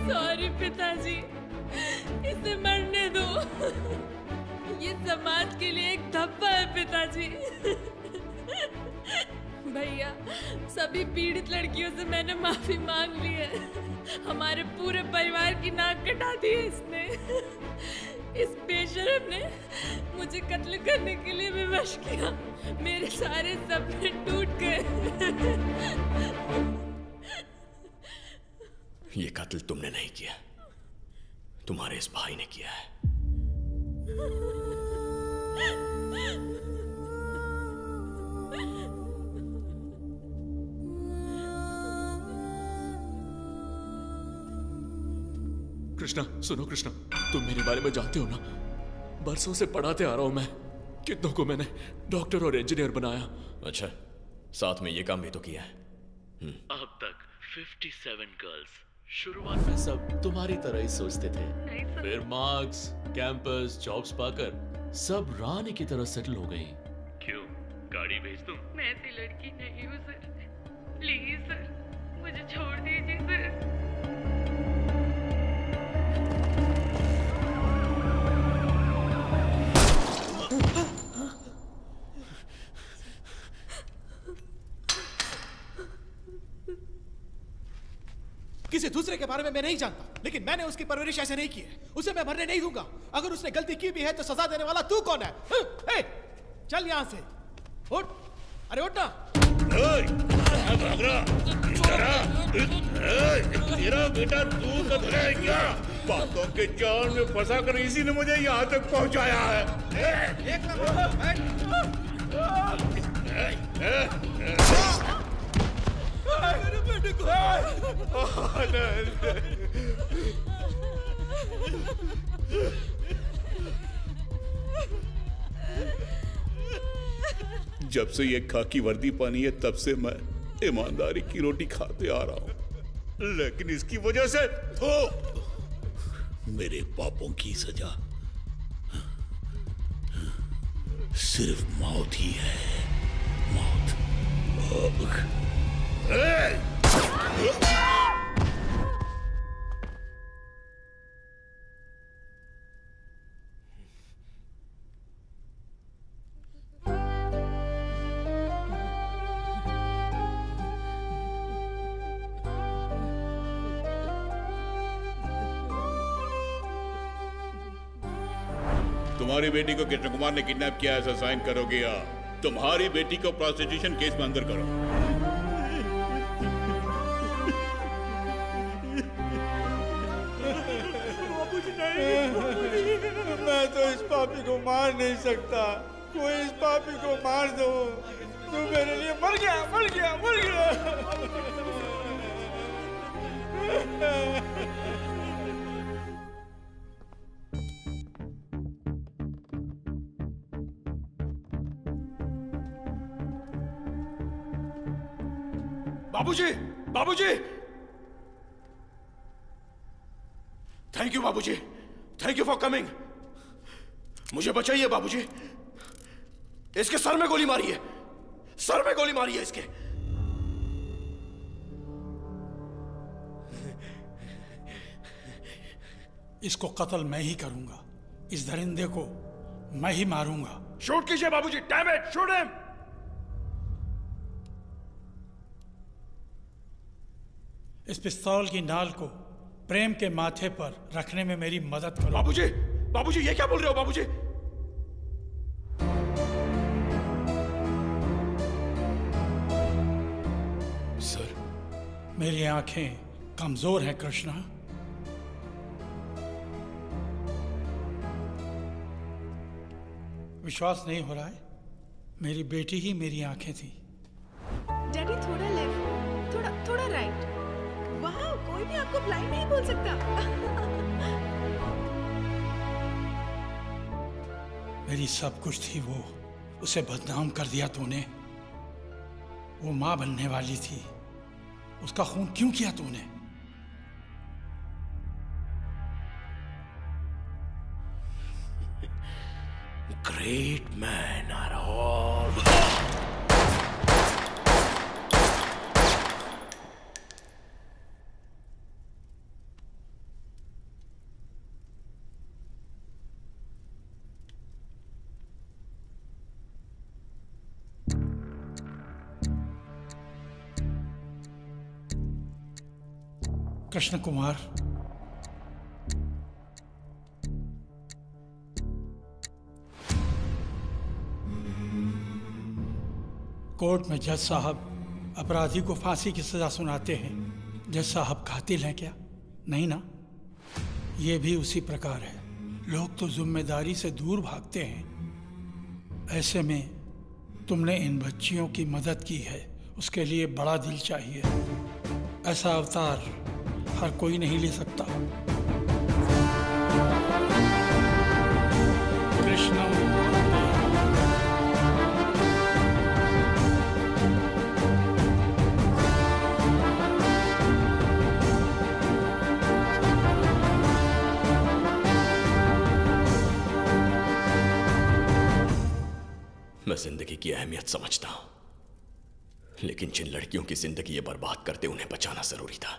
सॉरी पिताजी, इसे मरने दो। ये समाज के लिए एक धब्बा है पिताजी। भैया, सभी पीड़ित लड़कियों से मैंने माफी मांग ली है। हमारे पूरे परिवार की नाक कटा दी है इसने। इस बेशरम ने मुझे कत्ल करने के लिए विवश किया। मेरे सारे सपने टूट गए। ये कत्ल तुमने नहीं किया, तुम्हारे इस भाई ने किया है। कृष्णा, सुनो कृष्णा, तुम मेरे बारे में जानते हो ना? बरसों से पढ़ाते आ रहा हूं मैं। कितनों को मैंने डॉक्टर और इंजीनियर बनाया। अच्छा, साथ में ये काम भी तो किया है। अब तक 57 गर्ल्स। शुरुआत में सब तुम्हारी तरह ही सोचते थे, फिर मार्क्स, कैंपस, जॉब्स पाकर सब रानी की तरह सेटल हो गई। क्यों, गाड़ी भेज दूं? मैं ऐसी लड़की नहीं हूँ सर। प्लीज सर, मुझे छोड़ दीजिए सर। किसी दूसरे के बारे में मैं नहीं जानता, लेकिन मैंने उसकी परवरिश ऐसे नहीं की है। उसे मैं मरने नहीं दूंगा। अगर उसने गलती की भी है तो सजा देने वाला तू कौन है? ए, चल यहाँ से, उठ। अरे उठ ना। तेरा बेटा दूध का धुला है क्या? बातों के जाल में फंसा कर इसी ने मुझे यहाँ तक पहुँचाया है। मेरे बेटे को जब से ये खाकी वर्दी पानी है तब से मैं ईमानदारी की रोटी खाते आ रहा हूं, लेकिन इसकी वजह से मेरे पापों की सजा सिर्फ मौत ही है। मौत। तुम्हारी बेटी को कृष्ण कुमार ने किडनैप किया, ऐसा साइन करोगे या तुम्हारी बेटी को प्रोस्टिट्यूशन केस में अंदर करो। मैं तो इस पापी को मार नहीं सकता। कोई इस पापी को मार दो। तू मेरे लिए मर गया, मर गया, मर गया। बाबूजी, बाबूजी, थैंक यू बाबूजी, थैंक यू फॉर कमिंग। मुझे बचाइए बाबूजी, इसके सर में गोली मारी है, सर में गोली मारी है इसके। इसको कत्ल मैं ही करूंगा, इस दरिंदे को मैं ही मारूंगा। शूट कीजिए बाबूजी, डैम इट, शूट हिम। इस पिस्तौल की नाल को प्रेम के माथे पर रखने में मेरी मदद करो। बाबूजी, बाबूजी ये क्या बोल रहे हो बाबूजी? सर, मेरी आंखें कमजोर हैं कृष्णा। विश्वास नहीं हो रहा है? मेरी बेटी ही मेरी आंखें थी। डैडी थोड़ा लेफ्ट, थोड़ा राइट। वाह, कोई भी आपको ब्लाइंड नहीं बोल सकता। मेरी सब कुछ थी वो, उसे बदनाम कर दिया तूने। वो मां बनने वाली थी, उसका खून क्यों किया तूने? Great man are all. Krishna Kumar, court में जज साहब अपराधी को फांसी की सजा सुनाते हैं। जज साहब कातिल हैं क्या? नहीं ना। ये भी उसी प्रकार है। लोग तो जिम्मेदारी से दूर भागते हैं। ऐसे में तुमने इन बच्चियों की मदद की है, उसके लिए बड़ा दिल चाहिए। ऐसा अवतार हर कोई नहीं ले सकता। कृष्ण, मैं जिंदगी की अहमियत समझता हूं, लेकिन जिन लड़कियों की जिंदगी ये बर्बाद करते उन्हें बचाना जरूरी था।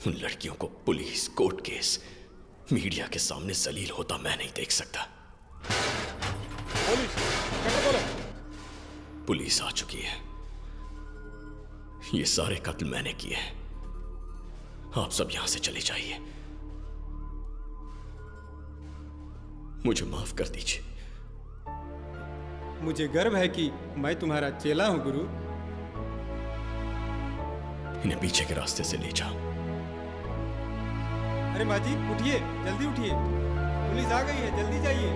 उन लड़कियों को पुलिस, कोर्ट केस, मीडिया के सामने जलील होता मैं नहीं देख सकता। पुलिस आ चुकी है। ये सारे कत्ल मैंने किए हैं। आप सब यहां से चले जाइए। मुझे माफ कर दीजिए। मुझे गर्व है कि मैं तुम्हारा चेला हूं गुरु। इन्हें पीछे के रास्ते से ले जाओ। अरे माँ जी, उठिए, जल्दी उठिए, पुलिस आ गई है, जल्दी जाइए।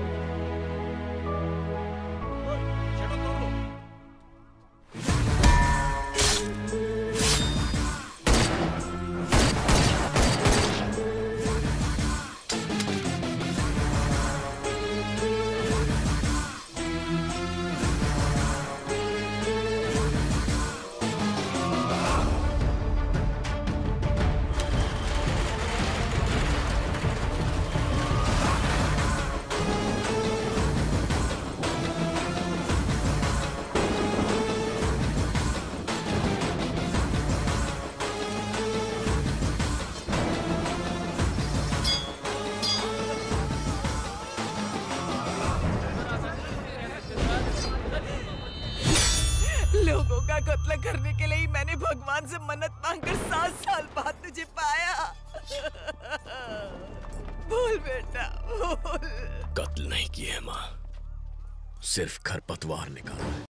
लोगों का कत्ल करने के लिए ही मैंने भगवान से मन्नत मांगकर 7 साल बाद तुझे पाया। बोल बेटा, बोल। कत्ल नहीं किए माँ, सिर्फ खरपतवार निकाला।